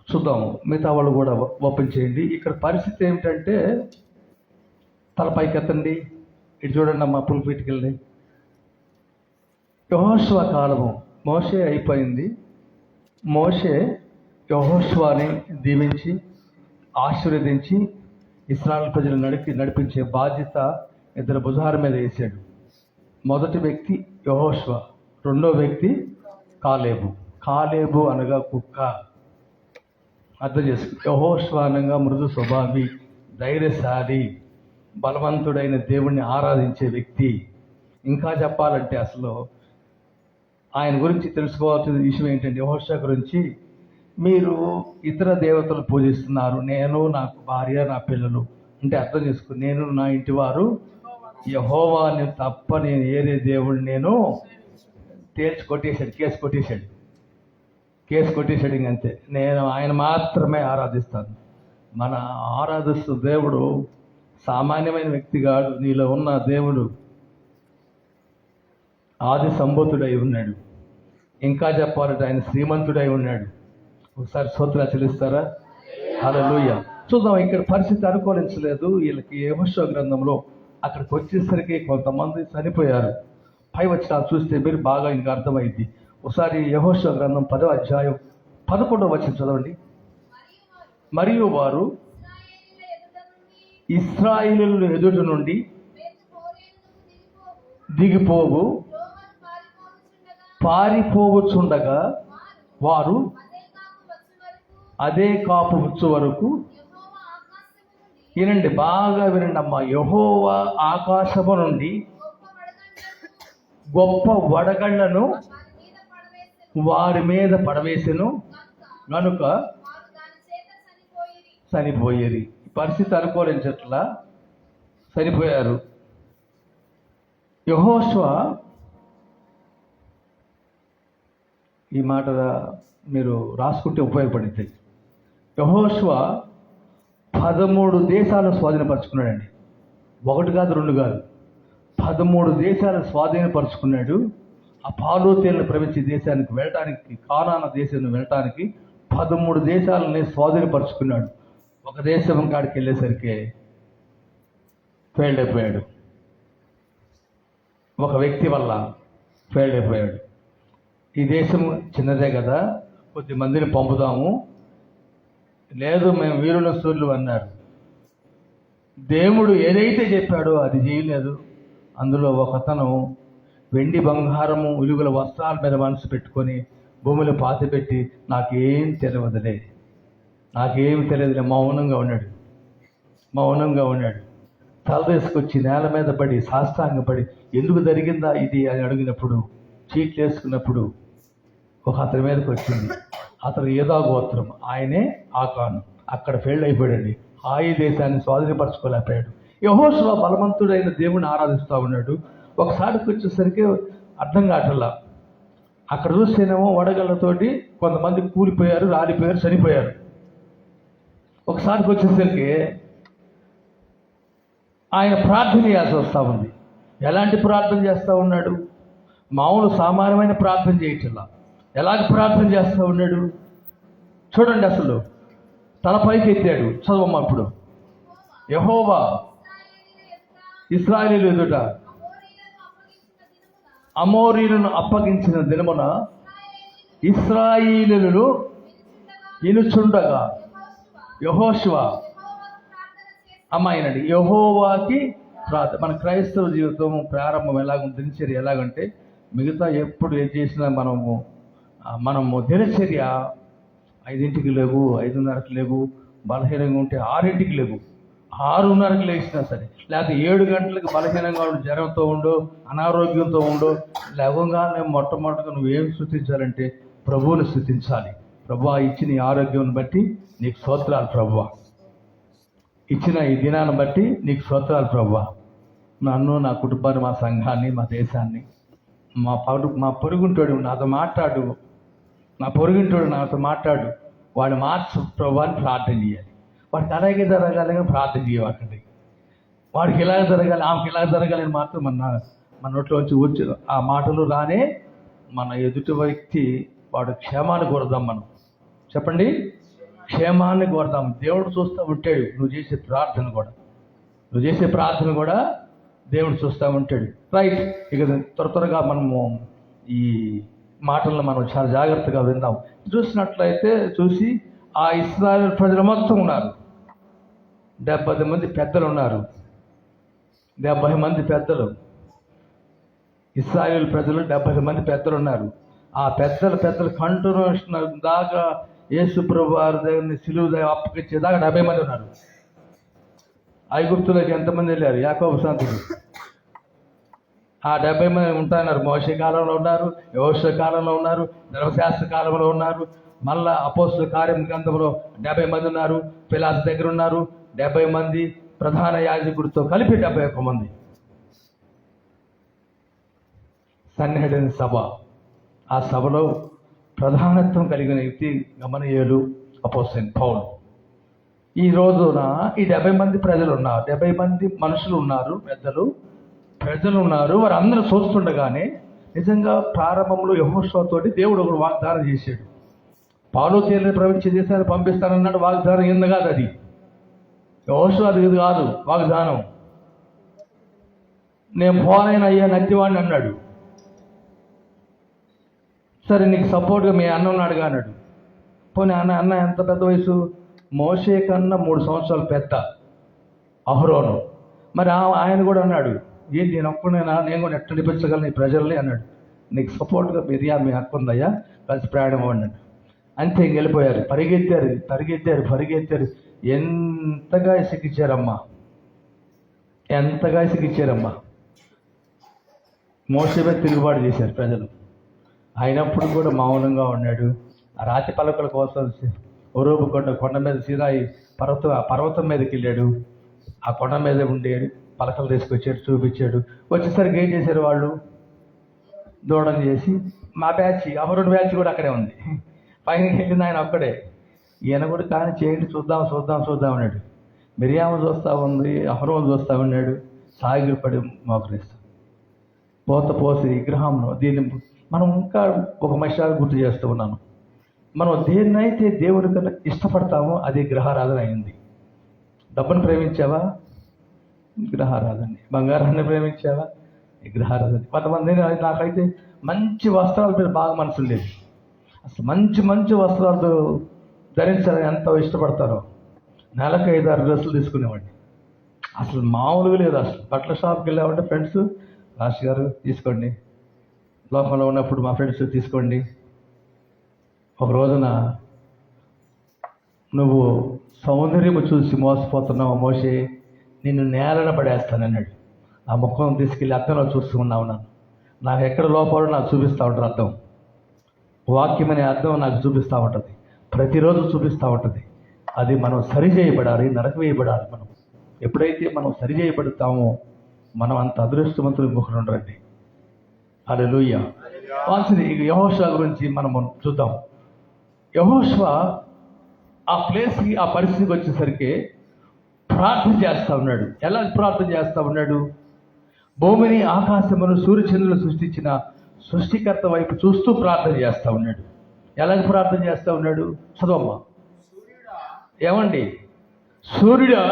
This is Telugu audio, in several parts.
చూద్దాము. మిగతా వాళ్ళు కూడా ఓపెన్ చేయండి. ఇక్కడ పరిస్థితి ఏమిటంటే, తల పైకెత్తండి, ఇటు చూడండి అమ్మా, పులిపీటికి వెళ్ళి. యెహోషువ కాలము, మోషే అయిపోయింది. మోషే యెహోషువని దీవించి ఆశీర్వదించి ఇశ్రాయేలు ప్రజలు నడిపించే బాధ్యత ఇద్దరు భుజాల మీద వేసాడు. మొదటి వ్యక్తి యెహోషువ, రెండో వ్యక్తి కాలేబు. కాలేబు అనగా కుక్క, అర్థం చేసుకో. యెహోషువ అనగా మృదు స్వభావి, ధైర్యశాలి, బలవంతుడైన దేవుణ్ణి ఆరాధించే వ్యక్తి. ఇంకా చెప్పాలంటే అసలు ఆయన గురించి తెలుసుకోవాల్సిన విషయం ఏంటంటే, యెహోషువ గురించి, మీరు ఇతర దేవతలు పూజిస్తున్నారు, నేను, నాకు భార్య, నా పిల్లలు అంటే అర్థం చేసుకో, నేను నా ఇంటి వారు యెహోవాని తప్ప నేను ఏరే దేవుడు నేను కొట్టేశాడు, కేసు కొట్టేశాడు. ఇంకంతే, నేను ఆయన మాత్రమే ఆరాధిస్తాను. మన ఆరాధిస్తూ దేవుడు సామాన్యమైన వ్యక్తి కాదు. నీలో ఉన్న దేవుడు ఆది సంభూతుడై ఉన్నాడు. ఇంకా చెప్పాలంటే ఆయన శ్రీమంతుడై ఉన్నాడు. ఒకసారి స్తోత్రాలు చెల్లిస్తారా? హల్లెలూయా. చూద్దాం. ఇక్కడ పరిస్థితి అనుకూలించలేదు వీళ్ళకి. యెహోషువ గ్రంథంలో అక్కడికి వచ్చేసరికి కొంతమంది చనిపోయారు. పై వచనాలు చూస్తే మీరు బాగా ఇంకా అర్థమైంది. ఒకసారి యెహోషువ గ్రంథం 10వ అధ్యాయం 11వ వచనం చదవండి. మరియు వారు ఇశ్రాయేలీయుల ఎదుట నుండి దిగిపోవు పారిపోవచ్చుండగా వారు అదే కాపు వచ్చు వరకు, వినండి, బాగా వినండి అమ్మా, యెహోవా ఆకాశము నుండి గొప్ప వడగళ్లను వారి మీద పడవేసెను కనుక చనిపోయేది. పరిస్థితి అనుకూలించట్లా, చనిపోయారు. యెహోషువ, ఈ మాట మీరు రాసుకుంటే ఉపయోగపడింది. యెహోషువ 13 దేశాలను స్వాధీనపరుచుకున్నాడండి. 1 కాదు 2 కాదు, 13 దేశాలను స్వాధీనపరుచుకున్నాడు. ఆ పాలు తేళ్లు ప్రవేశించే దేశానికి వెళ్ళటానికి, కానాన దేశాన్ని వెళ్ళటానికి 13 దేశాలని స్వాధీనపరుచుకున్నాడు. ఒక దేశం కాడికి వెళ్ళేసరికి ఫెయిల్డ్ అయిపోయాడు. ఒక వ్యక్తి వల్ల ఫెయిల్డ్ అయిపోయాడు. ఈ దేశం చిన్నదే కదా, కొద్ది మందిని పంపుదాము. లేదు, మేము వీరుల సూర్యులు అన్నారు. దేవుడు ఏదైతే చెప్పాడో అది చేయలేదు. అందులో ఒకతను వెండి బంగారము ఉలుగుల వస్త్రాల మీద మనసు పెట్టుకొని భూమిలో పాతిపెట్టి నాకేం తెలియదులే మౌనంగా ఉన్నాడు. తల తీసుకొచ్చి నేల మీద పడి సాష్టాంగపడి ఎందుకు జరిగిందా ఇది అని అడిగినప్పుడు, చీట్లు వేసుకున్నప్పుడు ఒక అతని మీదకి వచ్చింది. అతను ఏదో గోత్రం, ఆయనే ఆకాను. అక్కడ ఫెయిల్ అయిపోయాడండి. హాయి దేశాన్ని స్వాధీనపరచుకోలేకపోయాడు. యెహోషువ బలవంతుడైన దేవుని ఆరాధిస్తూ ఉన్నాడు. ఒకసారికి వచ్చేసరికి అర్థం కావట్లా. అక్కడ చూస్తేనేమో వడగళ్ళతోటి కొంతమంది కూలిపోయారు, రాలిపోయారు, చనిపోయారు. ఒకసారికి వచ్చేసరికి ఆయన ప్రార్థన చేయాల్సి వస్తూ ఉంది. ఎలాంటి ప్రార్థన చేస్తూ ఉన్నాడు? మామూలు సామాన్యమైన ప్రార్థన చేయట్లా. ఎలాంటి ప్రార్థన చేస్తూ ఉన్నాడు చూడండి. అసలు తలపైకి ఎత్తాడు. చదవమ్మా ఇప్పుడు. యెహోవా ఇశ్రాయేలీయుల ఎదుట అమోరీయులను అప్పగించిన దినమున ఇశ్రాయేలీయులు వినుచుండగా యెహోషువ, అమ్మాయినండి, యెహోవాకి ప్రార్థన. మన క్రైస్తవ జీవితం ప్రారంభం ఎలాగుంటుంది, దినచర్య ఎలాగంటే, మిగతా ఎప్పుడు ఏం చేసినా మనము దినచర్య 5ంటికి లేవు, 5:30కి లేవు, బలహీనంగా ఉంటే 6ంటికి లేవు, 6:30కి లేచినా సరే, లేకపోతే 7 గంటలకు బలహీనంగా ఉండు, జ్వరంతో ఉండు, అనారోగ్యంతో ఉండు, లేవగానే మొట్టమొదటిగా నువ్వేం స్తుతించాలంటే ప్రభువుని స్తుతించాలి. ప్రభువా, ఇచ్చిన ఈ ఆరోగ్యం బట్టి నీకు స్తోత్రాలు ప్రభువా, ఇచ్చిన ఈ దినాన్ని బట్టి నీకు స్తోత్రాలు ప్రభువా. నన్ను, నా కుటుంబాన్ని, మా సంఘాన్ని, మా దేశాన్ని, మా పొరుగుంటోడు నాతో మాట్లాడు, వాడు మార్చు ప్రభువాన్ని ప్రార్థన చేయాలి. వాడికి అలాగే జరగాలని ప్రార్థన చేయకండి. వాడికి ఇలాగ జరగాలి, ఆమెకి ఇలాగ జరగాలని మాత్రం మన నోట్లోంచి వచ్చి ఆ మాటలు రానే మన ఎదుటి వ్యక్తి వాడు క్షేమాన్ని కోరుదాం. మనం చెప్పండి, క్షేమాన్ని కోరదాం. దేవుడు చూస్తూ ఉంటాడు నువ్వు చేసే ప్రార్థన కూడా దేవుడు చూస్తూ ఉంటాడు. రైట్. ఇక త్వరగా మనము ఈ మాటలను మనం చాలా జాగ్రత్తగా విందాం. చూసి ఆ ఇశ్రాయేలు ప్రజలు మొత్తం ఉన్నారు. 70 మంది పెద్దలు ఉన్నారు. 70 మంది పెద్దలు, ఇశ్రాయేలు ప్రజలు 70 మంది పెద్దలు ఉన్నారు. ఆ పెద్దలు కంటిన్యూషన్ దాకా యేసు ప్రభు వారి దగ్గర సిలువ అప్పగించేదాకా 70 మంది ఉన్నారు. ఐగుప్తులోకి ఎంతమంది వెళ్ళారు? యాకోబు సంతతి. ఆ 70 మంది ఉంటున్నారు. మోషే కాలంలో ఉన్నారు, యెహోషువ కాలంలో ఉన్నారు, ధర్మశాస్త్ర కాలంలో ఉన్నారు. మళ్ళా అపోస్తలుల కార్యం గ్రంథంలో 70 మంది ఉన్నారు. పిలాతు దగ్గర ఉన్నారు 70 మంది. ప్రధాన యాజకుడితో కలిపి 71 మంది. సన్హెడ్రిన్ సభ. ఆ సభలో ప్రధానత్వం కలిగిన వ్యక్తి గమలీయేలు, అపోస్తలుడైన పౌలు. ఈ రోజున ఈ 70 మంది ప్రజలు ఉన్నారు, 70 మంది మనుషులు ఉన్నారు, ప్రజలు ఉన్నారు. వారు అందరూ చూస్తుండగానే నిజంగా ప్రారంభంలో యెహోషువతోటి దేవుడు ఒకడు వాగ్దానం చేశాడు. పాలు తేనె ప్రవహించే దేశాన్ని పంపిస్తానన్నాడు. వాగ్దానం ఏంది కాదు అది. యెహోషువ అది కాదు వాగ్దానం. నేను పోనైనా అయ్యా నత్తివాడిని అన్నాడు. సరే నీకు సపోర్ట్గా మీ అన్న ఉన్నాడుగా అన్నాడు. పోనీ అన్న ఎంత పెద్ద వయసు? మోషే కన్నా 3 సంవత్సరాలు పెద్ద అహరోను. మరి ఆయన కూడా అన్నాడు, ఏంటి నేను ఒక్కడైనా, నేను కూడా ఎట్లా నడిపించగలను ఈ ప్రజల్ని అన్నాడు. నీకు సపోర్ట్గా మీ హక్కు ఉందయ్యా, కలిసి ప్రయాణం అవ్వండి. అంతే వెళ్ళిపోయారు. పరిగెత్తారు. ఎంతగా ఇసుకిచ్చారమ్మా. మోషే మీద తిరుగుబాటు చేశారు ప్రజలు. అయినప్పుడు కూడా మౌనంగా ఉన్నాడు. ఆ రాతి పలకల కోసం ఒరోబు కొండ మీద సీనాయి పర్వతం మీదకి వెళ్ళాడు. ఆ కొండ మీద ఉండేడు. పలకలు తీసుకొచ్చాడు, చూపించాడు. వచ్చేసరికి ఏం చేశారు వాళ్ళు? దూడం చేసి మా బ్యాచ్, అమరుడు బ్యాచ్ కూడా అక్కడే ఉంది. పైనకి వెళ్ళింది ఆయన ఒక్కడే. ఈయన కూడా కానీ చేయండి, చూద్దాం అన్నాడు. మిరియాము చూస్తూ ఉంది, అహరోను చూస్తూ ఉన్నాడు. సాగిపడి మోకరిస్తాం. పోసి విగ్రహంలో దీన్ని మనం ఇంకా ఒక మనిషి గుర్తు చేస్తూ ఉన్నాను. మనం దేన్నైతే దేవుని కన్నా ఇష్టపడతామో అది గ్రహారాధన అయింది. డబ్బును ప్రేమించావా? విగ్రహారాధన. బంగారాన్ని ప్రేమించావా? విగ్రహారాధన. కొంతమంది నాకైతే మంచి వస్త్రాల మీద బాగా మనసు లేదు. అసలు మంచి వస్త్రాలు ధరించాలని ఎంతో ఇష్టపడతారో. నెలకు 5-6 డ్రెస్సులు తీసుకునేవాడిని. అసలు మామూలుగా లేదు. అసలు బట్టల షాప్కి వెళ్ళామంటే ఫ్రెండ్స్, రాజు గారు తీసుకోండి, లోకంలో ఉన్నప్పుడు మా ఫ్రెండ్స్ తీసుకోండి. ఒక రోజున నువ్వు సౌందర్యము చూసి మోసపోతున్నావు మోషే, నిన్ను నేలన పడేస్తానన్నాడు. ఆ ముఖం తీసుకెళ్ళి అద్దంలో చూస్తూ ఉన్నావు. నాకు ఎక్కడ లోపాలు నాకు చూపిస్తూ ఉంటారు. అద్దం వాక్యం అనే అద్దం నాకు చూపిస్తూ ఉంటుంది, ప్రతిరోజు చూపిస్తూ ఉంటుంది. అది మనం సరి చేయబడాలి, నరక వేయబడాలి. మనం ఎప్పుడైతే మనం సరి చేయబడతామో మనం అంత అదృష్టవంతులు ఇంకొకరు ఉండరండి. హల్లెలూయా. వాల్సింది యెహోషువ గురించి మనం చూద్దాం. యెహోషువ ఆ ప్లేస్కి, ఆ పరిస్థితికి వచ్చేసరికి ప్రార్థన చేస్తూ ఉన్నాడు. ఎలా ప్రార్థన చేస్తూ ఉన్నాడు? భూమిని, ఆకాశమును, సూర్యచంద్రులు సృష్టించిన సృష్టికర్త వైపు చూస్తూ ప్రార్థన చేస్తూ ఉన్నాడు. ఎలాగ ప్రార్థన చేస్తూ ఉన్నాడు? చదవమ్మా. ఏమండి? సూర్యుడా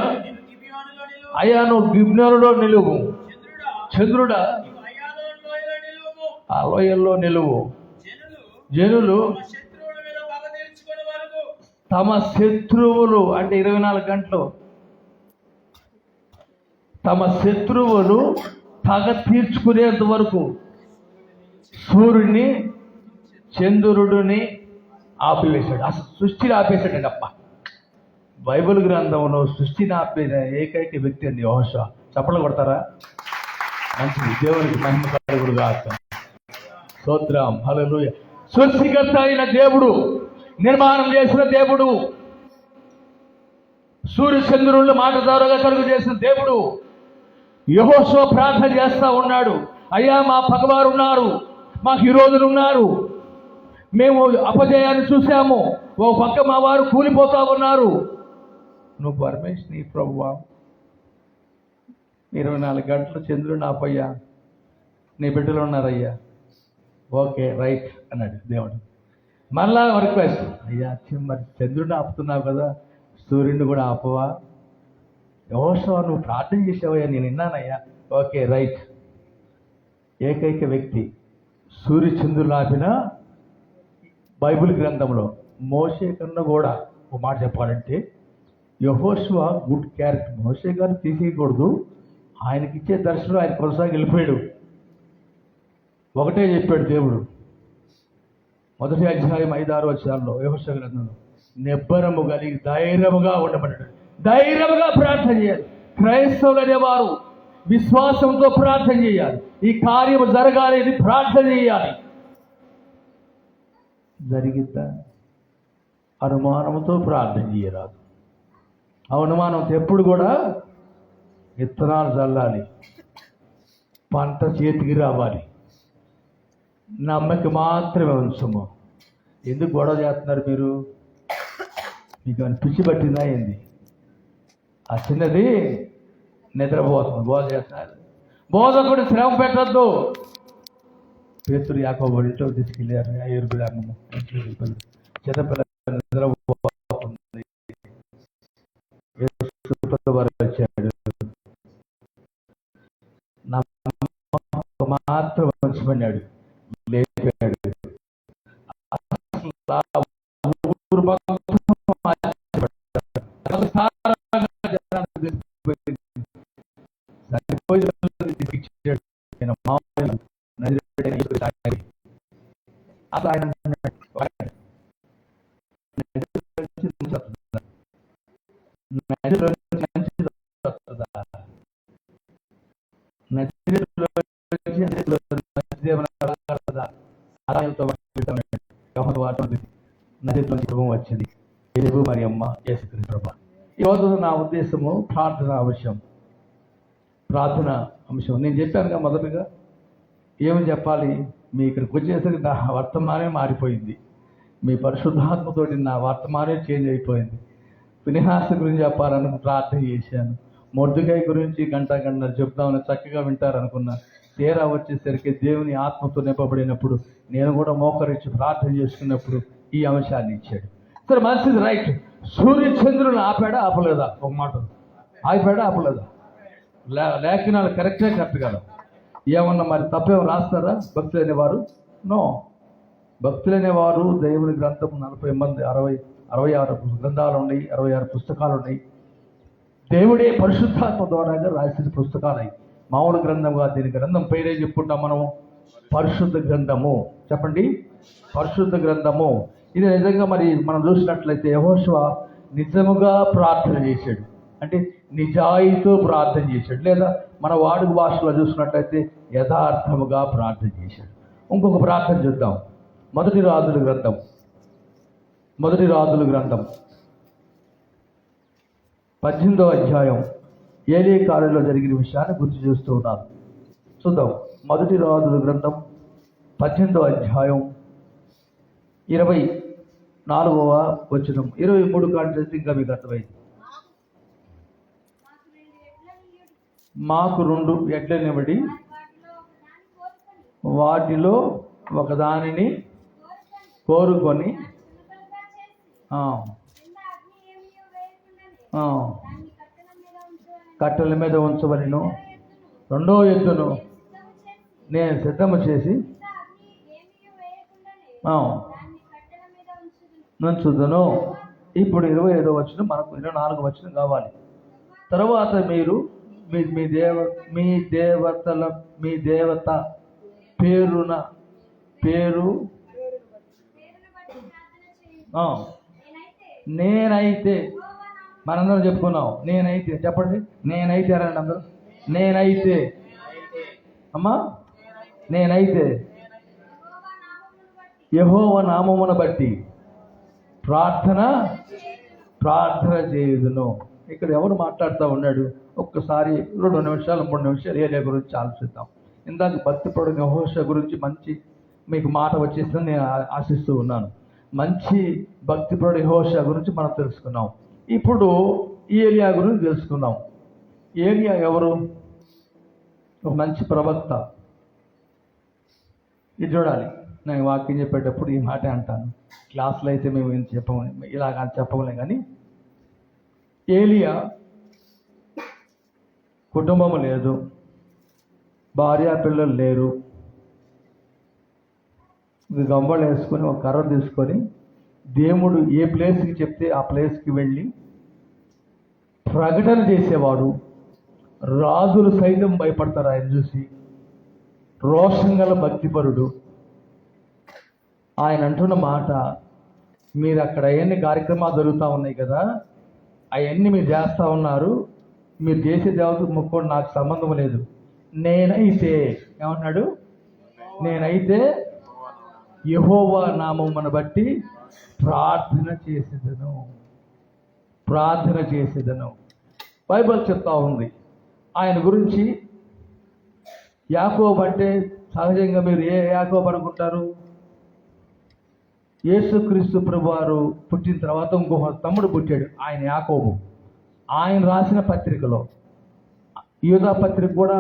అయ్యా నువ్వు గిబ్యోనులో నిలువు, చంద్రుడా ఆ లోయల్లో నిలువు. జనులు తమ శత్రువులు అంటే 24 గంటలు తమ శత్రువులు పగ తీర్చుకునేంత వరకు సూర్యుడిని, చంద్రుడిని ఆపివేశాడు. అసలు సృష్టిని ఆపేశాడండి. అప్ప బైబిల్ గ్రంథంలో సృష్టిని ఆపిన ఏకైక వ్యక్తి అండి యెహోషువ. చప్పట్లు కొడతారా? మంచిది. దేవునికి మహిమ కలుగునుగా. స్తోత్రం. హల్లెలూయా. సృష్టికర్త అయిన దేవుడు, నిర్మాణం చేసిన దేవుడు, సూర్య చంద్రుల మాట ద్వారాగా కలుగు చేసిన దేవుడు యెహోషువ ప్రార్థన చేస్తూ ఉన్నాడు. అయ్యా మా పగవారు ఉన్నారు, మా విరోధులు ఉన్నారు, మేము అపజయాన్ని చూసాము, ఓ పక్క మా వారు కూలిపోతా ఉన్నారు. నువ్వు పరమేశ్ నీ ప్రభువా, 24 గంటలు చంద్రుడు ఆపయ్యా, నీ బిడ్డలు ఉన్నారయ్యా. ఓకే రైట్ అన్నాడు దేవుడు. మళ్ళా రిక్వెస్ట్, అయ్యా మరి చంద్రుడిని ఆపుతున్నావు కదా, సూర్యుడిని కూడా ఆపవా? యెహోషువ నువ్వు ప్రార్థన చేసావయ్యా, నేను విన్నానయ్యా. Okay right. ఏకైక వ్యక్తి సూర్య చంద్రులు ఆపిన బైబిల్ గ్రంథంలో మోషే కన్నా కూడా ఒక మాట చెప్పాలంటే యెహోషువ గుడ్ క్యారెక్టర్. మోషే గారిని తీసేయకూడదు, ఆయనకి ఇచ్చే దర్శనం ఆయన కొనసాగి వెళ్ళిపోయాడు. ఒకటే చెప్పాడు దేవుడు, మొదటి అధ్యాయం 5-6 వచనాల్లో యెహోషువ గ్రంథంలో, నిబ్బరము కలిగి ధైర్యముగా ఉండమన్నాడు. ధైర్యముగా ప్రార్థన చేయాలి. క్రైస్తవులు అనేవారు విశ్వాసంతో ప్రార్థన చేయాలి. ఈ కార్యము జరగాలి అని ప్రార్థన చేయాలి. జరిగిద్దా? అనుమానంతో ప్రార్థన చేయరాదు. అనుమానంతో ఎప్పుడు కూడా విత్తనాలు చల్లాలి, పంట చేతికి రావాలి. నమ్మకి మాత్రమే ఉంచము. ఎందుకు గొడవ చేస్తున్నారు మీరు? మీకు అని పిచ్చి పట్టిందా ఏంది? ఆ చిన్నది నిద్రపోతుంది, బోధ చేస్తున్నారు. బోధకుడు శ్రమ పెట్టద్దు. పేతురు యాకోబు ఇంట్లో తీసుకెళ్ళారు. 5 పిల్లలు చిన్నపిల్ల నిద్రపోతుంది. వచ్చాడు, మాత్రం మంచిపడినాడు, లేపాడు. వచ్చింది ఎలుగు మరి అమ్మ యేసుక్రీస్తు ప్రభు. ఈరోజు నా ఉద్దేశము ప్రార్థన అంశం. ప్రార్థన అంశం నేను చెప్పానుగా మొదటగా ఏమని చెప్పాలి. మీ ఇక్కడికి వచ్చేసరికి నా వర్తమానమే మారిపోయింది. మీ పరిశుద్ధాత్మతోటి నా వర్తమానమే చేంజ్ అయిపోయింది. ఫినెహాసు గురించి చెప్పాలని ప్రార్థన చేశాను. మొర్దెకై గురించి గంట చెప్దామని చక్కగా వింటారనుకున్నా. తీరా వచ్చేసరికి దేవుని ఆత్మతో నింపబడినప్పుడు నేను కూడా మోకరించి ప్రార్థన చేసుకున్నప్పుడు ఈ అంశాన్ని ఇచ్చాడు. సరే మంచిది, రైట్. సూర్య చంద్రులను ఆపాడా ఆపలేదా? ఒక మాట, ఆపాడా ఆపలేదా? లేఖనాలు కరెక్ట్ కదా. ఏమన్నా మరి తప్పేమో రాస్తారా భక్తులు అనేవారు? నో. భక్తులు అనేవారు దేవుని గ్రంథం 66 గ్రంథాలు ఉన్నాయి, 66 పుస్తకాలు ఉన్నాయి. దేవుడే పరిశుద్ధాత్మ ద్వారాగా రాసిన పుస్తకాలు. మామూలు గ్రంథంగా దీని గ్రంథం పేరే చెప్పుకుంటాం మనము, పరిశుద్ధ గ్రంథము. చెప్పండి, పరిశుద్ధ గ్రంథము. ఇది నిజంగా మరి మనం చూసినట్లయితే యెహోషువ నిజముగా ప్రార్థన చేశాడు, అంటే నిజాయితీతో ప్రార్థన చేశాడు. లేదా మన వాడుక భాషలో చూసినట్లయితే యథార్థముగా ప్రార్థన చేశాడు. ఇంకొక ప్రార్థన చూద్దాం. మొదటి రాజుల గ్రంథం 18వ అధ్యాయం ఏలీ కాలంలో జరిగిన విషయాన్ని గుర్తు చేస్తూ ఉన్నారు. చూద్దాం. మొదటి రాజుల గ్రంథం 18వ అధ్యాయం 24వ వచనం, 23 కాంటే ఇంకా మీకు అర్థమైంది. మాకు 2 ఎడ్లనివ్వడి, వాటిలో ఒకదానిని కోరుకొని కట్టెల మీద ఉంచవలెను. 2వ ఎద్దును నేను సిద్ధము చేసి నుంచుదును. ఇప్పుడు 25వ వచనం, మనకు 24వ వచనం కావాలి. తర్వాత మీరు మీ దేవత పేరు నేనైతే, మనందరం చెప్పుకున్నాం. నేనైతే చెప్పండి, నేనైతే అనండి అందరూ. నేనైతే అమ్మా, నేనైతే యెహోవా నామమును బట్టి ప్రార్థన చేయుదును. ఇక్కడ ఎవరు మాట్లాడుతూ ఉన్నాడు? ఒక్కసారి 2 నిమిషాలు 3 నిమిషాలు ఏలియా గురించి ఆలోచిద్దాం. ఇందాక భక్తిపరుడు యెహోషువ గురించి మంచి మీకు మాట వచ్చేసిందని నేను ఆశిస్తూ ఉన్నాను. మంచి భక్తిపరుడు యెహోషువ గురించి మనం తెలుసుకున్నాం. ఇప్పుడు ఏలియా గురించి తెలుసుకుందాం. ఏలియా ఎవరు? ఒక మంచి ప్రవక్త. ఇది చూడాలి. నేను వాక్యం చెప్పేటప్పుడు ఈ మాట అంటాను. క్లాసులో అయితే మేము ఏం చెప్పము, ఇలాగ చెప్పములే. కానీ ఏలియా కుటుంబం లేదు, భార్య పిల్లలు లేరు. గంబలు వేసుకొని ఒక కర్ర తీసుకొని దేవుడు ఏ ప్లేస్కి చెప్తే ఆ ప్లేస్కి వెళ్ళి ప్రకటన చేసేవాడు. రాజులు సైతం భయపడతారు ఆయన చూసి. రోషం గల భక్తిపరుడు. ఆయన అంటున్న మాట, మీరు అక్కడ అవన్నీ కార్యక్రమాలు జరుగుతూ ఉన్నాయి కదా, అవన్నీ మీరు చేస్తూ ఉన్నారు, మీరు చేసే దేవతకు మొక్కోడు నాకు సంబంధం లేదు. నేనైతే ఏమన్నాడు, నేనైతే యెహోవా నామమును బట్టి ప్రార్థన చేసేదను. బైబిల్ చెప్తా ఉంది ఆయన గురించి. యాకోబు అంటే సహజంగా మీరు ఏ యాకోబు అనుకుంటారు? యేసుక్రీస్తు ప్రభువారు పుట్టిన తర్వాత ఇంకొక తమ్ముడు పుట్టాడు, ఆయన యాకోబు. ఆయన రాసిన పత్రికలో, యూదా పత్రిక కూడా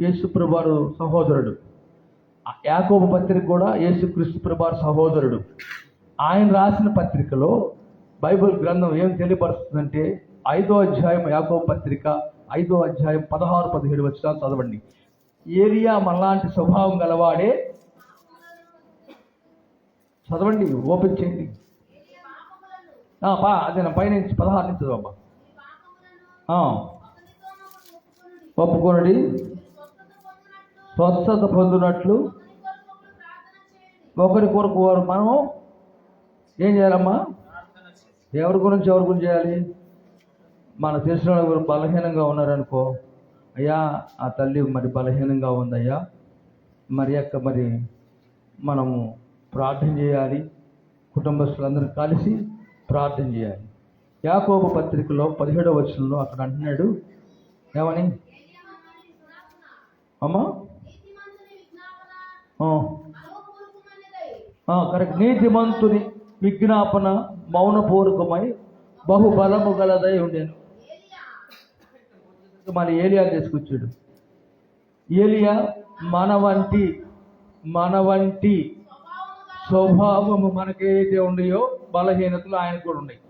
యేసు ప్రభువారు సహోదరుడు, యాకోబు పత్రిక కూడా యేసుక్రీస్తు ప్రభువారు సహోదరుడు. ఆయన రాసిన పత్రికలో బైబిల్ గ్రంథం ఏం తెలియపరుస్తుందంటే, 5వ అధ్యాయం యాకోబు పత్రిక 5వ అధ్యాయం 16-17 వచనాలు చదవండి. ఏలియా మనలాంటి స్వభావం గలవాడే. చదవండి, ఓపెన్ చేయండి. అదే పైన 16 నుంచి చదవమ్మా. ఒప్పుకొనుడి, స్వస్థత పొందినట్లు ఒకరి కొరకు వారు. మనం ఏం చేయాలమ్మా? ఎవరి గురించి చేయాలి? మన తెలిసిన వాళ్ళ గురించి బలహీనంగా ఉన్నారనుకో, అయ్యా ఆ తల్లి మరి బలహీనంగా ఉందయ్యా, మరి మనము ప్రార్థన చేయాలి. కుటుంబస్తులందరూ కలిసి ప్రార్థన చేయాలి. యాకోబు పత్రికలో 17వ వచనంలో అక్కడ అంటున్నాడు, ఏమని అమ్మా? కరెక్ట్. నీతిమంతుని విజ్ఞాపన మౌనపూర్వకమై బహుబలము గలదై ఉండేను. మరి ఏలియా తీసుకొచ్చాడు. ఏలియా మన వంటి స్వభావము మనకైతే ఉన్నాయో బలహీనతలు ఆయనకు కూడా ఉన్నాయి.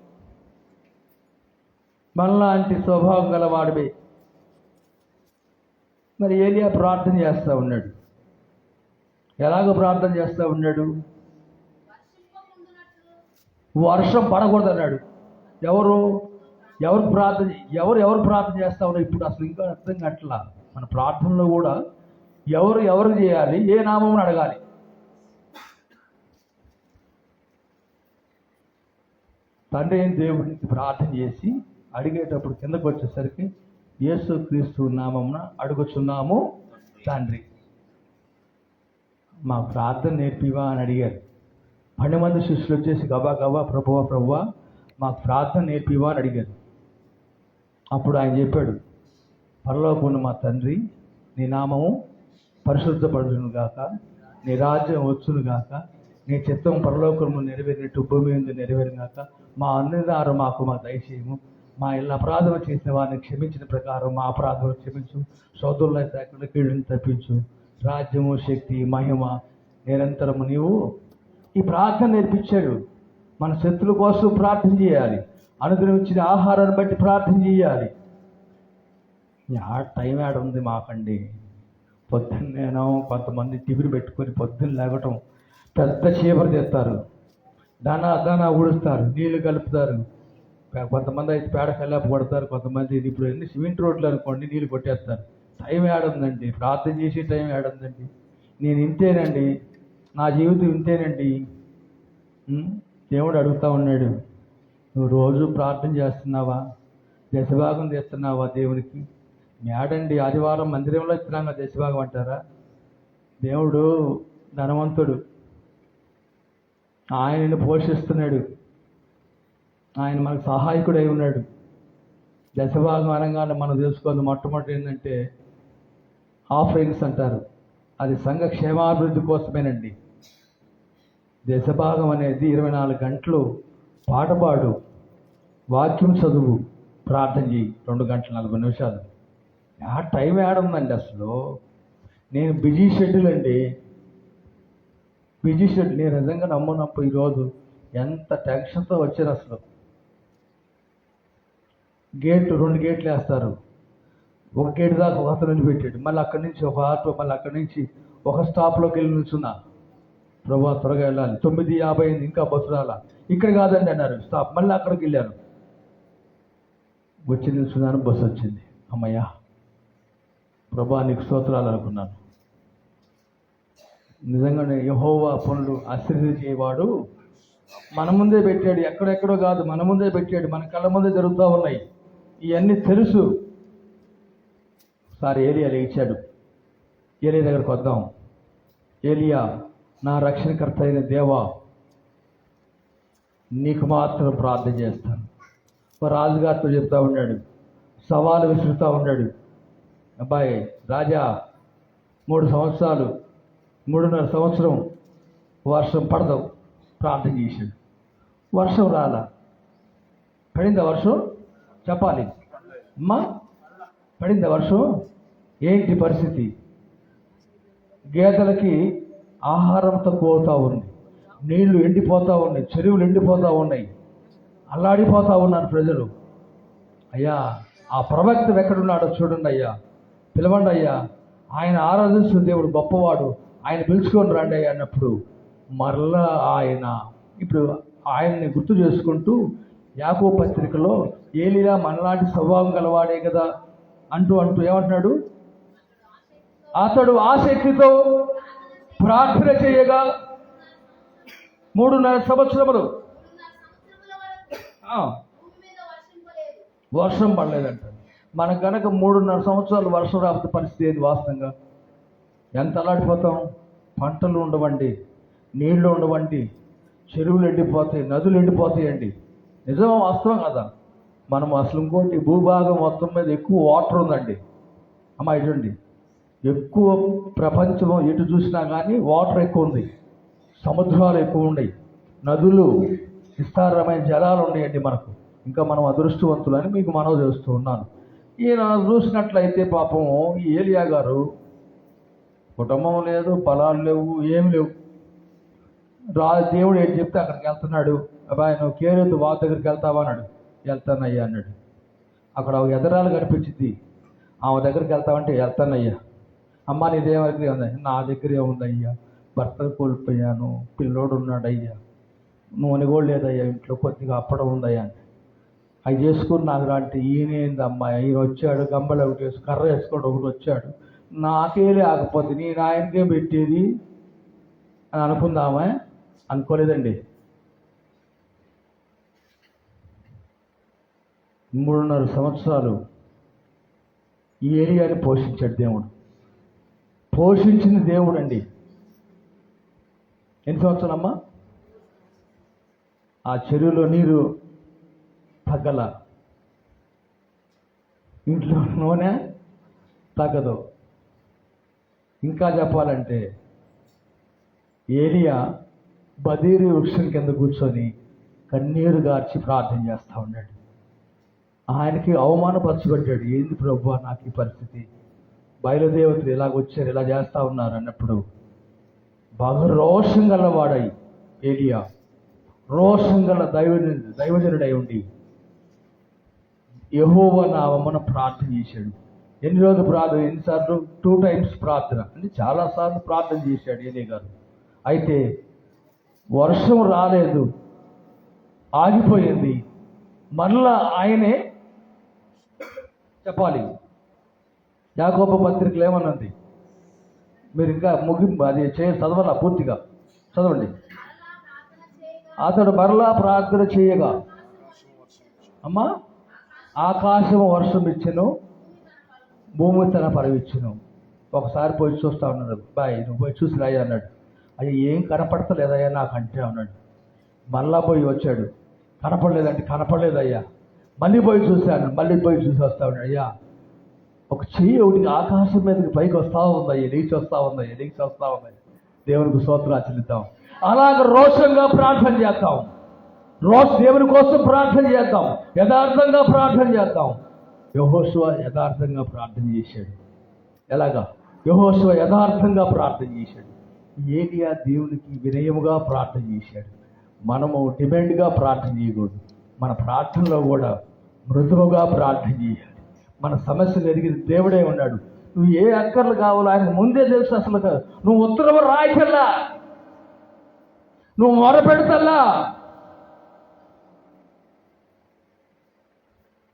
మనలాంటి స్వభావం గలవాడివే. మరి ఏలియా ప్రార్థన చేస్తూ ఉన్నాడు. ఎలాగో ప్రార్థన చేస్తూ ఉన్నాడు? వర్షం పడకూడదు అన్నాడు. ఎవరు ప్రార్థన చేస్తా ఉన్నారు ఇప్పుడు? అసలు ఇంకా అర్థం కావట్లా. మన ప్రార్థనలో కూడా ఎవరు చేయాలి, ఏ నామం అడగాలి? తండ్రి అయిన దేవుడికి ప్రార్థన చేసి అడిగేటప్పుడు కిందకు వచ్చేసరికి యేసుక్రీస్తు నామమున అడుగుచున్నాము తండ్రి, మా ప్రార్థన నేర్పివా అని అడిగారు. 12 మంది శిష్యులు వచ్చేసి గబా ప్రభువా మాకు ప్రార్థన నేర్పివా అని అడిగారు. అప్పుడు ఆయన చెప్పాడు, పరలోకమున్న మా తండ్రి, నీ నామము పరిశుద్ధపడును గాక, నీ రాజ్యం వచ్చును గాక, నీ చిత్తం పరలోకము నెరవేరినట్టు భూమి మీద నెరవేరును గాక, మా అన్నదారు మాకు దయచేయము, మా ఇళ్ళ అపరాధం చేసిన వారిని క్షమించిన ప్రకారం మా అపరాధం క్షమించు, శోధులను తేకుండా కీడుని తప్పించు, రాజ్యము శక్తి మహిమ నిరంతరము నీవు. ఈ ప్రార్థన నేర్పించాడు. మన శత్రుల కోసం ప్రార్థన చేయాలి, అనుదినం ఇచ్చిన ఆహారాన్ని బట్టి ప్రార్థన చేయాలి. టైం యాడ్ ఉంది మాకండి. పొద్దున్నేనో కొంతమంది టిఫిన్ పెట్టుకొని పొద్దున్న లేవటం, పెద్ద చీపరు తెస్తారు, దానా ఊడుస్తారు, నీళ్లు కలుపుతారు. కొంతమంది అయితే పేడ కల్లాపు కొడతారు, కొంతమంది ఇప్పుడు ఎన్ని సిమెంట్ రోడ్లు అనుకోండి నీళ్ళు కొట్టేస్తారు. టైం ఏడుందండి, ప్రార్థన చేసే టైం ఏడుందండి. నేను ఇంతేనండి, నా జీవితం ఇంతేనండి. దేవుడు అడుగుతూ ఉన్నాడు, నువ్వు రోజు ప్రార్థన చేస్తున్నావా? దశభాగం చేస్తున్నావా దేవునికి? మేడండి ఆదివారం మందిరంలో ఇస్తున్నాగా దశభాగం అంటారా? దేవుడు ధనవంతుడు, ఆయనను పోషిస్తున్నాడు, ఆయన మనకు సహాయకుడై ఉన్నాడు. దశభాగం అనగానే మనం తెలుసుకోవాలి, మొట్టమొదటి ఏంటంటే ఆఫరింగ్స్ అంటారు. అది సంఘ క్షేమాభివృద్ధి కోసమేనండి. దశభాగం అనేది 24 గంటలు పాట పాడు, వాక్యం చదువు, ప్రార్థన చేయి 2 గంటల 40 నిమిషాలు. ఆ టైం ఏడుందండి అసలు. నేను బిజీ షెడ్యూల్ అండి. Busy schedule. నేను నిజంగా నమ్మునప్పుడు ఈరోజు ఎంత టెన్షన్తో వచ్చారు అసలు. రెండు గేట్లు వేస్తారు. ఒక గేట్ దాకా ఒక అతను నిలబెట్టాడు, మళ్ళీ అక్కడి నుంచి ఒక ఆటో, మళ్ళీ అక్కడి నుంచి ఒక స్టాప్లోకి వెళ్ళి నిల్చున్నా. ప్రభా త్వరగా వెళ్ళాలి, 9:50 అయింది, ఇంకా బస్సు రాలా. ఇక్కడ కాదండి అన్నారు స్టాప్. మళ్ళీ అక్కడికి వెళ్ళాను, వచ్చి నిల్చున్నాను, బస్సు వచ్చింది. అమ్మయ్యా ప్రభా నీకు స్తోత్రాలు అనుకున్నాను. నిజంగానే యెహోవా పనులు ఆశీర్వదించేవాడు మన ముందే పెట్టాడు, ఎక్కడెక్కడో కాదు, మన ముందే పెట్టాడు, మన కళ్ళ ముందే జరుగుతూ ఉన్నాయి. ఇవన్నీ తెలుసు. ఒకసారి ఏలియా లేచాడు. ఏలియా దగ్గరకు వద్దాం. ఏలియా, నా రక్షణకర్త అయిన దేవా, నీకు మాత్రం ప్రార్థన చేస్తాను. రాజుగారితో చెప్తా ఉన్నాడు, సవాలు విసురుతూ ఉన్నాడు. అబ్బాయి రాజా, 3.5 సంవత్సరం వర్షం పడదు, ప్రార్థన చేశాడు. వర్షం రాలా. పడిందా వర్షం? చెప్పాలి అమ్మా, పడిందా వర్షం? ఏంటి పరిస్థితి? గేదెలకి ఆహారం తక్కువవుతూ ఉంది, నీళ్లు ఎండిపోతూ ఉన్నాయి, చెరువులు ఎండిపోతూ ఉన్నాయి, అల్లాడిపోతూ ఉన్నారు ప్రజలు. అయ్యా, ఆ ప్రవక్త ఎక్కడున్నాడో చూడండి అయ్యా, పిలవండి అయ్యా, ఆయన ఆరాధిస్తున్న దేవుడు గొప్పవాడు, ఆయన పిలుచుకొని రండి అయ్యా అన్నప్పుడు మరలా ఆయన ఇప్పుడు ఆయన్ని గుర్తు చేసుకుంటూ యాకోబు పత్రికలో ఏలియా మనలాంటి స్వభావం గలవాడే కదా అంటూ ఏమంటున్నాడు? అతడు ఆసక్తితో ప్రార్థన చేయగా 3.5 సంవత్సరములు వర్షం పడలేదంట. మనకు కనుక 3.5 సంవత్సరాలు వర్షం రాకపోతే పరిస్థితి ఏంది? వాస్తవంగా ఎంత అల్లాడిపోతాం. పంటలు ఉండవండి, నీళ్లు ఉండవండి, చెరువులు ఎండిపోతాయి, నదులు ఎండిపోతాయండి. నిజం, వాస్తవం కదా. మనం అసలు ఇంకోటి, భూభాగం మొత్తం మీద ఎక్కువ వాటర్ ఉందండి. అమ్మా ఇటండి, ఎక్కువ ప్రపంచం ఎటు చూసినా కానీ వాటర్ ఎక్కువ ఉంది, సముద్రాలు ఎక్కువ ఉన్నాయి, నదులు, విస్తారమైన జలాలు ఉన్నాయండి మనకు. ఇంకా మనం అదృష్టవంతులని మీకు మనవి చేస్తూ ఉన్నాను. ఈయన చూసినట్లయితే పాపం ఈ ఏలియా గారు కుటుంబం లేదు, పొలాలు లేవు, ఏం లేవు. దేవుడు ఏం చెప్తే అక్కడికి వెళ్తున్నాడు. అబ్బాయి నువ్వు కేరేతు వాళ్ళ దగ్గరికి వెళ్తావా అన్నాడు. వెళ్తానయ్యా అన్నాడు. అక్కడ ఒక ఎదరాలు కనిపించింది, ఆమె దగ్గరికి వెళ్తావంటే వెళ్తానయ్యా. అమ్మ నీ దేవుడి ఉంది? నా దగ్గరే ఉందయ్యా, భర్తను కోల్పోయాను, పిల్లోడు ఉన్నాడయ్యా, నూనె కూడా లేదయ్యా, ఇంట్లో కొద్దిగా అప్పడం ఉందయ్యా అంటే అవి చేసుకుని నాకు రాంటే ఈయనేంది అమ్మాయి, ఈయన వచ్చాడు గంబలు ఒకటి వేసి కర్ర వేసుకోవడం ఒకటి వచ్చాడు, నాకే లేకపోతే నేను ఆయనకే పెట్టేది అని అనుకుందామా? అనుకోలేదండి. 3.5 సంవత్సరాలు ఈ ఏరియాని పోషించాడు దేవుడు. పోషించిన దేవుడు అండి. ఎన్ని సంవత్సరాలమ్మా? ఆ చెరువులో నీరు తగ్గల, ఇంట్లో నూనె తగ్గదు. ఇంకా చెప్పాలంటే ఏలియా బదీరి వృక్షం కింద కూర్చొని కన్నీరు గార్చి ప్రార్థన చేస్తూ ఉన్నాడు. ఆయనకి అవమానపరచబడ్డాడు. ఏంది ప్రభువా నాకు ఈ పరిస్థితి, బయలుదేవతలు ఇలాగొచ్చారు, ఇలా చేస్తూ ఉన్నారు అన్నప్పుడు బాగా రోషం గలవాడై ఏలియా, రోషం గల దైవజనుడై ఉండి యెహోవా నామమున ప్రార్థన చేశాడు. ఎన్ని రోజులు ప్రార్థన? ఎన్నిసార్లు? 2 times ప్రార్థన, అంటే చాలాసార్లు ప్రార్థన చేశాడు ఏలియా గారు. అయితే వర్షం రాలేదు, ఆగిపోయింది. మరలా ఆయనే చెప్పాలి. యాకోబు పత్రికలు ఏమన్నది? మీరు ఇంకా ముగింపు అది చదవాలా, పూర్తిగా చదవండి. అతడు మరలా ప్రార్థన చేయగా అమ్మా ఆకాశము వర్షం ఇచ్చెను, భూమి తన ఫలమిచ్చెను. ఒకసారి పోయి చూస్తా ఉన్నాడు. బాయ్ నువ్వు పోయి చూసి రాయి అన్నాడు. అయ్యా ఏం కనపడతలేదయ్యా నాకు అంటే అన్నాడు. మళ్ళా పోయి వచ్చాడు, కనపడలేదంటే కనపడలేదయ్యా. మళ్ళీ పోయి చూశాను, మళ్ళీ పోయి చూసి వస్తా ఉన్నాడు. అయ్యా ఒక చెయ్యి ఒకటి ఆకాశం మీదకి పైకి వస్తూ ఉందయ్యా, లేచి వస్తూ ఉందయ్యా, లేచి వస్తూ ఉందయ్యా. దేవునికి స్తోత్రాలు చెల్లిద్దాం. అలాగ రోషంగా ప్రార్థన చేద్దాం, దేవుని కోసం ప్రార్థన చేద్దాం, యథార్థంగా ప్రార్థన చేద్దాం. యెహోషువ యథార్థంగా ప్రార్థన చేశాడు. ఎలాగా? యెహోషువ యథార్థంగా ప్రార్థన చేశాడు. ఏలియా దేవునికి వినయముగా ప్రార్థన చేశాడు. మనము డిమాండ్గా ప్రార్థన చేయకూడదు. మన ప్రార్థనలో కూడా మృదువుగా ప్రార్థన చేయాలి. మన సమస్యలు ఎరిగిన దేవుడే ఉన్నాడు. నువ్వు ఏ అక్కర్లు కావాలో ఆయన ముందే తెలుసు. అసలు నువ్వు ఉత్తరం రాయకల్లా, నువ్వు మొరపెడతల్లా.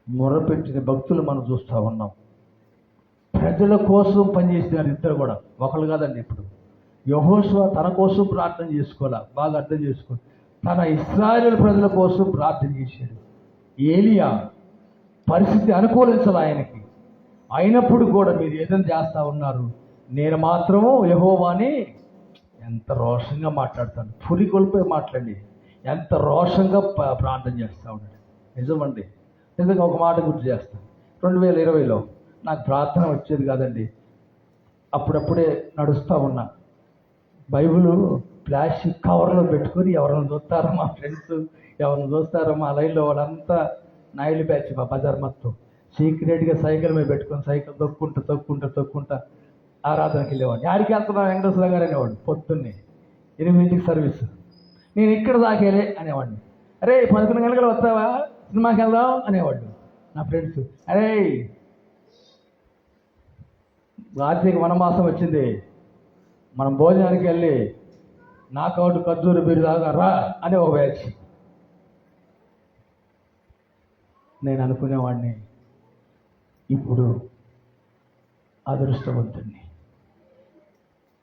మొరపెట్టిన భక్తులు మనం చూస్తూ ఉన్నాం. ప్రజల కోసం పనిచేసినారు ఇద్దరు కూడా, ఒకళ్ళు కాదండి. ఇప్పుడు యెహోషువ తన కోసం ప్రార్థన చేసుకోవాలా, బాగా అర్థం చేసుకో. తన ఇశ్రాయేలు ప్రజల కోసం ప్రార్థన చేశాడు. ఏలియా పరిస్థితి అనుకూలించాలి ఆయనకి. అయినప్పుడు కూడా మీరు ఏదైనా చేస్తూ ఉన్నారు, నేను మాత్రము యెహోవాని. ఎంత రోషంగా మాట్లాడతాను, పురి కొలిపోయి మాట్లాడి ఎంత రోషంగా ప్రార్థన చేస్తూ ఉన్నాడు. నిజమండి, నిజంగా ఒక మాట గుర్తు చేస్తాను. 2020లో నాకు ప్రార్థన వచ్చేది కాదండి. అప్పుడప్పుడే నడుస్తూ ఉన్నా, బైబిల్ ప్లాస్టిక్ కవర్లో పెట్టుకొని ఎవరిని చూస్తారో మా ఫ్రెండ్స్, ఎవరిని చూస్తారో మా లైన్లో వాళ్ళంతా నాయుడు బ్యాచ్ మా బజార్ మొత్తం సీక్రెట్గా సైకిల్ మీద పెట్టుకొని సైకిల్ తొక్కుంటా ఆరాధనకి వెళ్ళేవాడిని. ఆడికి వెళ్తున్నాను వెంకటేశ్వర గారు అనేవాడు. పొద్దున్నే 8 సర్వీస్, నేను ఇక్కడ దాకేలే అనేవాడిని. అరే 11 గంటలు వస్తావా, సినిమాకి వెళ్దాం అనేవాడు నా ఫ్రెండ్స్. అరే కార్తీక వనమాసం వచ్చింది, మనం భోజనానికి వెళ్ళి నాకౌట్ ఖర్జూరు బీరు దాకా రా అని ఒక బ్యాచ్. నేను అనుకునేవాడిని, ఇప్పుడు అదృష్టవంతుడిని.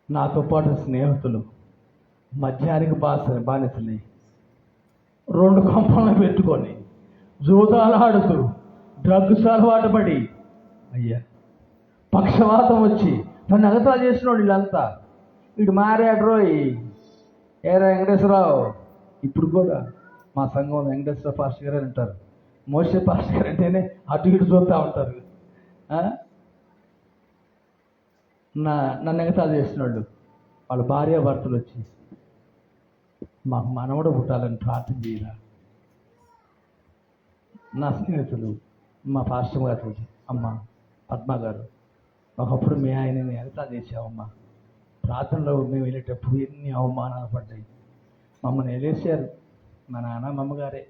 నాతో పాటు స్నేహితులు మద్యానికి బానిసని 2 కంపలను పెట్టుకొని జూదాలు ఆడుతూ డ్రగ్స్ అలవాటు పడి, అయ్యా పక్షవాతం వచ్చి నన్ను అగతా చేసినోడు వీళ్ళంతా. వీడు మారాడ్రోయ్, ఏరా వెంకటేశ్వరరావు. ఇప్పుడు కూడా మా సంఘం వెంకటేశ్వర పాస్టర్ గారు అంటారు, మోసే పాస్టర్ గారు అంటేనే అటు ఇటు చూస్తూ ఉంటారు. నన్ను ఎగతాళి చేసినాడు. వాళ్ళ భార్యాభర్తలు వచ్చి, మాకు మనవడు పుట్టాలని ప్రార్థన చేయరా. నా స్నేహితులు మా పాస్టర్ గారు వచ్చి, అమ్మ పద్మ గారు, ఒకప్పుడు మీ ఆయనని ఎగతాళి చేసావమ్మా, ప్రార్థనలో మేము వెళ్ళేటప్పుడు ఎన్ని అవమానాలు పడ్డాయి. మమ్మల్ని వెళ్ళేసారు, మా నాన్న మా అమ్మగారే,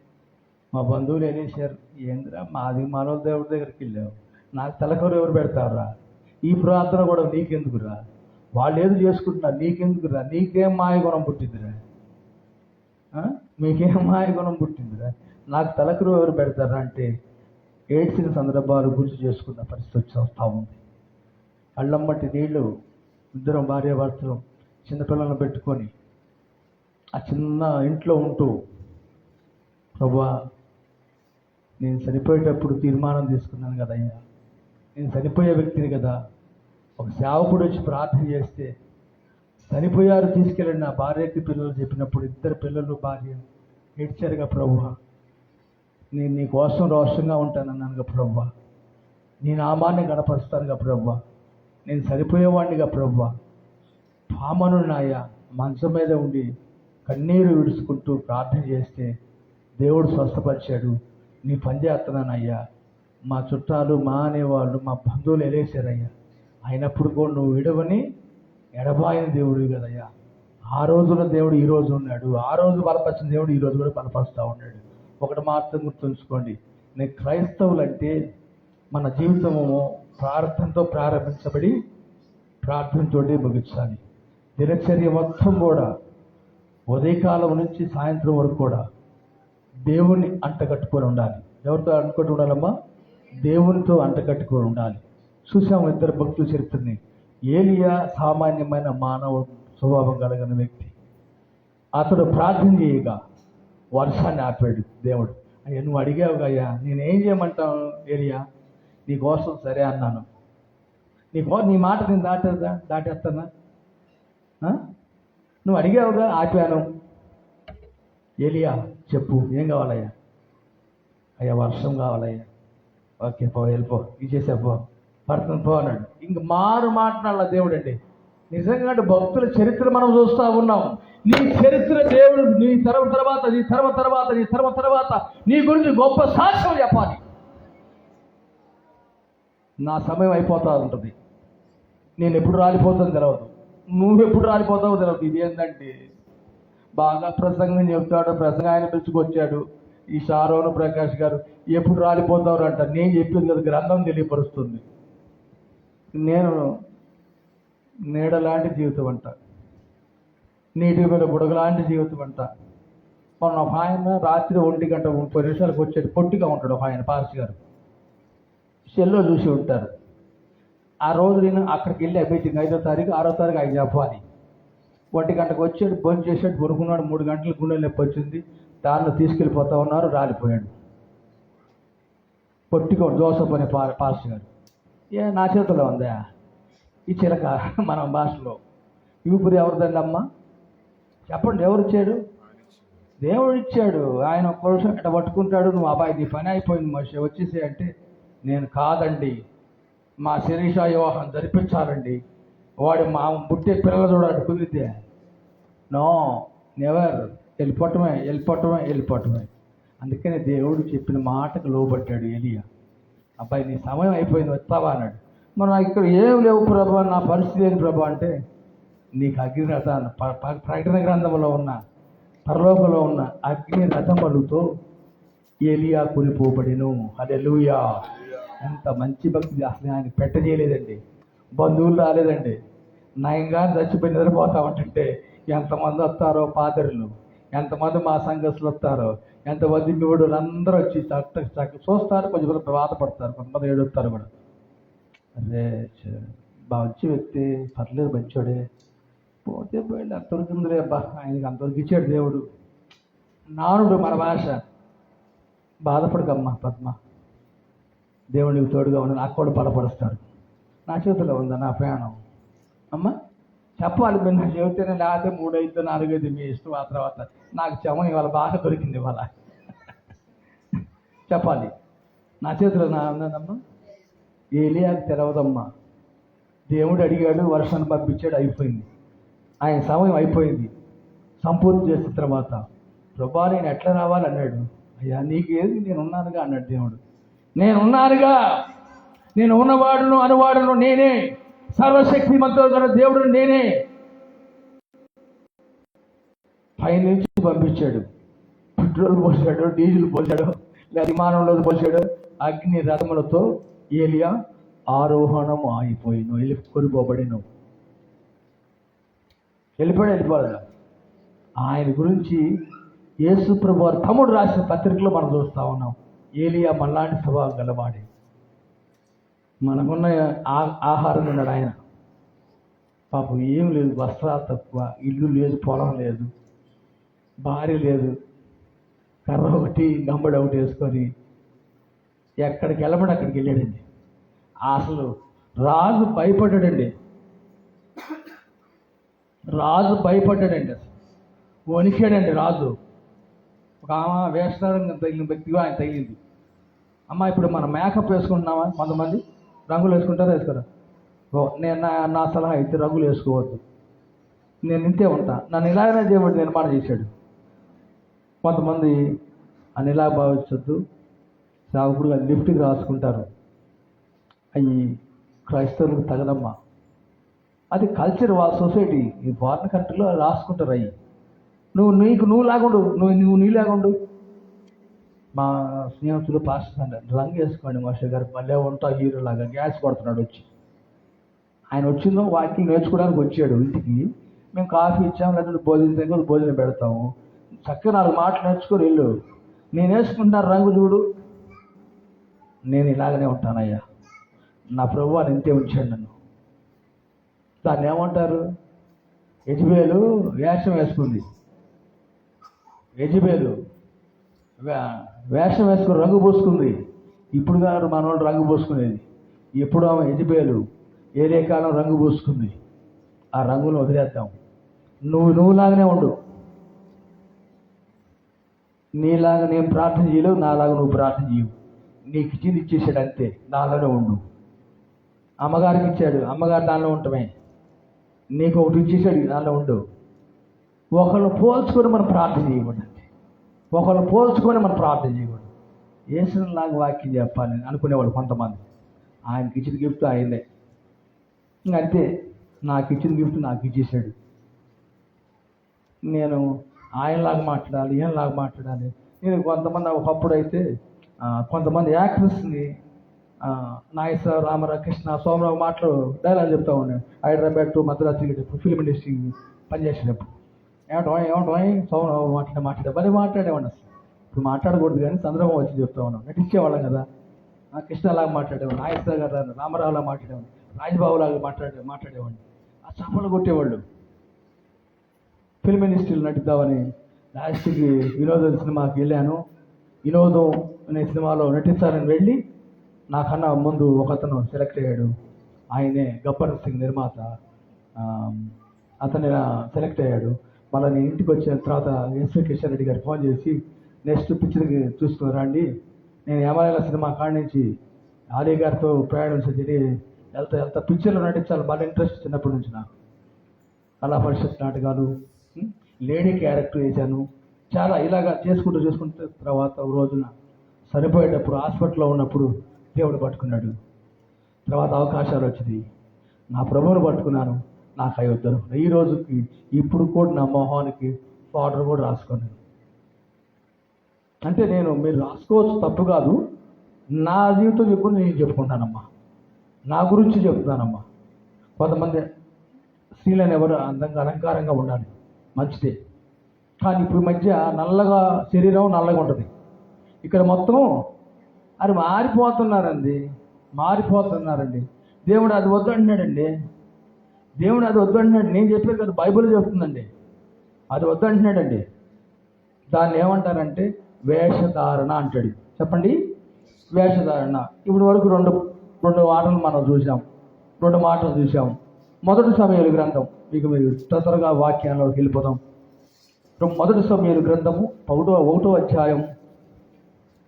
మా బంధువులు వెళ్ళేసారు. ఏందిరా మాది మానవ దేవుడి దగ్గరికి వెళ్ళావు, నాకు తలకూరు ఎవరు పెడతావురా, ఈ ప్రార్థన కూడా నీకెందుకురా, వాళ్ళు ఏదో చేసుకుంటున్నారు నీకెందుకురా, నీకేం మాయగుణం పుట్టిందిరా, మీకేం మాయగుణం పుట్టిందిరా, నాకు తలకూరు ఎవరు పెడతారా అంటే ఏడ్చిన సందర్భాలు గుర్తు చేసుకున్న పరిస్థితి వస్తూ ఉంది. కళ్ళమ్మటి నీళ్ళు, ఇద్దరం భార్యాభర్తలు చిన్నపిల్లలను పెట్టుకొని ఆ చిన్న ఇంట్లో ఉంటూ, ప్రభువా నేను చనిపోయేటప్పుడు తీర్మానం తీసుకున్నాను కదయ్యా, నేను చనిపోయే వ్యక్తిని కదా. ఒక సేవకుడు వచ్చి ప్రార్థన చేస్తే చనిపోయారు తీసుకెళ్ళండి నా భార్యకి పిల్లలు చెప్పినప్పుడు 2 పిల్లలు భార్య ఏడ్చారుగా, ప్రభువా నేను నీ కోసం రోషంగా ఉంటానన్నానుగా ప్రభువా, నీ నామాన్ని గణపరుస్తానుగా ప్రభువా, నేను చనిపోయేవాడినిగా ప్రభువా, పామనున్నాయా మంచం మీద ఉండి కన్నీరు విడుచుకుంటూ ప్రార్థన చేస్తే దేవుడు స్వస్థపరిచాడు, నీ పని చేస్తున్నానయ్యా, మా చుట్టాలు మా అనేవాళ్ళు మా బంధువులు వెళ్ళేశారయ్యా, అయినప్పుడు కూడా నువ్వు విడవని ఎడబాయిన దేవుడు కదయ్యా. ఆ రోజున దేవుడు ఈ రోజు ఉన్నాడు, ఆ రోజు బలపరిచిన దేవుడు ఈ రోజు కూడా బలపరుస్తూ ఉన్నాడు. ఒకటి మాత్రం గుర్తుంచుకోండి, నేను క్రైస్తవులంటే మన జీవితము ప్రార్థనతో ప్రారంభించబడి ప్రార్థనతోటి ముగించాలి. దినచర్య మొత్తం కూడా ఉదయకాలం నుంచి సాయంత్రం వరకు కూడా దేవుణ్ణి అంటగట్టుకొని ఉండాలి. ఎవరితో అంటకట్టు ఉండాలమ్మా? దేవునితో అంటగట్టుకొని ఉండాలి. చూసాము 2 భక్తుల చరిత్రని. ఏలియా సామాన్యమైన మానవ స్వభావం కలిగిన వ్యక్తి. అతడు ప్రార్థన చేయగా వర్షాన్ని ఆపాడు దేవుడు. అయ్యా నువ్వు అడిగావుగా, అయ్యా నేనేం చేయమంటాను ఏలియా, నీ కోసం సరే అన్నాను, నీ మాట నేను దాటేస్తానా? నువ్వు అడిగావుగా, ఆపాను. ఏలియా చెప్పు ఏం కావాలయ్యా? అయ్యా వర్షం కావాలయ్యా. ఓకే పో, వెళ్ళిపో, ఇచ్చేసా పో, పడుతుంది పో అన్నాడు. ఇంక మారు మాట్లాడాల దేవుడు అండి. నిజంగా భక్తుల చరిత్ర మనం చూస్తూ ఉన్నాం. నీ చరిత్ర దేవుడు నీ తరం తర్వాత నీ గురించి గొప్ప సాక్ష్యం చెప్పాలి. నా సమయం అయిపోతూ ఉంటుంది, నేను ఎప్పుడు రాలిపోతుందో తెలియదు. నువ్వెప్పుడు రాలిపోతావు తెలియదు. ఇది ఏంటంటే బాగా ప్రసంగం చెప్తాడు, ప్రసంగాన్ని పిలుచుకొచ్చాడు ఈ షారోను ప్రకాష్ గారు. ఎప్పుడు రాలిపోతావు అంట. నేను చెప్పింది కదా, గ్రంథం తెలియపరుస్తుంది. నేను నీడలాంటి జీవితం అంట, నీటి మీద బుడగలాంటి జీవితం అంట. మొన్న ఒక ఆయన రాత్రి 1:30 వచ్చాడు. పొట్టిగా ఉంటాడు ఒక ఆయన, పార్స్ గారు. సెల్లో చూసి ఉంటారు. ఆ రోజు నేను అక్కడికి వెళ్ళి మీటింగ్ 5వ తారీఖు 6వ తారీఖు ఆయన చెప్పాలి. 1 వచ్చాడు, భోజనం చేసాడు, పడుకున్నాడు. 3 గంటలకు గుండె నొప్పి వచ్చింది. దారిలో తీసుకెళ్ళిపోతా ఉన్నారు, రాలిపోయాడు. పొట్టిగా జోసఫ్ అనే పాస్టర్ గారు. నా చేతిలో ఉందా ఈ చిలక? మన భాషలో ఊపిరి ఎవరిదండి అమ్మ చెప్పండి? ఎవరు ఇచ్చాడు? దేవుడు ఇచ్చాడు. ఆయన ఒక్క నిమిషం ఇట్లా పట్టుకుంటాడు. నువ్వు అబ్బాయి నీ పని అయిపోయింది మనిషి వచ్చేసే అంటే, నేను కాదండి, మా శిరీష వివాహం జరిపించాలండి, వాడు మా పుట్టే పిల్లలు చూడాలి కుదిరితే. No, never. వెళ్ళిపోవటమే. అందుకనే దేవుడు చెప్పిన మాటకు లోబడ్డాడు ఎలియా. అబ్బాయి నీ సమయం అయిపోయింది, వస్తావా అన్నాడు. మరి నాకు ఇక్కడ ఏం లేవు ప్రభా, నా పరిస్థితి ఏంటి ప్రభా అంటే, నీకు అగ్ని రథాన్ని ప్రకటన గ్రంథంలో ఉన్న పరలోకంలో ఉన్న అగ్ని రథములతో ఎలియా కొనిపోబడెను. హల్లెలూయా. ఎంత మంచి భక్తి! అసలు ఆయన పెట్టజేయలేదండి, బంధువులు రాలేదండి. నయంగా చచ్చిపోయి నిద్రపోతా ఉంటుంటే ఎంతమంది వస్తారో పాదరులు, ఎంతమంది మా సంఘస్థులు వస్తారో, ఎంతమంది మీడు అందరూ వచ్చి చక్క చూస్తారు. కొంచెం బాధపడతారు, కొంతమంది ఏడుస్తారు కూడా. అరే మంచి వ్యక్తి, పర్లేదు, మంచోడే, పోతే పోయింది, అంతవరకుందిలే అబ్బా, ఆయనకి అంతవరకు ఇచ్చాడు దేవుడు. నానుడు మన భాష. బాధపడకమ్మా పద్మ, దేవుడికి తోడుగా ఉన్న నాకు కూడా బలపరుస్తాడు. నా చేతిలో ఉందా నా ప్రయాణం అమ్మ? చెప్పాలి మీరు, నాకు చెబితేనే, లేకపోతే 3, 5, 4, 5 మీ ఇష్టం. ఆ తర్వాత నాకు చెమని ఇవాళ బాగా దొరికింది. ఇవాళ చెప్పాలి. నా చేతిలో ఉన్నదమ్మా. ఏలియాకి తెలవదమ్మా. దేవుడు అడిగాడు, వర్షాన్ని పంపించాడు, అయిపోయింది. ఆయన సమయం అయిపోయింది. సంపూర్తి చేసిన తర్వాత ప్రభా నేను ఎట్లా రావాలి అన్నాడు. అయ్యా నీకేది, నేను ఉన్నానుగా అన్నాడు దేవుడు. నేనున్నానుగా, నేను ఉన్నవాడును అనువాడును నేనే, సర్వశక్తి మంత్రుడు దేవుడు నేనే. పైనుంచి పంపించాడు. పెట్రోల్ పోసాడు, డీజిల్ పోసాడు, లేదా విమానంలో పోసాడు. అగ్ని రథములతో ఏలియా ఆరోహణం ఆగిపోయి నువ్వు కొనిపోబడిను. వెళ్ళిపోలేదు. ఆయన గురించి యేసు ప్రభువు తమ్ముడు రాసిన పత్రికలో మనం చూస్తూ ఉన్నాం. ఏలియా మనలాంటి స్వభావం గలవాడే. మనకున్న ఆహారం ఉన్నాడు ఆయన. పాపం ఏం లేదు, వస్త్రాలు తక్కువ, ఇల్లు లేదు, పొలం లేదు, భార్య లేదు, కర్ర ఒకటి గంబడి ఒకటి వేసుకొని ఎక్కడికి వెళ్ళబడి అక్కడికి వెళ్ళాడండి. అసలు రాజు భయపడ్డాడండి. అసలు వణికాడండి రాజు. ఒక ఆమె వేషధారంగా తగిలిన వ్యక్తిగా ఆయన తగిలింది. అమ్మ ఇప్పుడు మనం మేకప్ వేసుకుంటున్నామా? కొంతమంది రంగులు వేసుకుంటారా, వేసుకోరా? నేను నా సలహా అయితే రంగులు వేసుకోవద్దు. నేను ఇంతే ఉంటా. నన్ను ఇలాగనే దేవుడు నిర్మాణం చేశాడు. కొంతమంది అని ఇలా భావించొద్దు, సాగుపుడుగా లిఫ్ట్కి రాసుకుంటారు. అవి క్రైస్తవులకు తగదమ్మా. అది కల్చర్, వాళ్ళ సొసైటీ. ఈ ఫారిన్ కంట్రీలో రాసుకుంటారు. అవి నువ్వు లాగుండు, నువ్వు నీలాగుండు. మా స్నేహితులు పాస్టర్ అంటారు, రంగు వేసుకోండి మాస్టర్ గారు, మళ్ళీ ఉంటా హీరో లాగా. గ్యాస్ కొడుతున్నాడు వచ్చి. ఆయన వచ్చిందో వాకింగ్ నేర్చుకోవడానికి వచ్చాడు ఇంటికి. మేము కాఫీ ఇచ్చాము, లేకపోతే భోజనం పెడతాము. చక్కగా 4 మాటలు నేర్చుకొని వెళ్ళు. నేను వేసుకుంటున్నాను రంగు చూడు, నేను ఇలాగనే ఉంటానయ్యా, నా ప్రభువు అని ఇంతే ఉంచాడు నన్ను. దాన్ని ఏమంటారు? యెజబెలు వేషం వేసుకుంది. యెజబెలు వేషం వేసుకుని రంగు పోసుకుంది. ఇప్పుడు కాదు మనోళ్ళు రంగు పోసుకునేది. ఎప్పుడు ఆమె యెజబెలు ఏరే కాలం రంగు పోసుకుంది. ఆ రంగును వదిలేద్దాం. నువ్వులాగానే ఉండు. నీలాగా నేను ప్రార్థన చేయలేవు, నాలాగా నువ్వు ప్రార్థన చేయవు. నీకు ఇచ్చింది ఇచ్చేసాడు అంతే, దానిలోనే ఉండు. అమ్మగారికి ఇచ్చాడు, అమ్మగారు దానిలో ఉండటమే. నీకు ఒకటి ఇచ్చేసాడు, దానిలో ఉండు. ఒకళ్ళు పోల్చుకొని మనం ప్రార్థన చేయకూడదు. యేసులాగా వాక్యం చెప్పాలని అనుకునేవాడు కొంతమంది. ఆయనకి ఇచ్చిన గిఫ్ట్ ఆయనే. అంతే, నాకు ఇచ్చిన గిఫ్ట్ నాకు ఇచ్చేసాడు. నేను ఆయనలాగా మాట్లాడాలి, ఈయనలాగా మాట్లాడాలి. నేను కొంతమంది ఒకప్పుడు అయితే కొంతమంది యాక్టర్స్ని నాగేశ్వర, రామారావు, కృష్ణ, సోమరావు మాటలు డైలాగ్ చెప్తా ఉన్నాడు. హైదరాబాద్ టు మద్రాసు వెళ్ళేటప్పుడు ఫిల్మ్ ఇండస్ట్రీ పనిచేసేటప్పుడు ఏమంటా సోమరావు మాట్లాడే మాట్లాడేవాడిని. అసలు ఇప్పుడు మాట్లాడకూడదు కానీ సందర్భం వచ్చి చెప్తా ఉన్నాం. నటించేవాళ్ళం కదా. కృష్ణలాగా మాట్లాడేవాడిని, నాగేశ్వర గారు రామారావులా మాట్లాడేవాడిని, రాజబాబులాగా మాట్లాడేవాడిని. ఆ చప్పలు కొట్టేవాళ్ళు. ఫిల్మ్ ఇండస్ట్రీలో నటిద్దామని లాస్ట్కి వినోదం సినిమాకి వెళ్ళాను. వినోదం అనే సినిమాలో నటించాలని వెళ్ళి నాకన్నా ముందు ఒకతను సెలెక్ట్ అయ్యాడు. ఆయనే గబ్బర్ సింగ్ నిర్మాత. అతను సెలెక్ట్ అయ్యాడు. మళ్ళీ నేను ఇంటికి వచ్చిన తర్వాత ఎస్వి కిషన్ రెడ్డి గారు ఫోన్ చేసి నెక్స్ట్ పిక్చర్కి చూసుకుని రండి. నేను యమరాయల సినిమా కాడి నుంచి ఆలీ గారితో ప్రయాణం జరిగి వెళ్తా పిక్చర్లో నటించాలి బాగా ఇంట్రెస్ట్ చిన్నప్పటి నుంచి నాకు. కళా పరిషత్ నాటకాలు, లేడీ క్యారెక్టర్ వేశాను. చాలా ఇలాగా చేసుకుంటూ తర్వాత ఒక రోజున సరిపోయేటప్పుడు హాస్పిటల్లో ఉన్నప్పుడు దేవుడు పట్టుకున్నాడు. తర్వాత అవకాశాలు వచ్చింది. నా ప్రభువును పట్టుకున్నాను. నాకు అవి వద్దరు. ఈ రోజుకి ఇప్పుడు కూడా నా మొహానికి పౌడర్ కూడా రాసుకున్నాను. అంటే మీరు రాసుకోవచ్చు, తప్పు కాదు. నా జీవితం చెప్పుకుని నేను చెప్పుకుంటానమ్మా. నా గురించి చెప్తున్నానమ్మా. కొంతమంది స్త్రీలను ఎవరు అందంగా అలంకారంగా ఉండాలి, మంచిదే. కానీ ఇప్పుడు మధ్య నల్లగా శరీరం నల్లగా ఉంటుంది. ఇక్కడ మొత్తం అది మారిపోతున్నారండి. దేవుడు అది వద్దు అంటున్నాడండి. నేను చెప్పేది కదా, బైబిల్ చెప్తుందండి. అది వద్దు అంటున్నాడండి. దాన్ని ఏమంటారంటే వేషధారణ అంటాడు. చెప్పండి, వేషధారణ. ఇప్పుడు వరకు రెండు మాటలు మనం చూసాం. 2 మాటలు చూసాం. మొదటి సమూయేలు గ్రంథం, మీకు మీరు త్వరగా వాక్యాల్లోకి వెళ్ళిపోతాం. మొదటి సమూయేలు గ్రంథము 1వ అధ్యాయం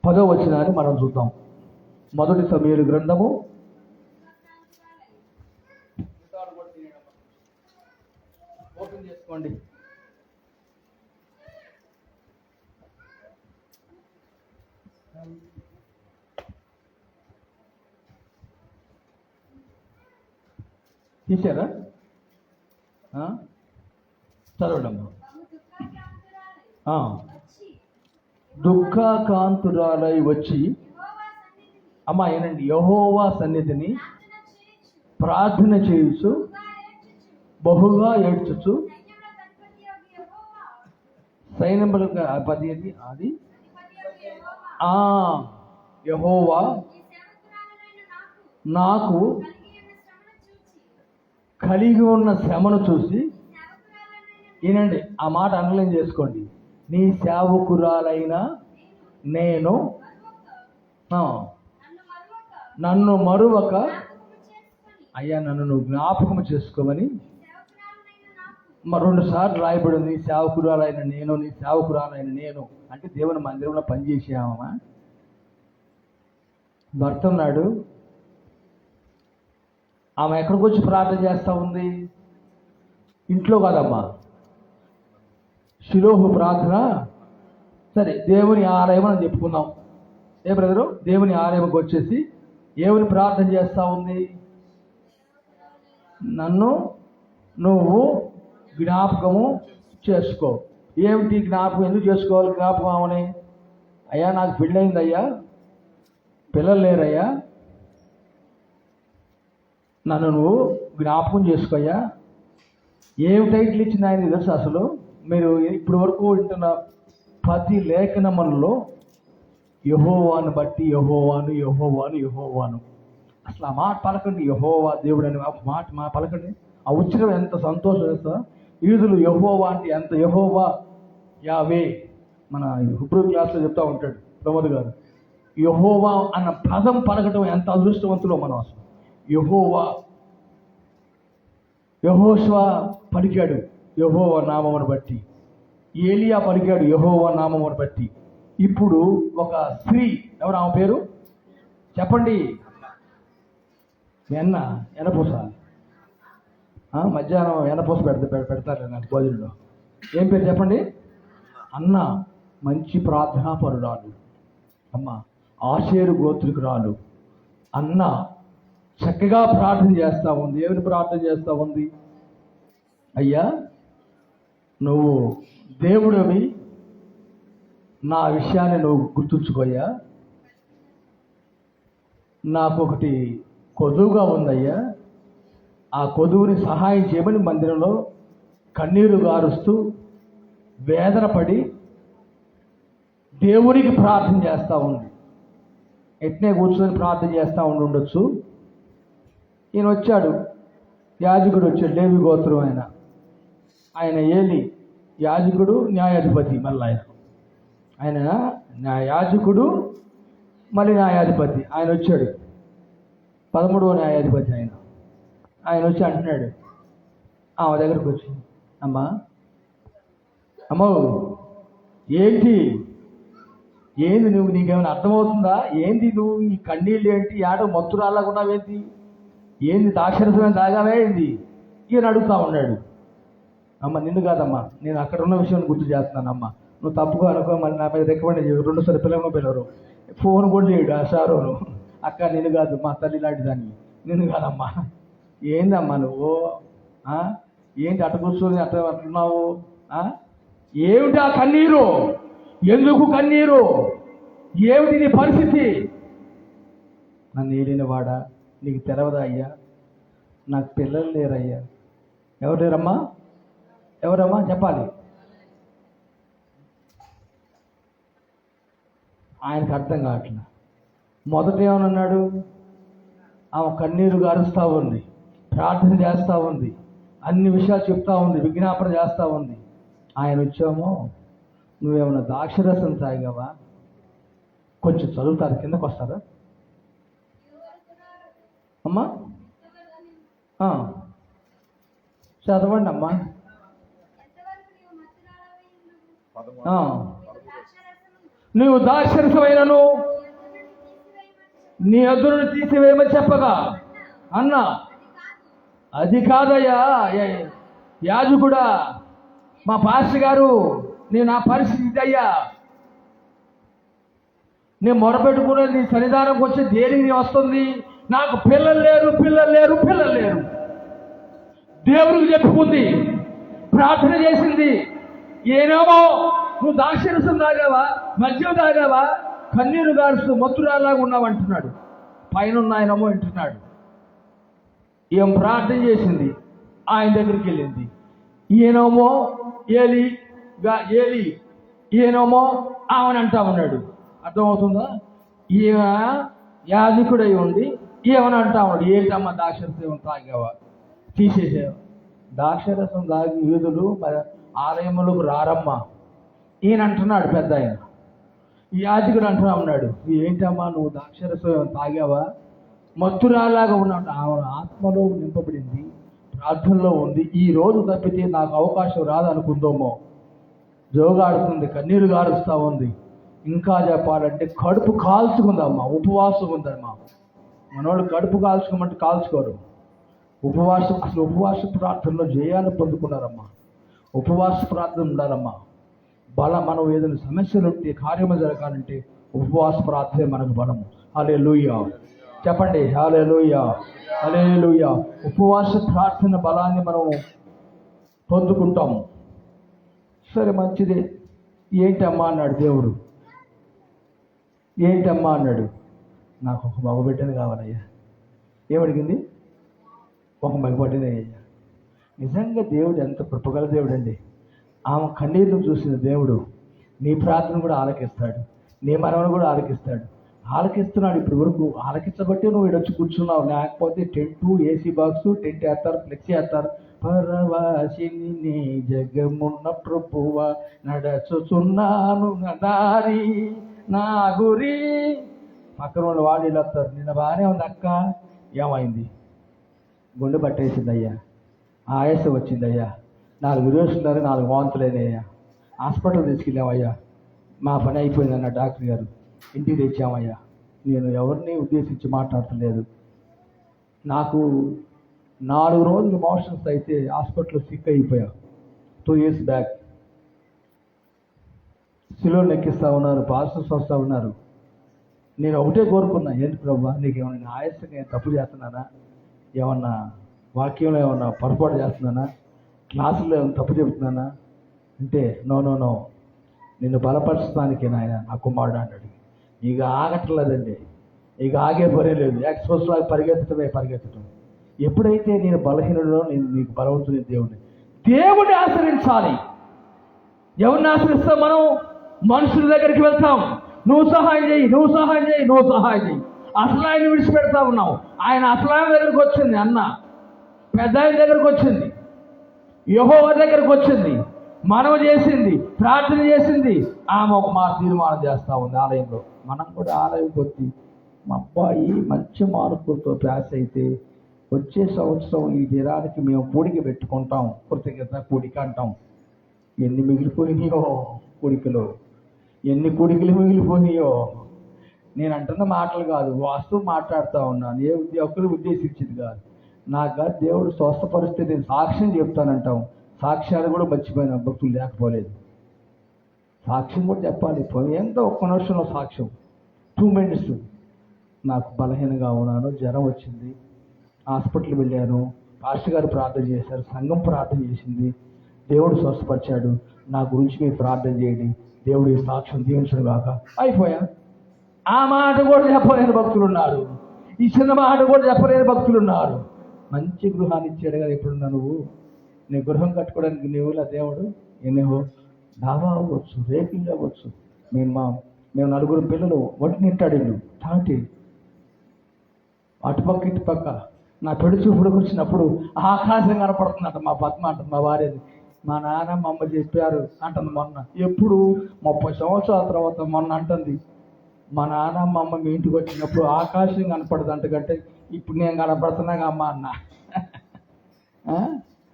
10వ వచనాన్ని మనం చూద్దాం. మొదటి సమూయేలు గ్రంథము ఓపెన్ చేసుకోండి. తీసారా? చదవడమ్మా. దుఃఖాకాంతురాలై వచ్చి అమ్మా ఏనండి, యెహోవా సన్నిధిని ప్రార్థన చేయుచు బహుగా ఏడ్చుచు సైన్యములకు అధిపతి అది యెహోవా నాకు కలిగి ఉన్న శ్రమను చూసి, ఈనండి ఆ మాట అండర్లైన్ చేసుకోండి, నీ సేవకురాలైన నేను నన్ను మరువక అయ్యా నన్ను నువ్వు జ్ఞాపకం చేసుకోమని 2 సార్లు రాయబడింది. నీ సేవకురాలైన నేను అంటే దేవుని మందిరంలో పనిచేసామా? భర్త ఉన్నాడు, ఆమె ఎక్కడికి వచ్చి ప్రార్థన చేస్తూ ఉంది? ఇంట్లో కాదమ్మా, శిలోహు ప్రార్థన. సరే, దేవుని ఆలయం అని చెప్పుకుందాం. బ్రదరు, దేవుని ఆలయంకి వచ్చేసి ఏమని ప్రార్థన చేస్తూ ఉంది? నన్ను నువ్వు జ్ఞాపకము చేసుకో. ఏమిటి జ్ఞాపకం? ఎందుకు చేసుకోవాలి జ్ఞాపకం అవని? అయ్యా నాకు పెళ్ళయింది అయ్యా, పిల్లలు లేరయ్యా, నన్ను నువ్వు జ్ఞాపకం చేసుకోయ్యా. ఏం టైటిల్ ఇచ్చింది ఆయన తెలుసు? అసలు మీరు ఇప్పటి వరకు వింటున్న ప్రతి లేఖనములలో యెహోవాను బట్టి యెహోవాను. అసలు ఆ మాట పలకండి, యెహోవా దేవుడు అని మాట పలకండి. ఆ ఉచ్చరం ఎంత సంతోషం వేస్తా. యూదులు యెహోవా అంటే ఎంత, యెహోవా యావే. మన హెబ్రూ క్లాస్లో చెప్తా ఉంటాడు ప్రమోద్ గారు. యెహోవా అన్న పదం పలకటం ఎంత అదృష్టవంతులో మనం. అసలు యెహోషువ పలికాడు యెహోవా నామమును బట్టి, ఏలియా పలికాడు యెహోవా నామమును బట్టి. ఇప్పుడు ఒక స్త్రీ, ఎవరు ఆమె పేరు చెప్పండి? ఎనపూస. మధ్యాహ్నం ఎనపూస పెడతారు నాకు భోజనంలో. ఏం పేరు చెప్పండి? అన్న. మంచి ప్రార్థనా పరురాలు అమ్మ, ఆషేరు గోత్రికురాలు. అన్న చక్కగా ప్రార్థన చేస్తూ ఉంది. ఏమిటి ప్రార్థన చేస్తూ ఉంది? అయ్యా నువ్వు దేవుడివి, నా విషయాన్ని నువ్వు గుర్తుంచుకోయ్యా, నాకు ఒకటి కొదువుగా ఉందయ్యా, ఆ కొదువుని సహాయం చేయమని మందిరంలో కన్నీరు గారుస్తూ వేదన పడి దేవునికి ప్రార్థన చేస్తూ ఉంది. ఎట్నే కూర్చొని ప్రార్థన చేస్తూ ఉండొచ్చు. ఈయన వచ్చాడు, యాజకుడు వచ్చాడు, లేవి గోత్రం ఆయన ఏలి యాజకుడు, న్యాయాధిపతి. మళ్ళీ ఆయన యాజకుడు మళ్ళీ న్యాయాధిపతి. ఆయన వచ్చాడు, 13వ న్యాయాధిపతి. ఆయన వచ్చి అంటున్నాడు ఆమె దగ్గరకు వచ్చి, అమ్మా ఏంది నువ్వు, నీకేమైనా అర్థమవుతుందా? ఏంది నువ్వు ఈ కన్నీళ్ళు ఏంటి, ఆడ మత్తురాలాగా ఉన్నావేంటి, ఏంది దాక్షరసమైన తాగావే ఏంది ఈయన అడుగుతా ఉన్నాడు. అమ్మ నిన్ను కాదమ్మా, నేను అక్కడ ఉన్న విషయాన్ని గుర్తు చేస్తున్నానమ్మా, నువ్వు తప్పుగా అనుకో, మళ్ళీ నా మీద రికమెండ్ చేయరు, 2 సార్లు పిల్లరు ఫోన్ కూడా చేయడు ఆ సారోను. అక్క నిన్ను కాదు, మా తల్లి లాంటి దాన్ని, నిన్ను కాదమ్మా. ఏందమ్మా నువ్వు, ఏంటి అట్ట కూర్చొని అట్టున్నావు, ఏమిటి ఆ కన్నీరు, ఎందుకు కన్నీరు, ఏమిటి నీ పరిస్థితి? నన్ను ఏలిన వాడా, నీకు తెలవదా అయ్యా, నాకు పిల్లలు లేరయ్యా. ఎవరు లేరమ్మా, ఎవరమ్మా చెప్పాలి. ఆయనకు అర్థం కావట్లేదు. మొదట ఏమన్నాడు, ఆమె కన్నీరు గారుస్తూ ఉంది, ప్రార్థన చేస్తూ ఉంది, అన్ని విషయాలు చెప్తా ఉంది, విజ్ఞాపన చేస్తూ ఉంది. ఆయన వచ్చామో, నువ్వేమన్నా ద్రాక్షరసం తాగావా, కొంచెం చదువుతారు, కిందకు వస్తారా అమ్మా, చదవండి అమ్మా. నువ్వు ద్రాక్షరసమైనను నీ ఎదురును తీసివేయమని చెప్పగా అన్నా, అది కాదయ్యా యాజకుడా, మా పాస్టర్ గారు, నేను నా పరిస్థితి అయ్యా, నేను మొరపెట్టుకునేది నీ సన్నిధానంకి వచ్చి దేనికి వస్తుంది, నాకు పిల్లలు లేరు. దేవుడికి చెప్పుకుంది, ప్రార్థన చేసింది. ఏనేమో నువ్వు దాక్షరసం తాగావా, మద్యం తాగావా, కన్నీరు గారుస్తూ మత్తురాలాగా ఉన్నావంటున్నాడు. పైన ఆయనేమో వింటున్నాడు. ఏం ప్రార్థన చేసింది, ఆయన దగ్గరికి వెళ్ళింది. ఈయనేమో ఏలి ఈయనేమో ఆమెను అంటా ఉన్నాడు. అర్థమవుతుందా? ఈయన యాజకుడై ఉండి ఏమని అంటా ఉన్నాడు, ఏంటమ్మా ద్రాక్షరసం తాగావా, తీసేసావా? ద్రాక్షరసం తాగి యూదులు ఆలయములకు రారమ్మా. ఈయన అంటున్నాడు, పెద్ద ఆయన ఈ యాజకుడు అంటున్నా ఉన్నాడు, ఏంటమ్మా నువ్వు ద్రాక్షరసం తాగావా, మత్తురాలాగా ఉన్నాడు. ఆమె ఆత్మలో నింపబడింది, ప్రార్థనలో ఉంది. ఈ రోజు తప్పితే నాకు అవకాశం రాదనుకుందామో, జోగాడుతుంది, కన్నీరు గారుస్తూ ఉంది. ఇంకా చెప్పాలంటే కడుపు కాల్చుకుందమ్మా, ఉపవాసం ఉందమ్మా. మనోళ్ళు కడుపు కాల్చుకోమంటే కాల్చుకోరు. అసలు ఉపవాస ప్రార్థనలో జయాన్ని పొందుకున్నారమ్మా. ఉపవాస ప్రార్థన ఉండాలమ్మా. మనం ఏదైనా సమస్యలు ఉంటే, కార్యము జరగాలంటే ఉపవాస ప్రార్థనే మనకు బలము. హల్లెలూయా చెప్పండి, హల్లెలూయా హల్లెలూయా. ఉపవాస ప్రార్థన బలాన్ని మనం పొందుకుంటాము. సరే మంచిదే. ఏంటమ్మా అన్నాడు దేవుడు. ఏంటమ్మా అన్నాడు, నాకు ఒక మగబిడ్డని కావాలయ్యా. ఏమడిగింది? ఒక మగబిడ్డనే అయ్యా. నిజంగా దేవుడు ఎంత కృపగల దేవుడు అండి. ఆమె కన్నీరును చూసిన దేవుడు నీ ప్రార్థన కూడా ఆలకిస్తాడు, నీ మనవను కూడా ఆలకిస్తున్నాడు. ఇప్పుడు వరకు ఆలకించబట్టి నువ్వు ఇక్కడ వచ్చి కూర్చున్నావు. లేకపోతే టెంటు, ఏసీ బాక్సు, టెంట్ వేస్తారు, ఫ్లెక్సీ వేస్తారు. పరవాసిని నీ జగమున్న ప్రభువ నడచుచున్నాను దారి నా గురి. పక్కన వాళ్ళు వీళ్ళు వస్తారు, నిన్న బాగానే ఉంది అక్క, ఏమైంది? గుండె పట్టేసిందయ్యా, ఆయాసం వచ్చిందయ్యా, 4 రోజులున్నారు, 4 వాంతులైనయ్యా, హాస్పిటల్ తీసుకెళ్ళామయ్యా, మా పని అయిపోయిందన్న డాక్టర్ గారు, ఇంటికి తెచ్చామయ్యా. నేను ఎవరిని ఉద్దేశించి మాట్లాడతలేదు. నాకు 4 రోజులు మోషన్స్ అయితే హాస్పిటల్లో సిక్ అయిపోయా. 2 years బ్యాక్ సిలువను ఎక్కిస్తూ ఉన్నారు, పాస్టర్స్ వస్తూ ఉన్నారు. నేను ఒకటే కోరుకున్నా, ఏంటి ప్రభా, నీకు ఏమన్నా ఆయాసంగా తప్పు చేస్తున్నానా, ఏమన్నా వాక్యంలో ఏమన్నా పొరపాటు చేస్తున్నానా, క్లాసులో ఏమైనా తప్పు చెబుతున్నానా అంటే నో నో నో, నిన్ను బలపరచడానికి నాయన నా కుమారుడు అన్నాడు. ఇక ఆగట్లేదండి, ఇక ఆగే పనే లేదు. ఎక్స్ప్రెస్ లాగా పరిగెత్తడం. ఎప్పుడైతే నేను బలహీనుడో నేను నీకు బలవంతుని దేవుడిని ఆశ్రయించాలి. ఎవరిని ఆశ్రయిస్తాం మనం? మనుషుల దగ్గరికి వెళ్తాం, నువ్వు సహాయం చేయి. అసలు ఆయన విడిచిపెడతా ఉన్నావు. ఆయన అసలు ఆయన దగ్గరికి వచ్చింది, అన్న పెద్ద ఆయన దగ్గరికి వచ్చింది, యెహోవా దగ్గరికి వచ్చింది, మనవి చేసింది, ప్రార్థన చేసింది. ఆమె ఒక మాట తీర్మానం చేస్తూ ఉంది ఆలయంలో. మనం కూడా ఆలయంకి వచ్చి మా అబ్బాయి మంచి మార్కులతో పాస్ అయితే వచ్చే సంవత్సరం ఈ దినానికి మేము కూడిక పెట్టుకుంటాం, కృతజ్ఞత కూడిక అంటాం. ఎన్ని మిగిలిపోయినాయో కూడికలు, ఎన్ని కూడికలు మిగిలిపోయినాయో. నేను అంటున్న మాటలు కాదు, వాస్తవం మాట్లాడుతూ ఉన్నాను. ఒక్కరు ఉద్దేశించింది కాదు. నాకు దేవుడు స్వస్థపరిస్తే నేను సాక్ష్యం చెప్తానంటాం. సాక్ష్యాలు కూడా మర్చిపోయిన భక్తులు లేకపోలేదు. సాక్ష్యం కూడా చెప్పాలి. ఎంతో ఒక్క నిమిషంలో సాక్ష్యం, 2 minutes. నాకు బలహీనంగా ఉన్నాను, జ్వరం వచ్చింది, హాస్పిటల్ వెళ్ళాను, పాస్టర్ గారు ప్రార్థన చేశారు, సంఘం ప్రార్థన చేసింది, దేవుడు స్వస్థపరిచాడు, నా గురించి మీరు ప్రార్థన చేయండి, దేవుడి సాక్ష్యం దీవించడం కాక అయిపోయా. ఆ మాట కూడా చెప్పలేని భక్తులు ఉన్నారు, ఈ చిన్న మాట కూడా చెప్పలేని భక్తులు ఉన్నారు. మంచి గృహాన్ని ఇచ్చాడు కదా. ఎప్పుడున్నా నువ్వు నీ గృహం కట్టుకోవడానికి నువ్వులా దేవుడు ఎన్నో డాబా అవ్వచ్చు, రేకులు అవ్వచ్చు. మేము 9 పిల్లలు ఒంటి నింటాడు ఇల్లు తాటి అటుపక్క ఇటుపక్క. నా పెళ్లి చూపుడుకు వచ్చినప్పుడు ఆకాశం కనపడుతుందంట. మా పద్మ అంటుంది, మా భార్యది, మా నాన్న మా అమ్మ చెప్పారు అంటుంది. మొన్న ఎప్పుడు 30 సంవత్సరాల తర్వాత మొన్న అంటుంది, మా నాన్న మా అమ్మ మీ ఇంటికి వచ్చినప్పుడు ఆకాశం కనపడదంట కంటే ఇప్పుడు నేను కనపడుతున్నాగా అమ్మ అన్న.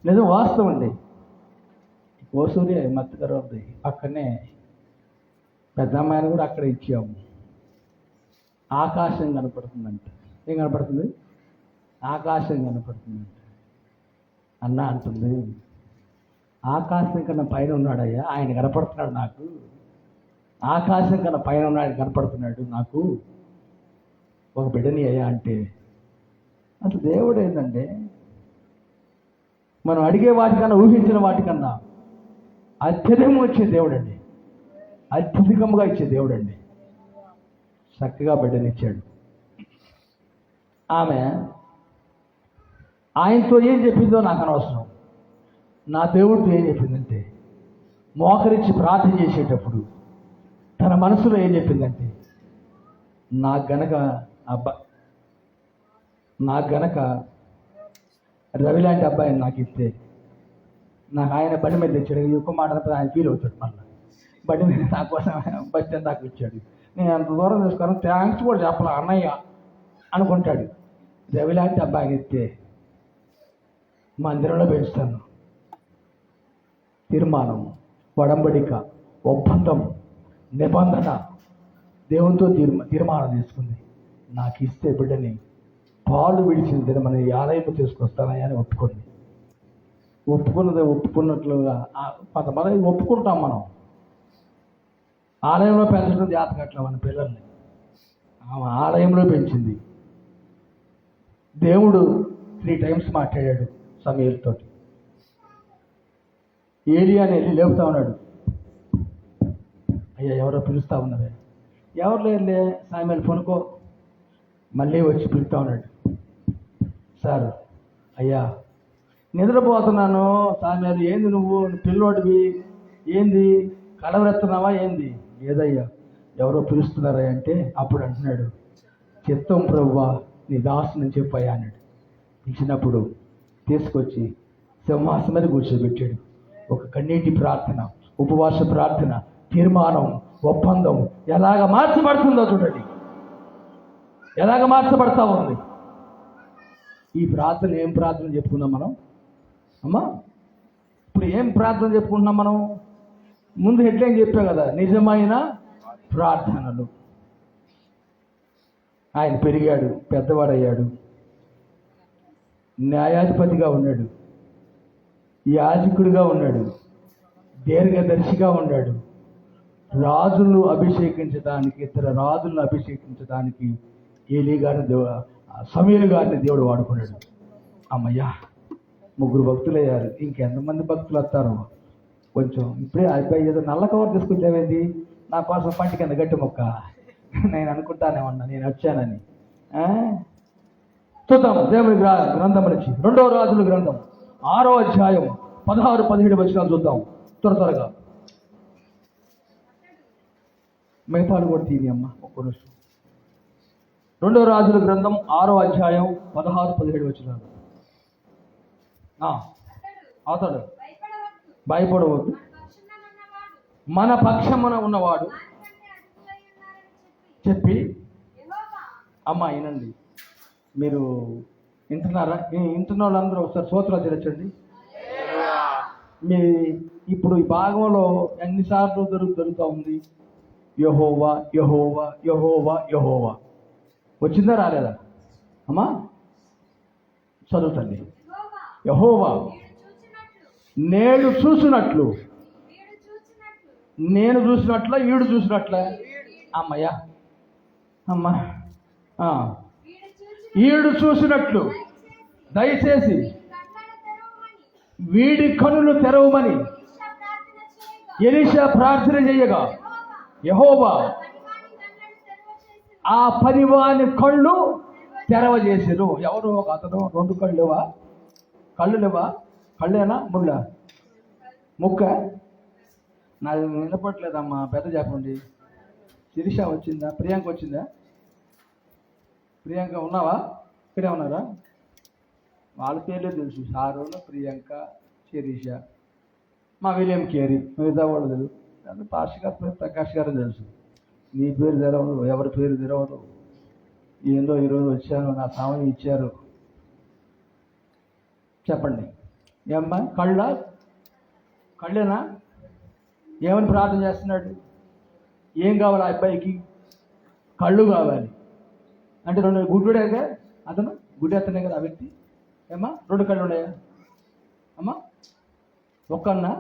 నిజం, వాస్తవం అండి. ఓసూరి మత్తుగారు ఉంది పక్కనే, పెద్ద అమ్మాయిని కూడా అక్కడ ఇచ్చాము. ఆకాశం కనపడుతుందంట. ఏం కనపడుతుంది? ఆకాశం కనపడుతుందంట. అన్న అంటుంది, ఆకాశం కన్నా పైన ఉన్నాడయ్యా, ఆయన కనపడుతున్నాడు నాకు. ఆకాశం కన్నా పైన ఉన్నాడు, కనపడుతున్నాడు నాకు. ఒక బిడ్డని అయ్యా అంటే అసలు దేవుడు ఏంటంటే, మనం అడిగే వాటికన్నా ఊహించిన వాటికన్నా అత్యధికంగా వచ్చే దేవుడు అండి, అత్యధికంగా ఇచ్చే దేవుడు అండి. చక్కగా బిడ్డనిచ్చాడు. ఆమె ఆయనతో ఏం చెప్పిందో నాకు అనవసరం. నా దేవుడితో ఏం చెప్పిందంటే, మోకరించి ప్రార్థన చేసేటప్పుడు తన మనసులో ఏం చెప్పిందంటే, నాకు గనక రవి లాంటి అబ్బాయిని నాకు ఇస్తే, నాకు ఆయన బండి మీద తెచ్చాడు. ఎక్కువ మాట్లాడితే ఆయన ఫీల్ అవుతాడు. మళ్ళీ బండి మీద నా కోసం బస్ స్టాండ్ దాకా ఇచ్చాడు. నేను అంత దూరం తీసుకొని థ్యాంక్స్ కూడా చెప్పాలి అన్నయ్య అనుకుంటాడు. రవి లాంటి అబ్బాయిని ఇస్తే మందిరంలో పెంచుతాను. తీర్మానం, ఒడంబడిక, ఒప్పందం, నిబంధన దేవునితో తీర్మానం తీసుకుంది. నాకు ఇస్తే బిడ్డని పాలు విడిచిన దినమని ఆలయం తీసుకొస్తానని అని ఒప్పుకున్నట్లుగా కొంతమంది ఒప్పుకుంటాం మనం. ఆలయంలో పెంచడం జాతకట్ల మన పిల్లల్ని ఆమె ఆలయంలో పెంచింది. దేవుడు 3 times మాట్లాడాడు సమూయేలుతోటి. ఏలియాని వెళ్ళి లేపుతా ఉన్నాడు. అయ్యా ఎవరో పిలుస్తూ ఉన్నారే. ఎవరు లేరులే సమూయేలు పనుకో. మళ్ళీ వచ్చి పిలుస్తూ ఉన్నాడు. సార్ అయ్యా నిద్రపోతున్నాను. సమూయేలు ఏంది నువ్వు పిల్లోడివి, ఏంది కలవరెత్తున్నావా ఏంది? లేదయ్యా ఎవరో పిలుస్తున్నారా అంటే అప్పుడు అంటున్నాడు, చిత్తం ప్రభువా నీ దాసుని చెప్పయ్యా అన్నాడు. ఇచ్చినప్పుడు తీసుకొచ్చి సింహాసనం మీద కూర్చోబెట్టాడు. ఒక కన్నీటి ప్రార్థన, ఉపవాస ప్రార్థన, తీర్మానం, ఒప్పందం ఎలాగ మార్చబడుతుందో చూడండి, ఎలాగ మార్చబడతా ఉంది. ఈ ప్రార్థన ఏం ప్రార్థన చెప్పుకున్నాం మనం అమ్మా? ఇప్పుడు ఏం ప్రార్థన చెప్పుకుంటున్నాం మనం? ముందు హెడ్లైన్ చెప్పాం కదా, నిజమైన ప్రార్థనలు. ఆయన పెరిగాడు, పెద్దవాడయ్యాడు, న్యాయాధిపతిగా ఉన్నాడు, యాజకుడిగా ఉన్నాడు, దీర్ఘదర్శిగా ఉన్నాడు. రాజులను అభిషేకించడానికి, ఇతర రాజులను అభిషేకించడానికి ఏలీ గారిని సమూయేలు గారిని దేవుడు వాడుకున్నాడు. అమ్మయ్యా ముగ్గురు భక్తులు అయ్యారు. ఇంకెంతమంది భక్తులు వస్తారు? కొంచెం ఇప్పుడే అయిపోయి ఏదో నల్ల కవర్ తీసుకుంటావేంది నా కోసం పంటి కింద గట్టి మొక్క. నేను అనుకుంటానేమన్నా నేను వచ్చానని. చూద్దాం దేవుని గ్రంథం నుంచి 2వ రాజుల గ్రంథం 6వ అధ్యాయం 16-17 వచనాలు చూద్దాం త్వరగా. మిగతాలు కూడా తీని అమ్మ ఒక్క నిమిషం. 2వ రాజుల గ్రంథం 6వ అధ్యాయం 16-17 వచనాలు. అతడు భయపడవద్దు, మన పక్షమున ఉన్నవాడు చెప్పి. అమ్మ వినండి, మీరు వింటున్నారా? వింటున్న వాళ్ళందరూ ఒకసారి స్తోత్రాలు తెరచండి. మీ ఇప్పుడు ఈ భాగంలో ఎన్నిసార్లు జరుగుతూ ఉంది యెహోవా యెహోవా యెహోవా యెహోవా. వచ్చిందా రాలేదా అమ్మా? చదువుతండి. యెహోవా నేడు చూసినట్లు, నేను చూసినట్ల వీడు చూసినట్ల అమ్మయ్యా అమ్మా వీడు చూసినట్లు దయచేసి వీడి కనులు తెరవమని ఎలీషా ప్రార్థన చేయగా యెహోవా ఆ పనివాని కళ్ళు తెరవజేసారు. ఎవరు? ఒక అతను. 2 కళ్ళు లేవా? కళ్ళు లేవా? కళ్ళేనా ముళ్ళ ముక్క? నాకు వినపట్లేదమ్మా, పెద్ద చెప్పండి. శిరీష వచ్చిందా? ప్రియాంక వచ్చిందా? ప్రియాంక ఉన్నావా? ఇక్కడే ఉన్నారా? వాళ్ళ పేర్లే తెలుసు, షారోన్, ప్రియాంక, శిరీష, మా విలియం కేరీ. మిగతా వాళ్ళు తెలుసు. పాష్ గారు, ప్రకాష్ గారు తెలుసు. నీ పేరు తెరవదు, ఎవరి పేరు తెరవదు. ఏందో ఈరోజు వచ్చాను, నా సామాన్యం ఇచ్చారు. చెప్పండి ఏమ్మా? కళ్ళేనా? ఏమని ప్రార్థన చేస్తున్నాడు? ఏం కావాలి ఆ అబ్బాయికి? కళ్ళు కావాలి అంటే 2 గుడ్డుడేగా అతను, గుడ్డెత్తనే కదా ఆ వ్యక్తి. ఏమ్మా 2 కళ్ళు ఉన్నాయా అమ్మా? ఒక్కన్నా?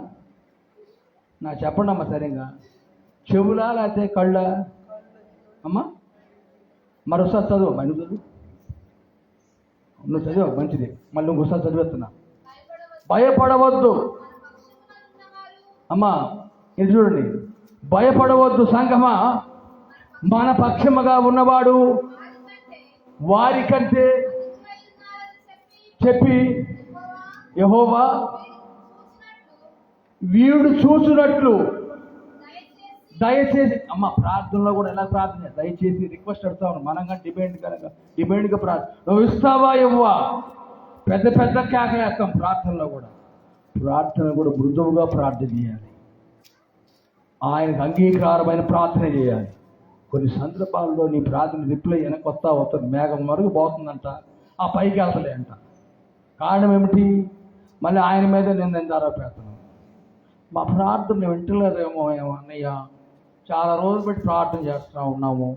నాకు చెప్పండి అమ్మా సరిగ్గా. చెవులా లేకపోతే కళ్ళ అమ్మా? మరోసారి చదువు అమ్మా. నువ్వు చదివా మంచిది, మళ్ళీ ఇంకోసారి చదివేస్తున్నా. భయపడవద్దు అమ్మా. ఇది చూడండి, భయపడవద్దు సంఘమా, మన పక్షముగా ఉన్నవాడు వారికంటే చెప్పి యెహోవా వీడు చూసినట్లు దయచేసి. అమ్మ ప్రార్థనలో కూడా ఎలా ప్రార్థన? దయచేసి రిక్వెస్ట్ అడుగుతాను. మనంగా డిమాండ్గా ప్రార్థన. నువ్వు ఇస్తావా ఇవ్వా? పెద్ద పెద్ద కేకలేస్తాం ప్రార్థనలో కూడా. ప్రార్థన కూడా మృదువుగా ప్రార్థన చేయాలి, ఆయనకు అంగీకారమైన ప్రార్థన చేయాలి. కొన్ని సందర్భాల్లో నీ ప్రార్థన రిప్లై వెనక్కి వస్తుంది, మేఘం వరకు పోతుందంట, ఆ పైకి వెళ్తలే అంట. కారణం ఏమిటి? మళ్ళీ ఆయన మీద నేను ఎంత ఆరోపేస్తున్నాను. మా ప్రార్థన వింటలేదేమో అన్నయ్య, చాలా రోజులు పెట్టి ప్రార్థన చేస్తూ ఉన్నాము,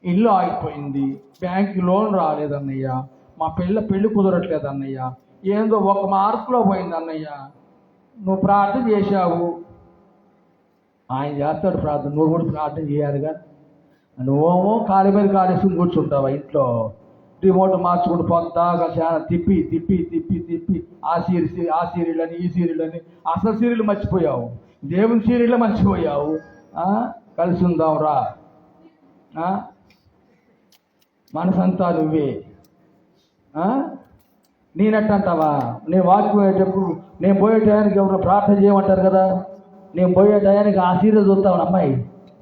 ఇల్లు ఆగిపోయింది, బ్యాంక్ లోన్ రాలేదన్నయ్య, మా పెళ్ళి కుదరట్లేదు అన్నయ్య, ఏందో 1 మార్కులో పోయింది అన్నయ్య. నువ్వు ప్రార్థన చేశావు, ఆయన చేస్తాడు ప్రార్థన, నువ్వు కూడా ప్రార్థన చేయాలిగా. నువ్వేమో కాలి మీద కాలేసుకుని కూర్చుంటావా ఇంట్లో, రిమోట్ మార్చుకుంటూ పొద్దాగా చాలా తిప్పి తిప్పి తిప్పి తిప్పి ఆ సీరియల్ అని ఈ సీరియల్ అని అసలు సీరియల్ మర్చిపోయావు, దేవుని సీరియల్ మర్చిపోయావు. కలిసి ఉందాం రా, మనసంతా నువ్వే. నేనట్టంటావా? నేను వాక్యం పోయేటప్పుడు, నేను పోయే టయానికి ఎవరు ప్రార్థన చేయమంటారు కదా, నేను పోయే టయానికి ఆ సీరియల్ చూద్దాం. అమ్మాయి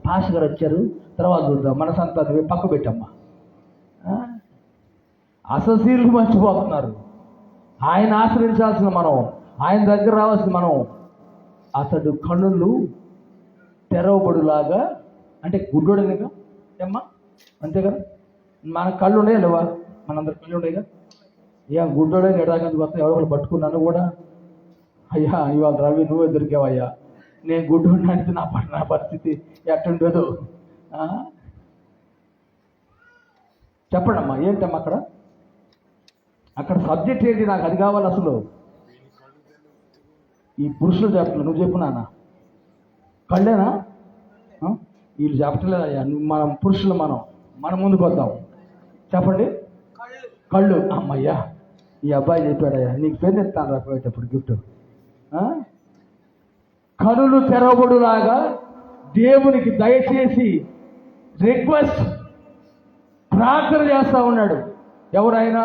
పాస్ గారు వచ్చారు, తర్వాత చూద్దాం, మనసంతా నువ్వే, పక్క పెట్టమ్మా. అసలు సీరియల్ మర్చిపోతున్నారు. ఆయన ఆశ్రయించాల్సిన మనం, ఆయన దగ్గర రావాల్సిన మనం. అతడు కన్నులు తెరవబడులాగా, అంటే గుడ్డోడేగా ఏమ్మా, అంతే కదా. మన కళ్ళు ఉన్నాయా లేవా? మనందరి కళ్ళు ఉన్నాయిగా. ఇక గుడ్డోడే ఎడాగందుకు వస్తాయి, ఎవరో పట్టుకున్నాను కూడా. అయ్యా ఇవాళ రవి నువ్వే దొరికావయ్యా, నేను గుడ్డోడినంటే నా పరిస్థితి ఎట్టుండదు. చెప్పండి అమ్మా, ఏంటమ్మా అక్కడ సబ్జెక్ట్ ఏంటి? నాకు అది కావాలి అసలు. ఈ పురుషులు చెప్పలేదు, నువ్వు చెప్పు నాన్న. కళ్ళేనా? వీళ్ళు చెప్పట్లేదయ్యా, మనం పురుషులు, మనం ముందుకు వద్దాం. చెప్పండి. కళ్ళు. అమ్మయ్యా ఈ అబ్బాయి చెప్పాడయ్యా, నీకు పెన్ ఇస్తాను రా పోయేటప్పుడు గిఫ్ట్. కనులు తెరవబడులాగా దేవునికి దయచేసి రిక్వెస్ట్ ప్రార్థన చేస్తూ ఉన్నాడు. ఎవరైనా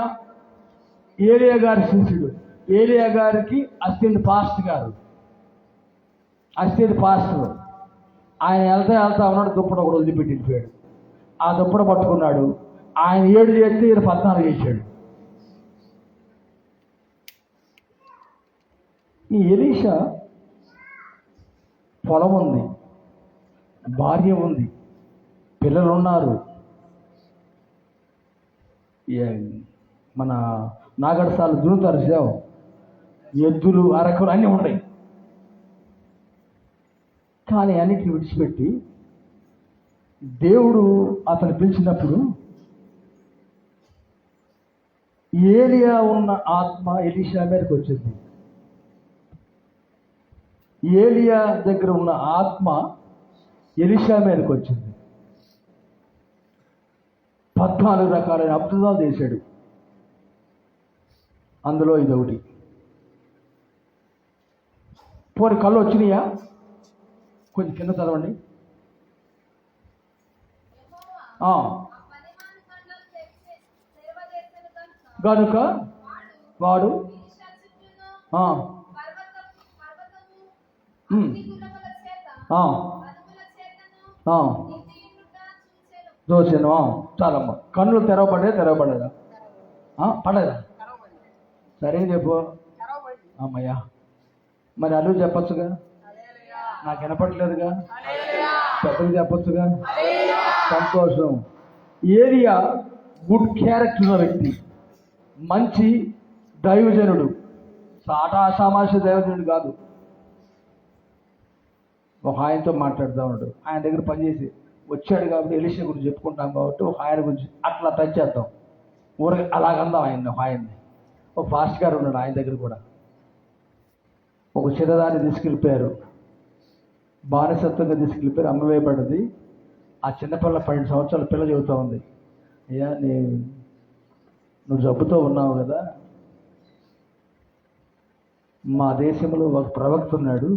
ఏలియా గారి శిష్యుడు, ఏలియా గారికి అసిస్టెంట్ పాస్టర్ గారు, అసిస్టెంట్ పాస్టర్. ఆయన వెళ్తా ఉన్నాడు, దుప్పట ఒకటి వదిలిపెట్టి వెళ్ళిపోయాడు. ఆ దుప్పట పట్టుకున్నాడు. ఆయన 7 చేస్తే ఈయన 14 చేశాడు. ఈ ఎలీషా పొలం ఉంది, భార్య ఉంది, పిల్లలు ఉన్నారు. మన నాగడసాలు దున్నుతారు, సేవ ఎద్దులు అరకులు అన్నీ ఉన్నాయి. కానీ అన్నిటిని విడిచిపెట్టి దేవుడు అతను పిలిచినప్పుడు ఏలియా ఉన్న ఆత్మ ఎలీషా మీదకి వచ్చింది. ఏలియా దగ్గర ఉన్న ఆత్మ ఎలీషా మీదకి వచ్చింది. 14 రకాలైన అద్భుతాలు చేశాడు. అందులో ఇదొకటి. పోని కళ్ళు వచ్చినాయా? కొంచెం కింద చదవండి. గనుక వాడు దోషను చాలమ్మ. కన్నులు తెరవబడలేదా? పడలేదా? సరే చెప్పు అమ్మయ్యా. మరి అల్లు చెప్పచ్చుగా, నాకు వినపడలేదుగా, పెద్దగా చెప్పచ్చుగా. సంతోషం. ఏలియా గుడ్ క్యారెక్టర్ ఉన్న వ్యక్తి, మంచి దైవజనుడు, సామాన్య దైవజనుడు కాదు. ఒక ఆయనతో మాట్లాడుతూ ఉన్నాడు. ఆయన దగ్గర పనిచేసి వచ్చాడు కాబట్టి ఎలీషా గురించి చెప్పుకుంటాం కాబట్టి ఒక ఆయన గురించి అట్లా టచ్ చేద్దాం, ఊరికి అలాగందాం ఆయన్ని. ఒక ఫాస్ట్ గారు ఉన్నాడు ఆయన దగ్గర కూడా. ఒక చిన్నదాన్ని తీసుకెళ్ళిపోయారు, బానిసత్వంగా తీసుకెళ్ళిపోయారు, అమ్మవేయబడ్డది. ఆ చిన్నపిల్ల 12 సంవత్సరాల పిల్ల చెబుతూ ఉంది, అయ్యా నువ్వు జబ్బుతో ఉన్నావు కదా, మా దేశంలో ఒక ప్రవక్త ఉన్నాడు,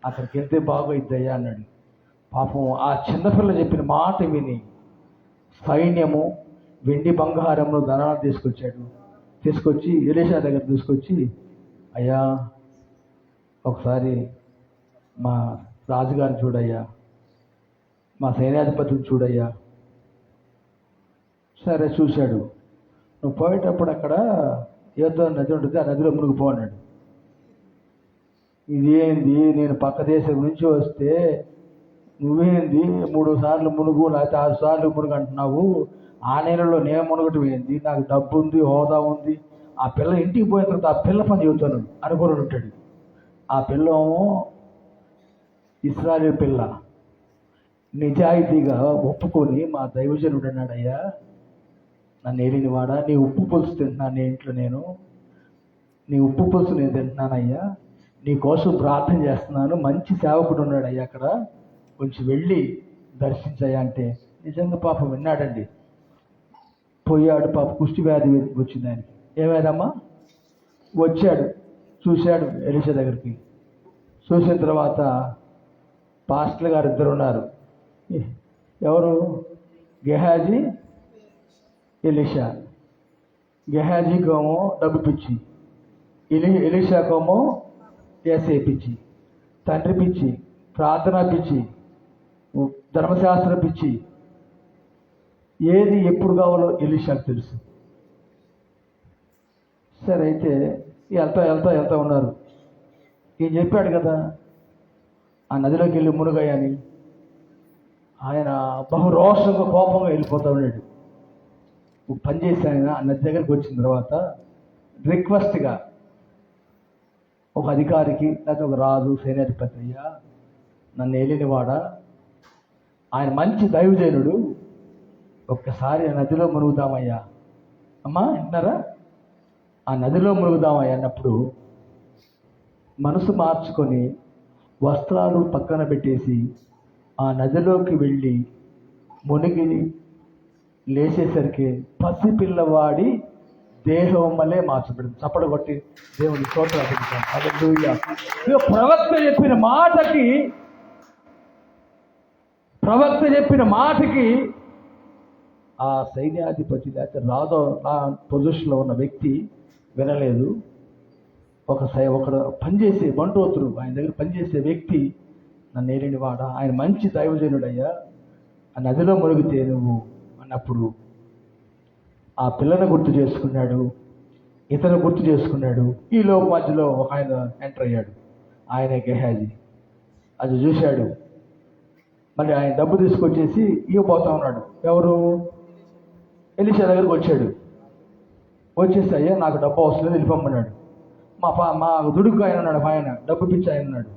అతనికి వెళ్తే బాగోయిద్దయ్యా అన్నాడు. పాపం ఆ చిన్నపిల్ల చెప్పిన మాట విని సైన్యము వెండి బంగారము ధనాలు తీసుకొచ్చి ఎలీషా దగ్గర తీసుకొచ్చి, అయ్యా ఒకసారి మా రాజుగారిని చూడయ్యా, మా సైన్యాధిపతిని చూడయ్యా. సరే చూశాడు. నువ్వు పోయేటప్పుడు అక్కడ ఏదో నది ఉంటుంది, ఆ నదిలో మునిగిపో అన్నాడు. ఇదేంది, నేను పక్క దేశం నుంచి వస్తే నువ్వేంది 3 సార్లు మునుగు లేకపోతే 6 సార్లు మునుగు అంటున్నావు, ఆ నెలలో నేను మునగటం ఏంది, నాకు డబ్బు ఉంది, హోదా ఉంది. ఆ పిల్ల ఇంటికి పోయిన తర్వాత ఆ పిల్ల పని చెబుతాను అనుకుని ఉంటాడు. ఆ పిల్లేమో ఇశ్రాయేలు పిల్ల నిజాయితీగా ఒప్పుకొని, మా దైవజనుడు అన్నాడయ్యా, నన్ను ఏలినవాడా, నీ ఉప్పు పులుసు తింటున్నాను నీ ఇంట్లో, నీ ఉప్పు పులుసు నేను తింటున్నానయ్యా, నీ కోసం ప్రార్థన చేస్తున్నాను, మంచి సేవకుడు ఉన్నాడు అయ్యా అక్కడ, కొంచెం వెళ్ళి దర్శించయ్యా అంటే నిజంగా పాపం విన్నాడండి. పోయాడు. పాప కుష్టి వ్యాధి వచ్చింది ఆయనకి. ఏమైందమ్మా? వచ్చాడు, చూశాడు ఎలీషా దగ్గరికి. చూసిన తర్వాత పాస్టర్ గారు 2 ఉన్నారు. ఎవరు? గెహాజీ, ఎలీషా. గెహాజీకేమో డబ్బు పిచ్చి, ఎలీషాకేమో ఏసే పిచ్చి, తండ్రి పిచ్చి, ప్రార్థన పిచ్చి, ధర్మశాస్త్ర పిచ్చి. ఏది ఎప్పుడు కావాలో ఎలీషాకు తెలుసు. సరే అయితే వెళ్తా ఉన్నారు. ఈయన చెప్పాడు కదా ఆ నదిలోకి వెళ్ళి మునుగయ్యని. ఆయన బహు రోషంగా కోపంగా వెళ్ళిపోతా ఉన్నాడు. పనిచేసి ఆయన ఆ నది దగ్గరికి వచ్చిన తర్వాత రిక్వెస్ట్గా ఒక అధికారికి లేకపోతే ఒక రాజు సైన్యాధిపతి, అయ్యా నన్ను ఏలినవాడా, ఆయన మంచి దైవజనుడు, ఒక్కసారి ఆ నదిలో మునుగుదామయ్యా. అమ్మా వింటున్నారా? ఆ నదిలో మునుగుదామయ్యా అన్నప్పుడు మనసు మార్చుకొని వస్త్రాలు పక్కన పెట్టేసి ఆ నదిలోకి వెళ్ళి మునిగి లేచేసరికి పసిపిల్లవాడి దేహం వల్లే మార్చబడింది. చప్పట కొట్టి దేవుని స్తోత్రాలు. హల్లెలూయా. ఇదిగో ప్రవక్త చెప్పిన మాటకి ఆ సైన్యాధిపతి లేకపోతే రాజు పొజిషన్లో ఉన్న వ్యక్తి వినలేదు. ఒకడు పనిచేసే బంటోతుడు ఆయన దగ్గర పనిచేసే వ్యక్తి, నన్ను ఏలిన వాడ, ఆయన మంచి దైవజనుడయ్యా, ఆ నదిలో మునిగితే నువ్వు అన్నప్పుడు ఆ పిల్లను గుర్తు చేసుకున్నాడు, ఇతను గుర్తు చేసుకున్నాడు. ఈ లోపు మధ్యలో ఒక ఆయన ఎంటర్ అయ్యాడు, ఆయన గెహాజీ. అది చూశాడు. మళ్ళీ ఆయన డబ్బు తీసుకొచ్చేసి ఇవ్వబోతా ఉన్నాడు. ఎవరు? ఎలీషా దగ్గరకు వచ్చాడు. వచ్చేసి అయ్యా నాకు డబ్బు అవసరం లేదు, వెళ్ళిపోమన్నాడు. మా దుడుకు ఆయన ఉన్నాడు, ఆయన డబ్బు పిచ్చి ఆయన ఉన్నాడు.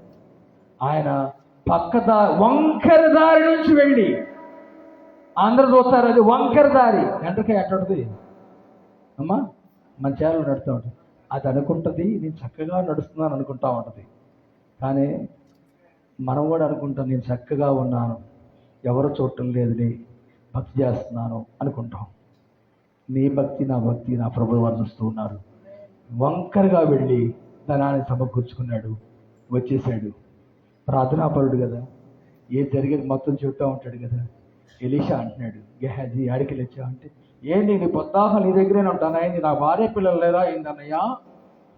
ఆయన వంకర దారి నుంచి వెళ్ళి, అందరూ చూస్తారు అది వంకర దారి, ఎంటకే ఎట్టుంది అమ్మా, మన చేలో నడుతూ ఉంటుంది. అది అనుకుంటుంది నేను చక్కగా నడుస్తున్నాను అనుకుంటా ఉంటుంది. కానీ మనం కూడా అనుకుంటాం నేను చక్కగా ఉన్నాను, ఎవరు చూడటం లేదులే, భక్తి చేస్తున్నాను అనుకుంటాం. నీ భక్తి నా భక్తి నా ప్రభువు వర్ణిస్తూ ఉన్నారు. వంకరగా వెళ్ళి ధనాన్ని సమకూర్చుకున్నాడు, వచ్చేసాడు. ప్రార్థనాపరుడు కదా, ఏది జరిగేది మొత్తం చెప్తూ ఉంటాడు కదా. ఎలీషా అంటున్నాడు, గెహాజీ ఆడికి వచ్చావు అంటే, ఏంటి నీ పొద్దాక నీ దగ్గరే ఉంటాను, అయింది నా భార్య పిల్లలు లేదా అయిందన్నయ్యా,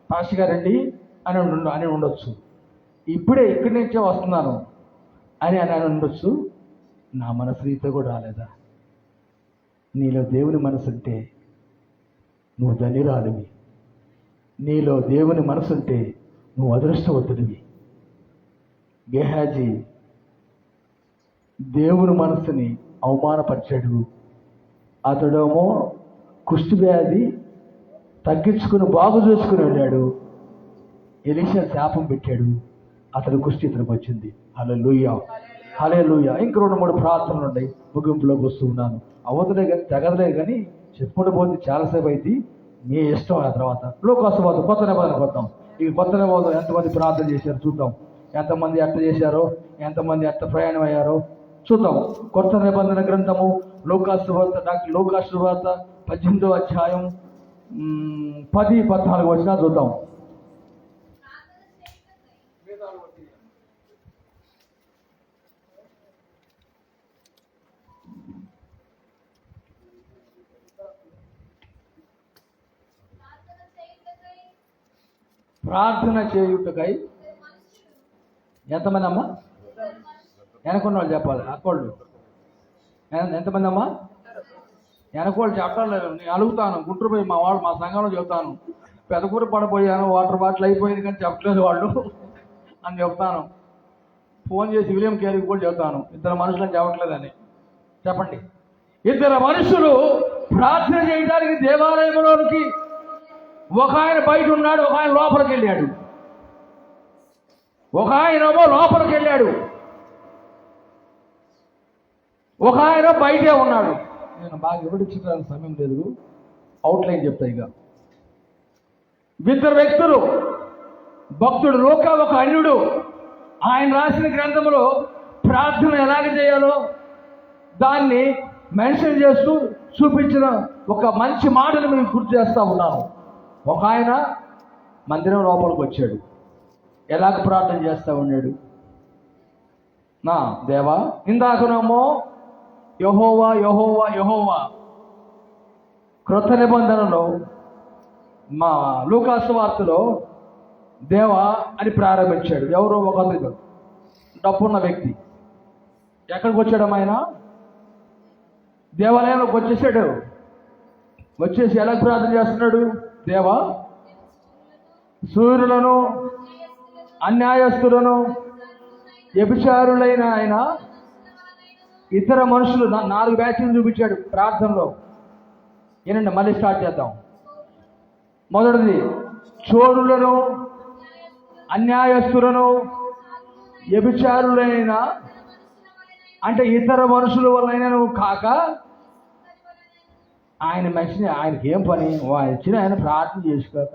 పాష గారండి అని ఉండొచ్చు. ఇప్పుడే ఇక్కడి నుంచే వస్తున్నాను అని ఉండొచ్చు. నా మనసు రీతో కూడా రాలేదా? నీలో దేవుని మనసు ఉంటే నువ్వు ధన్యురాలివి, నీలో దేవుని మనసు ఉంటే నువ్వు అదృష్టవంతుడివి. గెహాజీ దేవుని మనసుని అవమానపరిచాడు. అతడేమో కుష్టి వ్యాధి తగ్గించుకుని బాగు చేసుకుని వెళ్ళాడు. ఎలీషా శాపం పెట్టాడు, అతడు కుష్టి ఇతనికి వచ్చింది. హల్లెలూయా, హల్లెలూయా. ఇంక 2-3 ప్రార్థనలు ఉన్నాయి, ముగింపులోకి వస్తూ ఉన్నాను. అవతలే కానీ తెగదలే కానీ చెప్పుకుంటూ పోతే చాలాసేపు అయింది, మీ ఇష్టం. ఆ తర్వాత లోకాసువార్త కొత్త నిబంధనకు వద్దాం. ఇక కొత్త నిబంధన ఎంతమంది ప్రార్థన చేశారో చూద్దాం, ఎంతమంది ఎట్ట చేశారో, ఎంతమంది ఎట్ట ప్రయాణం అయ్యారో చూద్దాం. కొత్త నిబంధన గ్రంథము లోకాసువార్త, డాక్టర్ లోకాసువార్త 18వ అధ్యాయం 10-14 వచ్చినా చూద్దాం. ప్రార్థన చేయుటకై ఎంతమంది అమ్మా? వెనకున్న వాళ్ళు చెప్పాలి, అక్కోళ్ళు ఎంతమంది అమ్మా? వెనకోళ్ళు చెప్పడం లేదు. నేను అడుగుతాను, గుంటూరు పోయి మా సంఘంలో చెబుతాను, పెదకూర పడిపోయాను, వాటర్ బాటిల్ అయిపోయింది కానీ చెప్పలేదు వాళ్ళు అని చెప్తాను. ఫోన్ చేసి విలియం కేరీకి కూడా చెబుతాను, 2 మనుషులని చెప్పట్లేదని. చెప్పండి, 2 మనుషులు ప్రార్థన చేయడానికి దేవాలయంలోనికి, ఒక ఆయన బయట ఉన్నాడు, ఒక ఆయన లోపలికి వెళ్ళాడు. ఒక ఆయనేమో లోపలికి వెళ్ళాడు, ఒక ఆయన బయటే ఉన్నాడు. నేను బాగా వివరించడానికి సమయం లేదు, అవుట్లైన్ చెప్తా. ఇక 2 వ్యక్తులు, భక్తుడు లోక, ఒక అన్యుడు. ఆయన రాసిన గ్రంథంలో ప్రార్థన ఎలాగ చేయాలో దాన్ని మెన్షన్ చేస్తూ చూపించిన ఒక మంచి మాటను మేము గుర్తు చేస్తూ ఉన్నాను. ఒక ఆయన మందిరం లోపలికి వచ్చాడు, ఎలాగ ప్రార్థన చేస్తూ ఉన్నాడు. నా దేవా, ఇందాకనేమో యెహోవా యెహోవా యెహోవా, క్రొత్త నిబంధనలో మా లూకాసు వార్తలో దేవా అని ప్రారంభించాడు. ఎవరో ఒక డబ్బున్న వ్యక్తి. ఎక్కడికి వచ్చాడు ఆయన? దేవాలయంలోకి వచ్చేసాడు. వచ్చేసి ఎలా ప్రార్థన చేస్తున్నాడు? దేవా, సూర్యులను, అన్యాయస్తులను, వ్యభిచారులైన ఆయన, ఇతర మనుషులు 4 బ్యాచ్లు చూపించాడు ప్రార్థనలో. ఏనండి, మళ్ళీ స్టార్ట్ చేద్దాం. మొదటిది, చోరులను, అన్యాయస్తులను, వ్యభిచారులైన, అంటే ఇతర మనుషుల వలన నువ్వు కాక, ఆయన మనిషిని, ఆయనకి ఏం పని, వచ్చిన ఆయన ప్రార్థన చేసుకోక,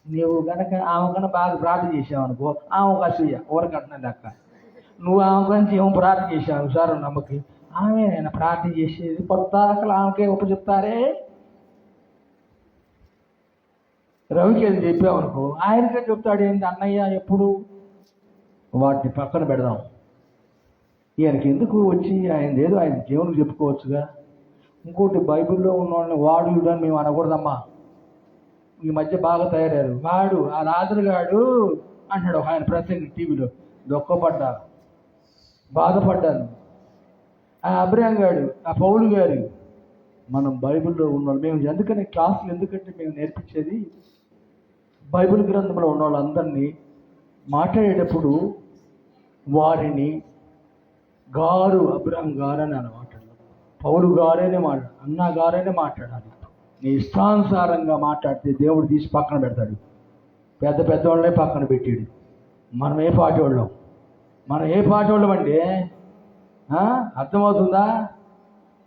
నువ్వు కనుక ఆమె కన్నా బాగా ప్రార్థన చేసావు అనుకో, ఆమె ఒక అసూయ ఊరకంటున్నా లెక్క. నువ్వు ఆమె గురించి ఏమో ప్రార్థన చేసావు సార్ నమ్మకి, ఆమె నేను ప్రార్థన చేసేది పొద్దాకలు ఆమెకే ఉప చెప్తారే. రవికి ఏది చెప్పామనుకో ఆయనకే చెప్తాడు, ఏంటి అన్నయ్య ఎప్పుడు, వాటిని పక్కన పెడదాం. ఈయనకి ఎందుకు వచ్చి ఆయన ఏదో ఆయన దేవునికి చెప్పుకోవచ్చుగా. ఇంకోటి బైబిల్లో ఉన్న వాళ్ళని వాడు వీడు అని మేము అనకూడదమ్మా. ఈ మధ్య బాగా తయారయ్యారు. వాడు ఆ రాజుగాడు అంటాడు ఒక ఆయన ప్రసంగి టీవీలో. దుఃఖపడ్డా, బాధపడ్డాను. ఆ అబ్రహాం గారు, ఆ పౌలు గారు. మనం బైబిల్లో ఉన్నవాళ్ళు మేము ఎందుకని క్లాసులు ఎందుకంటే మేము నేర్పించేది బైబిల్ గ్రంథంలో ఉన్న వాళ్ళందరినీ మాట్లాడేటప్పుడు వారిని గారు, అబ్రహాం గారు అని మాట్లాడాలి, పౌలు గారేనే మాట్లాడాలి, అన్న గారేనే మాట్లాడాలి. నీ ఇష్టానుసారంగా మాట్లాడితే దేవుడు తీసి పక్కన పెడతాడు. పెద్ద పెద్దవాళ్ళనే పక్కన పెట్టాడు. మనం ఏ పాటి వాళ్ళం, మనం ఏ పాటి వాళ్ళం అండి? అర్థమవుతుందా?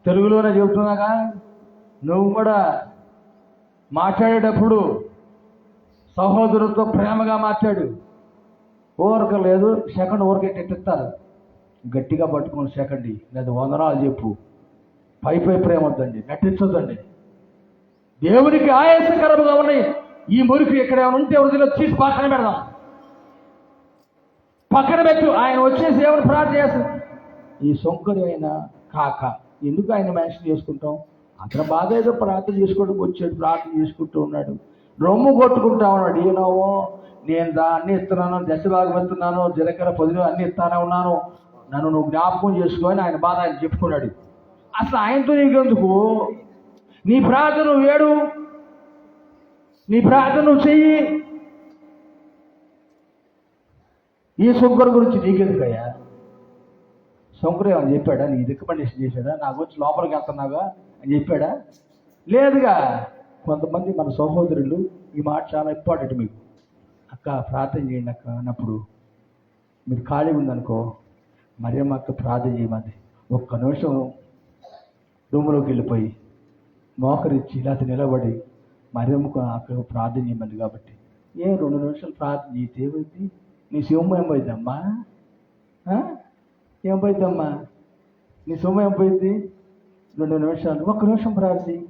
తెలుగులోనే చెబుతున్నాగా. నువ్వు కూడా మాట్లాడేటప్పుడు సహోదరులతో ప్రేమగా మాట్లాడు. ఊరక లేదు, సెకండ్ ఊరికే ఎట్టిస్తారు, గట్టిగా పట్టుకుని సెకండ్ లేదా వందనాలు చెప్పు. పై ప్రేమ వద్దండి, నటించొద్దండి. దేవునికి ఆయాసకరముగా ఉన్నాయి ఈ మురికి ఎక్కడేమైనా ఉంటే వృద్ధిలో తీసి పక్కన పెడదాం. పక్కన పెట్టు. ఆయన వచ్చేసి దేవుని ప్రార్థన చేస్తాడు. ఈ సొంకరి అయిన కాక ఎందుకు ఆయన మెన్షన్ చేసుకుంటాం? అతను బాగా ఏదో ప్రార్థన చేసుకోవడానికి వచ్చాడు, ప్రార్థన చేసుకుంటూ ఉన్నాడు, రొమ్ము కొట్టుకుంటా ఉన్నాడు. ఈయనవో నేను అన్నీ ఇస్తున్నాను, దశభాగం ఇస్తున్నాను, జీలకర్ర పొదిన అన్నీ ఇస్తానే ఉన్నాను, నన్ను నువ్వు జ్ఞాపకం చేసుకొని ఆయన బాధ ఆయన చెప్పుకున్నాడు. అసలు ఆయనతో నీకెందుకు? నీ ప్రార్థన నువ్వు వేడు, నీ ప్రార్థన నువ్వు చెయ్యి. ఈ శంకరు గురించి నీకెందుకయ్యా? శంకరు ఏమని చెప్పాడా? నీకు రికమెండేషన్ చేశాడా? నాకు వచ్చి లోపలికి వెళ్తున్నాగా అని చెప్పాడా? లేదుగా. కొంతమంది మన సహోదరులు ఈ మాట చాలా ఇంపార్టెంట్. మీకు అక్క ప్రార్థన చేయండి అక్క అన్నప్పుడు మీరు ఖాళీ ఉందనుకో, మరియమ్మ అక్క ప్రార్థన చేయమంది. ఒక్క నిమిషం రూములోకి వెళ్ళిపోయి మోకరిచ్చి లేకపోతే నిలబడి మరియమ్మకు అక్కకు ప్రార్థన చేయమంది. కాబట్టి 2 నిమిషాలు ప్రార్థన చేస్తే ఏమైంది? నీ సొమ్ము ఏమైందమ్మా? ఏమైందమ్మా? నీ సొమ్ము ఏమైంది? 2 నిమిషాలు, 1 నిమిషం ప్రార్థన.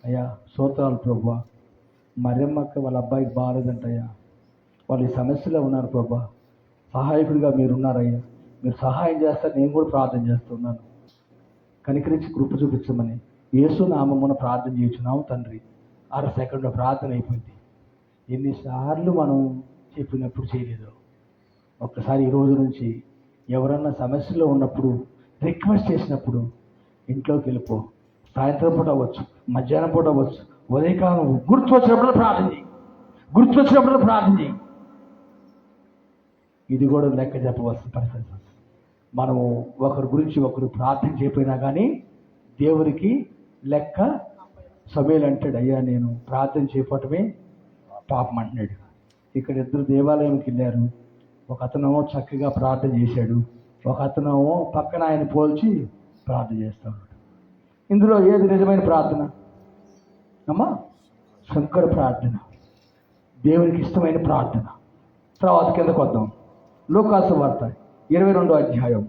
అయ్యా స్తోత్రాలు ప్రభువా, మరియమ్మక్క వాళ్ళ అబ్బాయికి బాగాలేదంటయ్యా, వాళ్ళు ఈ సమస్యలో ఉన్నారు ప్రభా, సహాయకుడిగా మీరు ఉన్నారయ్యా, మీరు సహాయం చేస్తారు, నేను కూడా ప్రార్థన చేస్తున్నాను, కనికరించి కృప చూపించమని యేసు నామమున ప్రార్థన చేస్తున్నాము తండ్రి. 6 సెకండ్లో ప్రార్థన అయిపోయింది. ఎన్నిసార్లు మనం చెప్పినప్పుడు చేయలేదు. ఒక్కసారి ఈ రోజు నుంచి ఎవరన్నా సమస్యలో ఉన్నప్పుడు రిక్వెస్ట్ చేసినప్పుడు ఇంట్లోకి వెళ్ళిపో. సాయంత్రం పూట అవ్వచ్చు, మధ్యాహ్నం పూట అవ్వచ్చు, ఉదయకాలం గుర్తు వచ్చినప్పుడు ప్రార్థన చేయి, గుర్తు వచ్చినప్పుడు ప్రార్థన చేయి. ఇది కూడా లెక్క చెప్పవలసిన పరిస్థితి. మనము ఒకరి గురించి ఒకరు ప్రార్థన చేయకపోయినా కానీ దేవునికి లెక్క. సమేలు అంటాడు, అయ్యా నేను ప్రార్థన చేయకపోవటమే పాపం అంటున్నాడు. ఇక్కడ 2 దేవాలయంకి వెళ్ళారు. ఒక అతనేమో చక్కగా ప్రార్థన చేశాడు, ఒక అతనేమో పక్కన ఆయన పోల్చి ప్రార్థన చేస్తూ ఉన్నాడు. ఇందులో ఏది నిజమైన ప్రార్థన అమ్మా? శంకర ప్రార్థన, దేవునికి ఇష్టమైన ప్రార్థన. తర్వాత కిందకు వద్దాం. లూకాసు వార్త 22వ అధ్యాయం,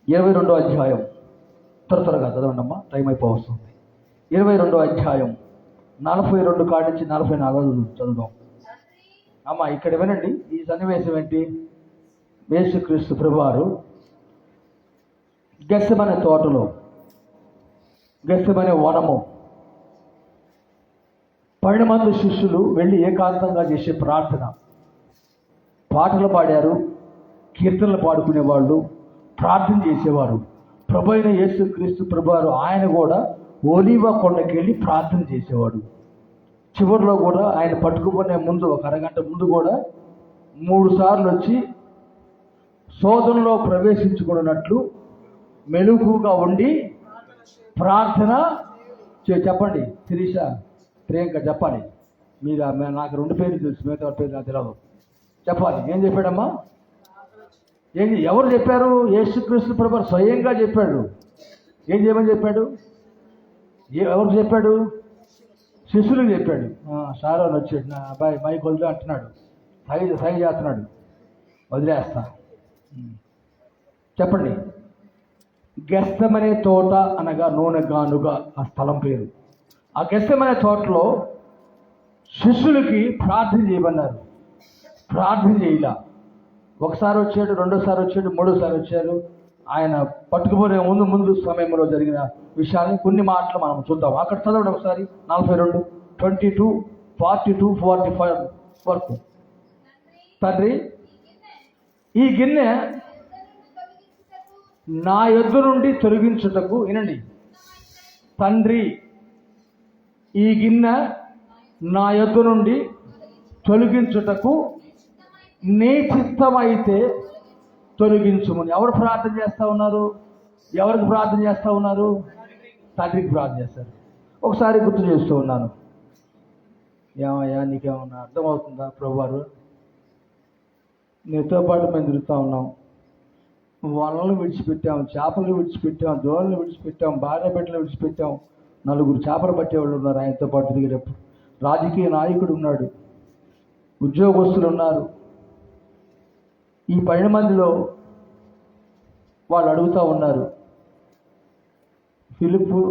22వ అధ్యాయం. త్వరగా చదవండి అమ్మా, టైం అయిపోవస్తుంది. 22వ అధ్యాయం 42 కాడి నుంచి 44 చదువుదాం అమ్మా. ఇక్కడ వినండి, ఈ సన్నివేశం ఏంటి? యేసుక్రీస్తు ప్రభువారు గెత్సెమనే తోటలో, గెత్సెమనే వనము, 12 మంది శిష్యులు వెళ్ళి ఏకాంతంగా చేసే ప్రార్థన. పాటలు పాడారు, కీర్తనలు పాడుకునేవాళ్ళు, ప్రార్థన చేసేవారు. ప్రభు అయిన యేసుక్రీస్తు ప్రభువారు ఆయన కూడా ఒలీవ కొండకి వెళ్ళి ప్రార్థన చేసేవాడు. చివరిలో కూడా ఆయన పట్టుకునే ముందు 1 అరగంట ముందు కూడా 3 సార్లు వచ్చి శోధనలో ప్రవేశించుకున్నట్లు మెలుగుగా ఉండి ప్రార్థన చెప్పండి. శిరీష, ప్రియాంక చెప్పాలి. మీరు నాకు 2 పేర్లు తెలుసు, మిగతా పేరు నాకు తెలియదు. చెప్పాలి. ఏం చెప్పాడమ్మా? ఏంటి? ఎవరు చెప్పారు? యేసుక్రీస్తు ప్రభువు స్వయంగా చెప్పాడు. ఏం చేయమని చెప్పాడు? ఎవరు చెప్పాడు? శిష్యులకు చెప్పాడు. సార్ అని వచ్చాడు, నా అబ్బాయి మైక్ వదిలే అంటున్నాడు, సైజ్ చేస్తున్నాడు, వదిలేస్తా. చెప్పండి. గెత్సెమనే తోట అనగా నూనె గానుగా ఆ స్థలం పేరు. ఆ గెత్సెమనే తోటలో శిష్యులకి ప్రార్థన చేయమన్నారు. ప్రార్థన చేయలా. ఒకసారి వచ్చాడు, రెండోసారి వచ్చాడు, మూడోసారి వచ్చారు. ఆయన పట్టుకుపోయే ముందు సమయంలో జరిగిన విషయాన్ని కొన్ని మాటలు మనం చూద్దాం. అక్కడ చదవండి ఒకసారి 42, 22, 42, 45 వరకు. తండ్రి, ఈ గిన్నె నా యొద్ద నుండి తొలగించుటకు, వినండి, తండ్రి ఈ గిన్నె నా యొద్ద నుండి తొలగించుటకు నీ చిత్తమైతే తొలగించుమని. ఎవరు ప్రార్థన చేస్తూ ఉన్నారు? ఎవరికి ప్రార్థన చేస్తూ ఉన్నారు? తండ్రికి ప్రార్థన చేస్తారు. ఒకసారి గుర్తు చేస్తూ ఉన్నాను. ఏమయ్యా, నీకేమన్నా అర్థమవుతుందా? ప్రభువారు, నీతో పాటు మేము తిరుగుతూ ఉన్నాం. వలలు విడిచిపెట్టాం, చేపలు విడిచిపెట్టాం, దోణలు విడిచిపెట్టాం, భార్య బిడ్డలు విడిచిపెట్టాం. 4 చేపలు పట్టేవాళ్ళు ఉన్నారు ఆయనతో పాటు తిరిగేటప్పుడు. రాజకీయ నాయకుడు ఉన్నాడు, ఉద్యోగస్తులు ఉన్నారు. ఈ 12 మందిలో వాళ్ళు అడుగుతూ ఉన్నారు. ఫిలిప్పు,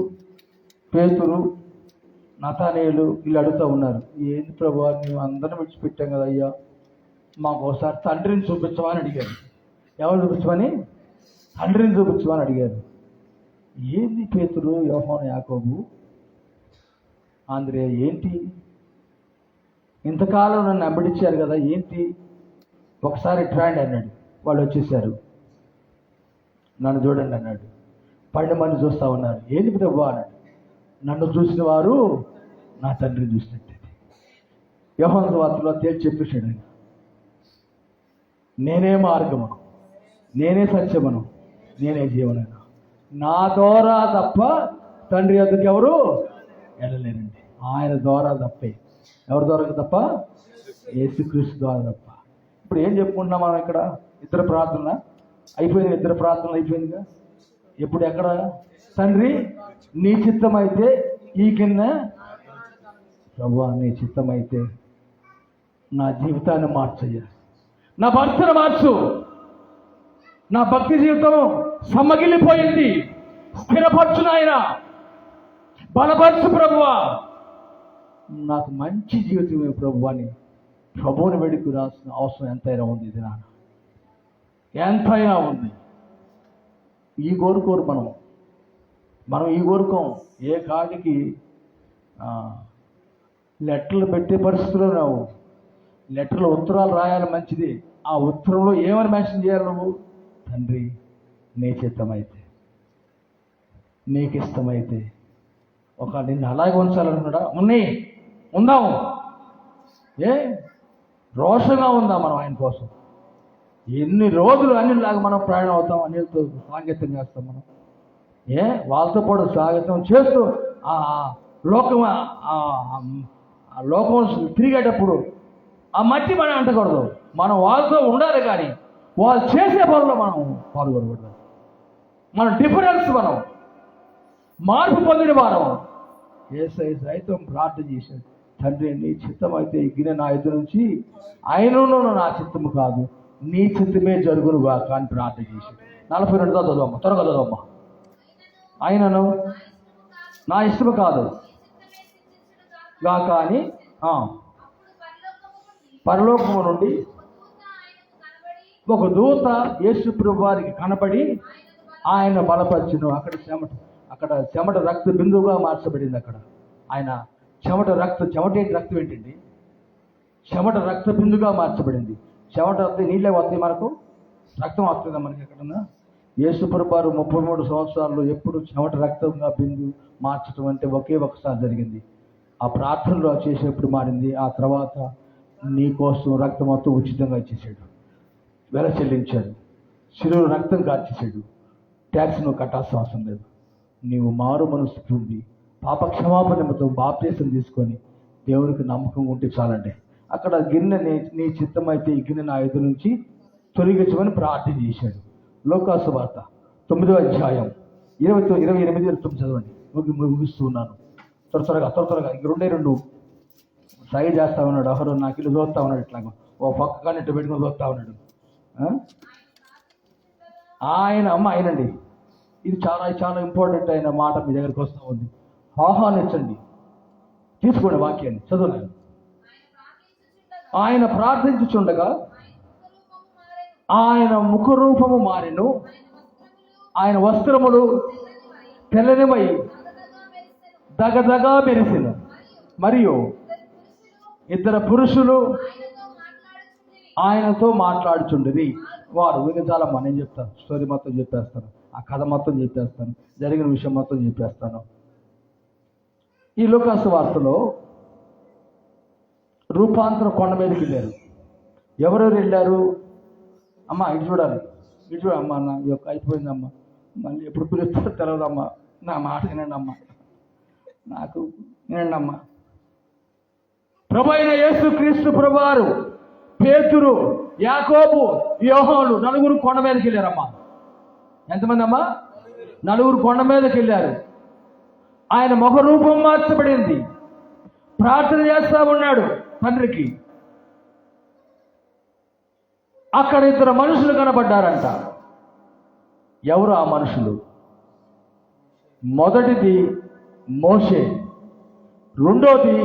పేతురు, నతానేయులు వీళ్ళు అడుగుతూ ఉన్నారు, ఏంటి ప్రభువా, మేము అందరం విడిచిపెట్టాం కదా అయ్యా, మాకు ఒకసారి తండ్రిని చూపించమని అడిగారు. ఎవరు చూపించమని? తండ్రిని చూపించమని అడిగారు. ఏంది పేతురు, యోహాను, యాకోబు, ఆంద్రేయ, ఏంటి ఇంతకాలం నన్ను వెంబడించారు కదా, ఏంటి ఒకసారి ట్రాండ్ అన్నాడు. వాళ్ళు వచ్చేసారు. నన్ను చూడండి అన్నాడు. 12 మంది చూస్తూ ఉన్నారు. ఏంటి ప్రభువా అన్నాడు. నన్ను చూసిన వారు నా తండ్రిని చూసినట్టు. యోహాను సువార్తలో తేల్చి చెప్పేశాడు ఆయన, నేనే మార్గమును, నేనే సత్యమును, నేనే జీవనను, నా ద్వారా తప్ప తండ్రి వద్దకు ఎవరు వెళ్ళలేరండి. ఆయన ద్వారా తప్పే. ఎవరి ద్వారా తప్ప? యేసుక్రీస్తు ద్వారా తప్ప. ఇప్పుడు ఏం చెప్పుకుంటున్నాం మనం ఇక్కడ? ఇద్దరు ప్రార్థన అయిపోయింది. ఇద్దరు ప్రార్థనలు అయిపోయిందిగా. ఇప్పుడు ఎక్కడ? తండ్రి నీ చిత్తమైతే ఈ గిన్నె, ప్రభువా నీ చిత్తమైతే నా జీవితాన్ని మార్చయ్యా, నా భర్తను మార్చు, నా భక్తి జీవితం సమ్మగిల్లిపోయింది, స్థిరపరచు నాయన, బలపరచు ప్రభువా, నాకు మంచి జీవితమే ప్రభువా అని ప్రభువుని వేడుకు రాసిన అవసరం ఎంతైనా ఉంది. ఇది నాన్న ఎంతైనా ఉంది. ఈ కోరుకోరు మనం ఈ కోరుకోం. ఏ కాడికి లెటర్లు పెట్టే పరిస్థితుల్లో నువ్వు లెటర్లు ఉత్తరాలు రాయాలి, మంచిది. ఆ ఉత్తరంలో ఏమని మెన్షన్ చేయాలి? నువ్వు తండ్రి నీ చిత్తమైతే, నీకు ఇష్టమైతే. ఒక నిన్ను అలాగే ఉంచాలనుకున్నాడా? ఉందాము. రోషంగా ఉందా మనం ఆయన కోసం? ఎన్ని రోజులు అన్నిలాగా మనం ప్రయాణం అవుతాం, అన్నిటితో సాంగత్యం చేస్తాం మనం. వాళ్ళతో పాటు స్వాగతం చేస్తూ లోకం తిరిగేటప్పుడు ఆ మట్టి మనం అంటకూడదు. మనం వాళ్ళతో ఉండాలి, కానీ వాళ్ళు చేసే పనుల్లో మనం పాల్గొనకూడదు. మన డిఫరెన్స్, మనం మార్పు పొందిన వారం. యేసయ్య సైతం ప్రార్థన చేశాడు, తండ్రి నీ చిత్తం అయితే ఈ గిన్నె నా ఎదురు నుంచి, ఆయనను నా చిత్తము కాదు నీ చిత్తమే జరుగును గాక అని ప్రార్థన చేశాడు. 42 చదవమ్మా, త్వరగా చదవమ్మా. ఆయనను నా ఇష్టము కాదు గాక అని పరలోకము నుండి ఒక దూత యేసు ప్రభు వారికి కనబడి ఆయన బలపరచును. అక్కడ చెమట రక్త బిందువుగా మార్చబడింది. అక్కడ ఆయన చెమట రక్తం ఏంటండి? చెమట రక్త బిందుగా మార్చబడింది. చెమట వస్తే నీళ్ళే వస్తాయి, మనకు రక్తం వస్తుందా మనకి ఎక్కడన్నా? యేసు ప్రభు వారు 33 సంవత్సరాల్లో ఎప్పుడు చెమట రక్తంగా బిందు మార్చడం అంటే ఒకే ఒకసారి జరిగింది. ఆ ప్రార్థనలో చేసేప్పుడు మారింది. ఆ తర్వాత నీ కోసం రక్తం మొత్తం ఉచితంగా ఇచ్చేసాడు, వెల చెల్లించాడు, శిలువలో రక్తం కార్చేసాడు. ట్యాక్స్ నువ్వు కట్టాల్సిన అవసరం లేదు. నీవు మారు మనసు పొంది పాప క్షమాపణతో బాప్తీసం తీసుకొని దేవునికి నమ్మకం ఉంటే చాలండి. అక్కడ గిన్నె నీ చిత్తం అయితే ఈ గిన్నె నా ఎదురు నుంచి తొలగించమని ప్రార్థన చేశాడు. లోకాసు వార్త 9వ అధ్యాయం 28 చదవండి. ముగిస్తూ ఉన్నాను. త్వరగా 2 సై చేస్తా ఉన్నాడు. అహరు నాకు ఇల్లు చూస్తా ఉన్నాడు. ఇట్లాగా ఓ పక్క కానీ ఇట్లా పెట్టుకుని చూస్తా ఉన్నాడు. ఆయనండి, ఇది చాలా చాలా ఇంపార్టెంట్ అయిన మాట మీ దగ్గరికి వస్తూ ఉంది. ఆహ్వానించండి, తీసుకోండి వాక్యాన్ని. చదువున్నాను. ఆయన ప్రార్థించుచుండగా ఆయన ముఖరూపము మారెను, ఆయన వస్త్రములు తెల్లనివై దగదగా మెరిసెను. మరియు ఇద్దరు పురుషులు ఆయనతో మాట్లాడుచుండిరి. వారు వినచాలమ్మా, నేను చెప్తాను, స్టోరీ మొత్తం చెప్పేస్తాను, ఆ కథ మొత్తం చెప్పేస్తాను, జరిగిన విషయం మొత్తం చెప్పేస్తాను. ఈ లూకాసు వార్తలో రూపాంతర కొండ మీదకి వెళ్ళారు. ఎవరెవరు వెళ్ళారు? అమ్మ ఇటు చూడాలి, ఇటు చూడ అమ్మా, నా యొక్క అయిపోయిందమ్మా, మళ్ళీ ఎప్పుడు పిలుస్తారో తెలియదమ్మా, నా మాట వినండి అమ్మా, నాకు వినండి అమ్మా. ప్రభు అయిన యేసు క్రీస్తు ప్రభువారు, పేతురు, యాకోబు, యోహాను నలుగురు కొండ మీదకి వెళ్ళారమ్మా. ఎంతమంది అమ్మా? నలుగురు కొండ మీదకి వెళ్ళారు. ఆయన ముఖ రూపం మార్చబడింది. ప్రార్థన చేస్తా ఉన్నాడు తండ్రికి. అక్కడ ఇద్దరు మనుషులు కనబడ్డారంట. ఎవరు ఆ మనుషులు? మొదటిది మోషే, రెండోది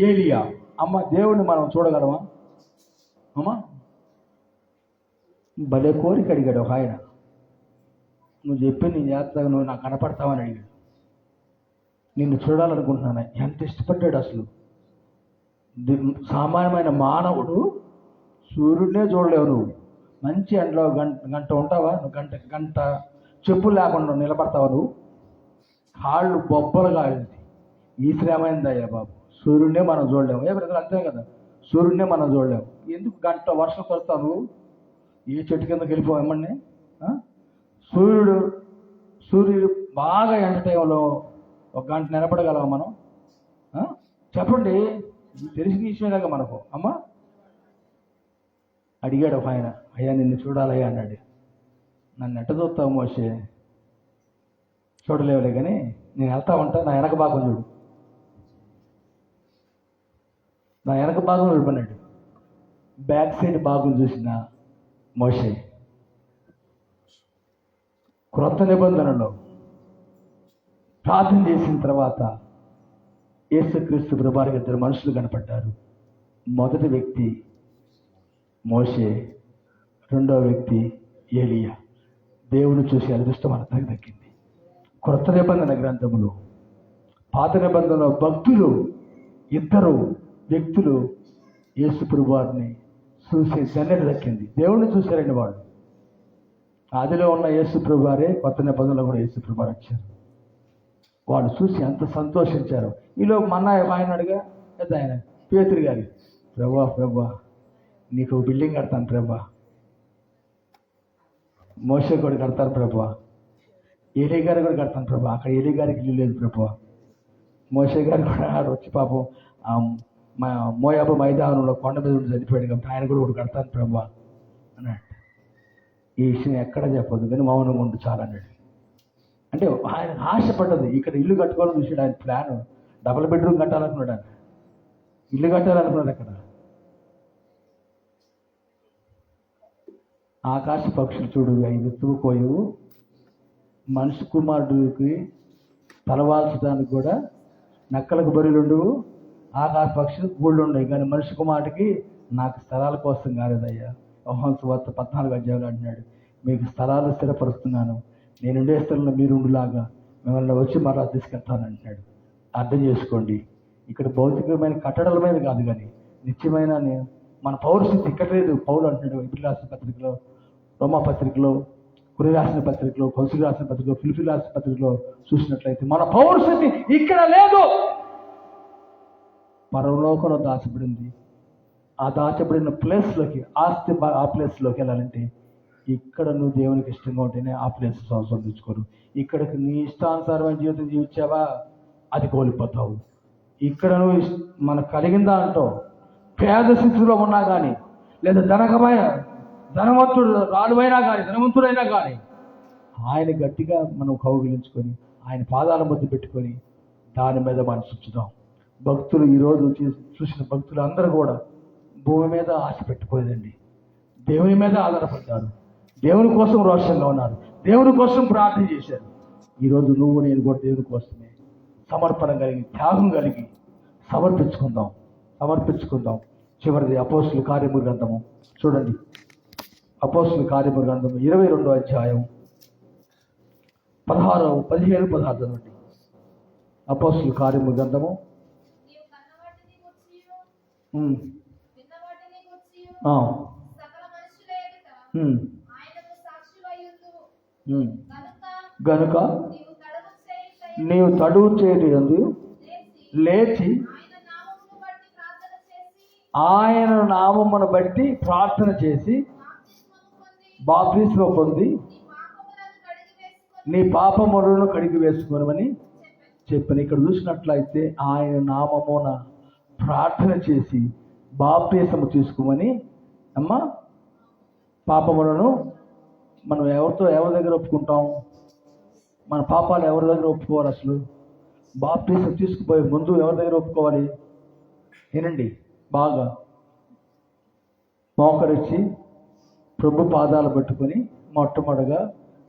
ఏలియా. అమ్మ, దేవుణ్ణి మనం చూడగలమా అమ్మా? భలే కోరిక అడిగాడు ఒక ఆయన. నువ్వు చెప్పి నేను చేస్తాను, నువ్వు నాకు కనపడతావని అడిగాడు. నిన్ను చూడాలనుకుంటున్నాను. ఎంత ఇష్టపడ్డాడు అసలు. సామాన్యమైన మానవుడు సూర్యుడినే చూడలేవు. నువ్వు మంచి ఎండలో గంట ఉంటావా? నువ్వు గంట చెప్పులు లేకుండా నిలబడతావా? నువ్వు కాళ్ళు బొబ్బలు కాలింది. ఈ శ్రమైందయ్యా బాబు. సూర్యుడినే మనం చూడలేము. ఏ బ్రదర్, అంతే కదా, సూర్యుడినే మనం చూడలేము. ఎందుకు గంట వర్షం కొడతావు నువ్వు? ఏ చెట్టు కిందకి వెళ్ళిపోవమ్మని. సూర్యుడు బాగా ఎండ టైంలో ఒక గంట నిలబడగలమా మనం? చెప్పండి, తెలిసిన విషయమేగా మనకు. అమ్మ అడిగాడు ఒక ఆయన, అయ్యా నిన్ను చూడాలయ్యా అన్నాడు. నన్ను ఎట్ట చూస్తావు మోషే? చూడలేవులే కానీ నేను వెళ్తా ఉంటా, నా వెనక భాగం చూడు, నా వెనక భాగం చూడమన్నాడు. బ్యాక్ సైడ్ భాగం చూసిన మోషే. క్రొత్త నిబంధనలో ప్రార్థన చేసిన తర్వాత యేసుక్రీస్తు ప్రభువారికి ఇద్దరు మనుషులు కనపడ్డారు. మొదటి వ్యక్తి మోషే, రెండవ వ్యక్తి ఏలియా. దేవుని చూసి అదృష్టం మనకు దక్కింది. క్రొత్త నిబంధన గ్రంథములు, పాత నిబంధనలో భక్తులు, ఇద్దరు వ్యక్తులు యేసు ప్రభువారిని చూసే ధన్యత దక్కింది. దేవుణ్ణి చూశారండి వాళ్ళు. ఆదిలో ఉన్న యేసు ప్రభువారే కొత్త నిబంధనలో కూడా యేసు ప్రభువారు వచ్చారు. వాళ్ళు చూసి ఎంత సంతోషించారు. ఈలో మన ఆయన అడిగా పెద్ద ఆయన పేతురు గారి, ప్రభా నీకు బిల్డింగ్ కడతాను ప్రభా, మోషే కూడా కడతాను ప్రభా, ఏలీ గారు కూడా కడతాను ప్రభా. అక్కడ ఏలీ గారికి ఇల్లు లేదు ప్రభా. మోషే గారు కూడా వచ్చి పాపం మోయాబు మైదానంలో కొండ మీద ఉండి చనిపోయాడు కాబట్టి ఆయన కూడా ఒకటి కడతాను ప్రభా అన్నాడు. ఈ విషయం ఎక్కడ చెప్పదు కానీ మౌనంగా ఉండు చాలన్నాడు. అంటే ఆయన ఆశపడ్డది. ఇక్కడ ఇల్లు కట్టుకోవాలని చూసాడు. ఆయన ప్లాన్ డబుల్ బెడ్రూమ్ కట్టాలనుకున్నాడు. ఆయన ఇల్లు కట్టాలనుకున్నాడు. అక్కడ ఆకాశ పక్షులు చూడు, అవి వెతుకుపోయవు. మనిషి కుమారుడికి తలవాల్చడానికి కూడా నక్కలకు బరువులు ఉండవు, ఆకాశ పక్షులు గూళ్ళు ఉండవు. కానీ మనిషి కుమారుడికి నాకు స్థలాల కోసం కాలేదయ్యా. యోహాను సువార్త 14 అంటున్నాడు, మీకు స్థలాలు స్థిరపరుస్తున్నాను, నేను ఉండే స్థలంలో మీరు ఉండులాగా మిమ్మల్ని వచ్చి మరలా తీసుకెళ్తాను అంటున్నాడు. అర్థం చేసుకోండి, ఇక్కడ భౌతికమైన కట్టడాల మీద కాదు కానీ నిత్యమైన మన పౌరస్థితి ఇక్కడ లేదు. పౌలు అంటున్నాడు ఎబ్రిల్ రాసిన పత్రికలో, రోమా పత్రికలో, కొరి రాసిన పత్రికలో, కొలసీ రాసిన పత్రికలో, ఫిలిప్పీ రాసిన పత్రికలో చూసినట్లయితే మన పౌరస్థితి ఇక్కడ లేదు, పరలోకంలో దాచబడింది. ఆ దాచబడిన ప్లేస్లోకి, ఆస్తి ఆ ప్లేస్లోకి వెళ్ళాలంటే ఇక్కడ నువ్వు దేవునికి ఇష్టంగా ఉంటేనే ఆ ప్లేస్ సంపాదించుకోరు. ఇక్కడికి నీ ఇష్టానుసారమైన జీవితం జీవించావా అది కోల్పోతావు. ఇక్కడ నువ్వు మనకు కలిగిందా అంటో పేద స్థితిలో ఉన్నా కానీ, లేదా ధనవంతుడు రాలువైనా కానీ, ధనవంతుడైనా కానీ ఆయన గట్టిగా మనం కౌగిలించుకొని ఆయన పాదాల మధ్య పెట్టుకొని దాని మీద మనం చూచుదాం. భక్తులు ఈరోజు చూసిన భక్తులు అందరూ కూడా భూమి మీద ఆశ పెట్టుకోలేదండి, దేవుని మీద ఆధారపడ్డారు, దేవుని కోసం రోషంగా ఉన్నారు, దేవుని కోసం ప్రార్థన చేశారు. ఈరోజు నువ్వు నేను కూడా దేవుని కోసమే సమర్పణ కలిగి, త్యాగం కలిగి సమర్పించుకుందాం. చివరిది అపోస్తుల కార్యముల గ్రంథము. చూడండి, అపోస్తుల కార్యముల గ్రంథము 22వ అధ్యాయం 17, 16 చదవండి. అపోస్తుల కార్యముల గ్రంథము నీవు కన్నవాటిని గూర్చియు, ఉమ్, విన్నవాటిని గూర్చియు ఆ, సకల మనుషుల ఎదుట ఉమ్, ఆయనకు సాక్షివై ఉందువు. ఉమ్. గనుక గనుక నీవు తడువు నీవు తడువు చేయుటయు చేయటందు లేచి ఆయన నామమును బట్టి ప్రార్థన చేసి ఆయన నామమును బట్టి ప్రార్థన చేసి బాప్తిస్మము బాప్తిస్మ పొంది పొంది నీ పాపములను కడిగి నీ పాపములను కడిగి వేసుకొని వేసుకోనమని చెప్పాను. ఇక్కడ చూసినట్లయితే ఆయన నామమున ప్రార్థన చేసి బాప్తిసము తీసుకోమని అమ్మా. పాపములను మనం ఎవరి దగ్గర ఒప్పుకుంటాం? మన పాపాలు ఎవరి దగ్గర ఒప్పుకోవాలి? అసలు బాప్తిసం తీసుకుపోయే ముందు ఎవరి దగ్గర ఒప్పుకోవాలి? ఏనండి, బాగా మోకరించి ప్రభు పాదాలు పట్టుకొని మొట్టమొదటిగా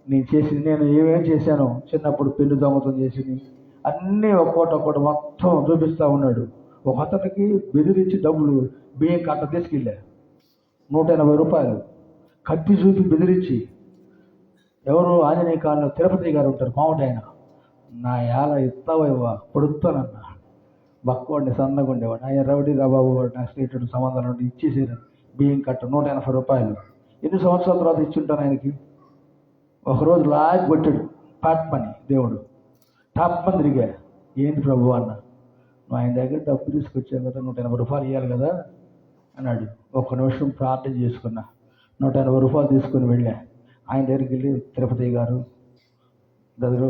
నేను ఏమేం చేశానో, చిన్నప్పుడు పెళ్లి దొంగతనం చేసింది అన్నీ ఒక్కోటి మొత్తం చూపిస్తూ ఉన్నాడు. ఒక అతనికి బెదిరించి డబ్బులు బియ్యం కట్ట తీసుకెళ్ళా, 180 రూపాయలు కత్తి చూపి బెదిరించి. ఎవరు? ఆంజనేయ కాలంలో తిరుపతి గారు ఉంటారు, మామూలు ఆయన. నా యాల ఇస్తావా పొడుస్తానన్నా. బక్కవాడిని, సన్నగా ఉండేవాడు ఆయన. రౌడీ రాబాబు వాడు నా స్నేహితుడు సంబంధాలు ఉండి ఇచ్చేసారు బియ్యం కట్ట 180 రూపాయలు. ఎన్ని సంవత్సరాల తర్వాత ఇచ్చుంటాను ఆయనకి. ఒకరోజు లాగి కొట్టాడు పాట్మని దేవుడు. టాప్మని తిరిగా. ఏంటి ప్రభు అన్న, నువ్వు ఆయన దగ్గర డబ్బు తీసుకొచ్చావు కదా, 180 రూపాయలు ఇవ్వాలి కదా అన్నాడు. ఒక్క నిమిషం ప్రార్థన చేసుకున్నా, 180 రూపాయలు తీసుకొని వెళ్ళా. ఆయన దగ్గరికి వెళ్ళి, తిరుపతి గారు బ్రదరు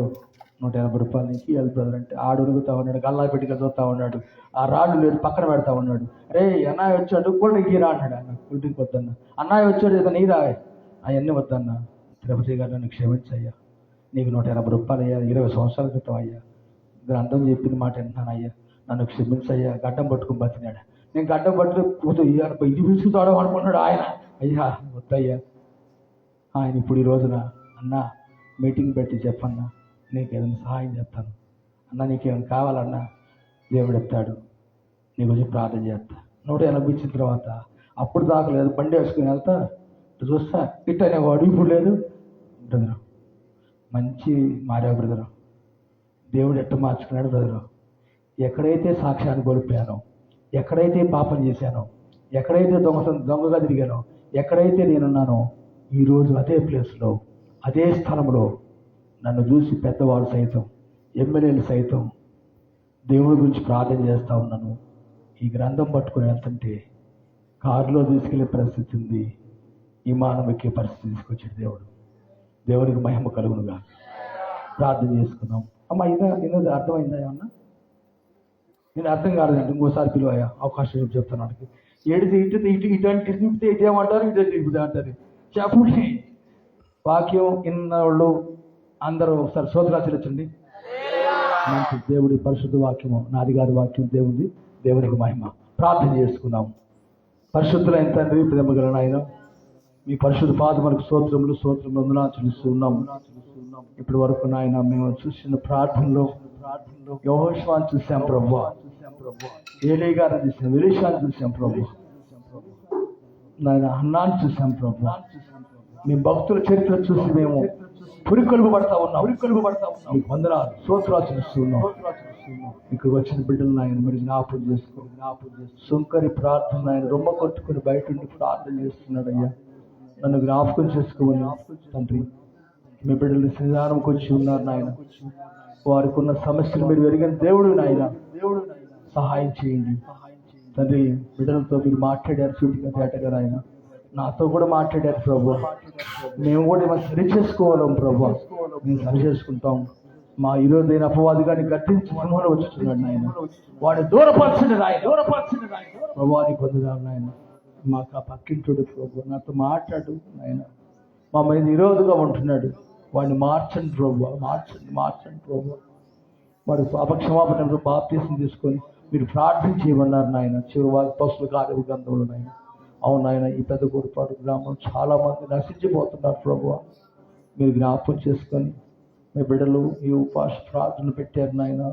180 రూపాయలు నీకు ఇవ్వాలి బ్రదర్ అంటే, ఆడు ఉరుగుతా ఉన్నాడు, గల్లా పెట్టి చదువుతా ఉన్నాడు. ఆ రాళ్ళు లేదు పక్కన పెడతా ఉన్నాడు. రే అన్నయ్య వచ్చాడు కూడా నీకు రా అన్నాడు. అన్న ఇంటికి వద్దన్న. అన్నయ్య వచ్చాడు కదా నీరా, అవన్నీ వద్దన్న. తిరుపతి గారు నన్ను క్షమించయ్యా, నీకు 180 రూపాయలు అయ్యా, 20 సంవత్సరాల క్రితం అయ్యా, గ్రంథం చెప్పిన మాట వింటున్నాను అయ్యా, నన్ను క్షమించయ్యా. గడ్డం పట్టుకుని బతినాడు. నేను గడ్డం పట్టుకు ఇది విసుగుతాడు అనుకున్నాడు ఆయన. అయ్యా వద్దయ్యా. ఆయన ఇప్పుడు ఈ రోజున, అన్న మీటింగ్ పెట్టి చెప్పన్నా, నీకు ఏదైనా సహాయం చేస్తాను అన్న, నీకేమైనా కావాలన్నా దేవుడు ఎత్తాడు, నీ గురించి ప్రార్థన చేస్తా. 180 ఇచ్చిన తర్వాత అప్పుడు దాకా లేదు, బండి వేసుకుని వెళ్తా చూస్తా ఇట్టనే వాడు ఇప్పుడు లేదు. బ్రదరు మంచి మారావు బ్రదరు, దేవుడు ఎట్ట మార్చుకున్నాడు బ్రదరు. ఎక్కడైతే సాక్ష్యాన్ని కోల్పోయానో, ఎక్కడైతే పాపం చేశానో, ఎక్కడైతే దొంగగా తిరిగానో, ఎక్కడైతే నేనున్నానో, ఈరోజు అదే ప్లేస్లో, అదే స్థలంలో నన్ను చూసి పెద్దవాళ్ళు సైతం, ఎమ్మెల్యేలు సైతం దేవుడి గురించి ప్రార్థన చేస్తూ ఉన్నాను. ఈ గ్రంథం పట్టుకుని వెళ్తుంటే కారులో తీసుకెళ్లే పరిస్థితి ఉంది, విమానం ఎక్కే పరిస్థితి తీసుకొచ్చాడు దేవుడు. దేవుడికి మహిమ కలుగునుగా. ప్రార్థన చేసుకున్నాం. అమ్మ ఇన్నది అర్థమైందా ఏమన్నా? నేను అర్థం కాలేదండి, ఇంకోసారి పిలువయా, అవకాశం చెప్తాను. వాడికి ఏడిది ఇటువంటి తిప్పితే ఇదేమంటారు, ఇదే తిప్పుతే అంటారు. చెప్పండి. వాక్యం ఇన్నోళ్ళు అందరూ ఒకసారి స్తోత్రాచరించండి. మంచి దేవుడి పరిశుద్ధ వాక్యము, నాది గారి వాక్యం దేవుడి, దేవునికి మహిమ. ప్రార్థన చేసుకున్నాం. పరిశుద్ధులైన తండ్రి, ప్రేమగల నాయన, మీ పరిశుద్ధ పాదములకు స్తోత్రములు వందనాలు చెల్లిస్తూ ఉన్నాము. ఇప్పటి వరకు నాయన మేము చూసిన ప్రార్థనలో యెహోషువను చూసాం ప్రభువా, ఏలీ గారిని చూసాం, ఎలీషాను చూసాం ప్రభు, నాయన హన్నాను చూసాం ప్రభు. మీ భక్తుల చరిత్ర చూసి మేము పురికొలుగు పడతా ఉన్నాం. మీకు వందనాలు, స్తోత్రాలు చెల్లిస్తూ ఉన్నాం. ఇక్కడికి వచ్చిన బిడ్డలు నాయన మరి జ్ఞాపకం చేసుకోండి. సుంకరి ప్రార్థన ఆయన రొమ్మ కొట్టుకుని బయట ఉండి ప్రార్థన చేస్తున్నాడు. అయ్యా నన్ను జ్ఞాపకం చేసుకోమని తండ్రి. మీ బిడ్డలు శ్రీదానంకి వచ్చి ఉన్నారు నాయన, వారికి ఉన్న సమస్యలు మీరు ఎరిగిన దేవుడు నాయన, సహాయం చేయండి తండ్రి. బిడ్డలతో మీరు మాట్లాడారు సూటిగా తేటగా నాయన, నాతో కూడా మాట్లాడారు ప్రభు. మేము కూడా ఏమైనా సరి చేసుకోవాలి ప్రభు, మేము సరి చేసుకుంటాం. మా ఈరోజు నేను అపవాది గారిని గట్టించి సింహంలో వచ్చుతున్నాడు నాయన, వాడిని దూరపరచండి నాయన, ప్రభావాన్ని పొందుదాం నాయన. మాకు ఆ పక్కింటుడు ప్రభు, నాతో మాట్లాడు నాయన. మా మీద నిరోధంగా ఉంటున్నాడు, వాడిని మార్చండి ప్రభు, మార్చండి ప్రభు. వాడు పాపక్షమాపణ బాప్తీసం తీసుకొని మీరు ప్రార్థన చేయమన్నారు నాయన. చివరి వారి పశువుల కార్య గ్రంథంలో నాయన. అవును నాయన, ఈ పెద్ద కోడిపాడు గ్రామం చాలా మంది నశించిపోతున్నారు ప్రభు. మీరు జ్ఞాపకం చేసుకొని మీ బిడ్డలు ఈ ఉపవాస ప్రార్థనలు పెట్టారు నాయన.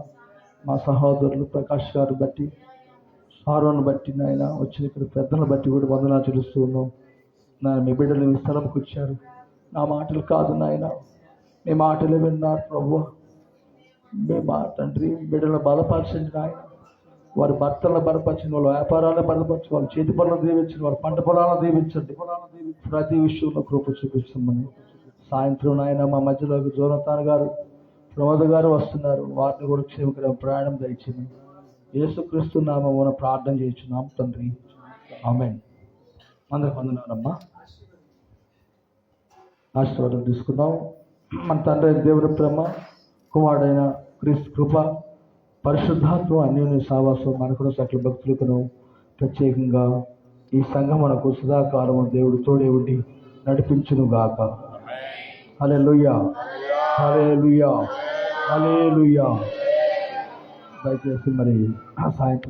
మా సహోదరులు ప్రకాష్ గారు బట్టి ఆరోను బట్టి నాయన వచ్చిన ఇక్కడ పెద్దలను బట్టి కూడా వందనాలు చెల్లిస్తూ ఉన్నాం. నాయన మీ బిడ్డలు మీ స్థలంకి వచ్చారు. నా మాటలు కాదు నాయన, మీ మాటలు విన్నారు ప్రభువా. మీ మా తండ్రి బిడ్డలను బలపరచండి నాయన. వారి భర్తలను బలపరచండి, వాళ్ళ వ్యాపారాలను బలపరచండి, వాళ్ళ చేతి పనులను దీవించండి, వాళ్ళ పంట పొలాలను దీవించండి. ప్రతి విషయంలో కృప చూపించమని. సాయంత్రం నాయన మా మధ్యలోకి జోనతాన్ గారు, ప్రమోద్ గారు వస్తున్నారు. వారిని కూడా క్షేమకర ప్రయాణం దయచేయమని యేసుక్రీస్తు నామమున ప్రార్థన చేయించున్నాం తండ్రి, ఆమేన్. అందరికి వందనాలమ్మా. ఆశీర్వాదం తీసుకున్నాం. మన తండ్రి అయిన దేవుని ప్రేమ, కుమారుడైన క్రీస్తు కృప, పరిశుద్ధాత్మ అన్యోన్య సావాసం మనకున్న సకల భక్తులకు ప్రత్యేకంగా ఈ సంఘమునకు సదాకాలము దేవుడు తోడే ఉండి నడిపించును గాక. హల్లెలూయా, హల్లెలూయా, హల్లెలూయా. దయచేసి మరి సాయంత్రం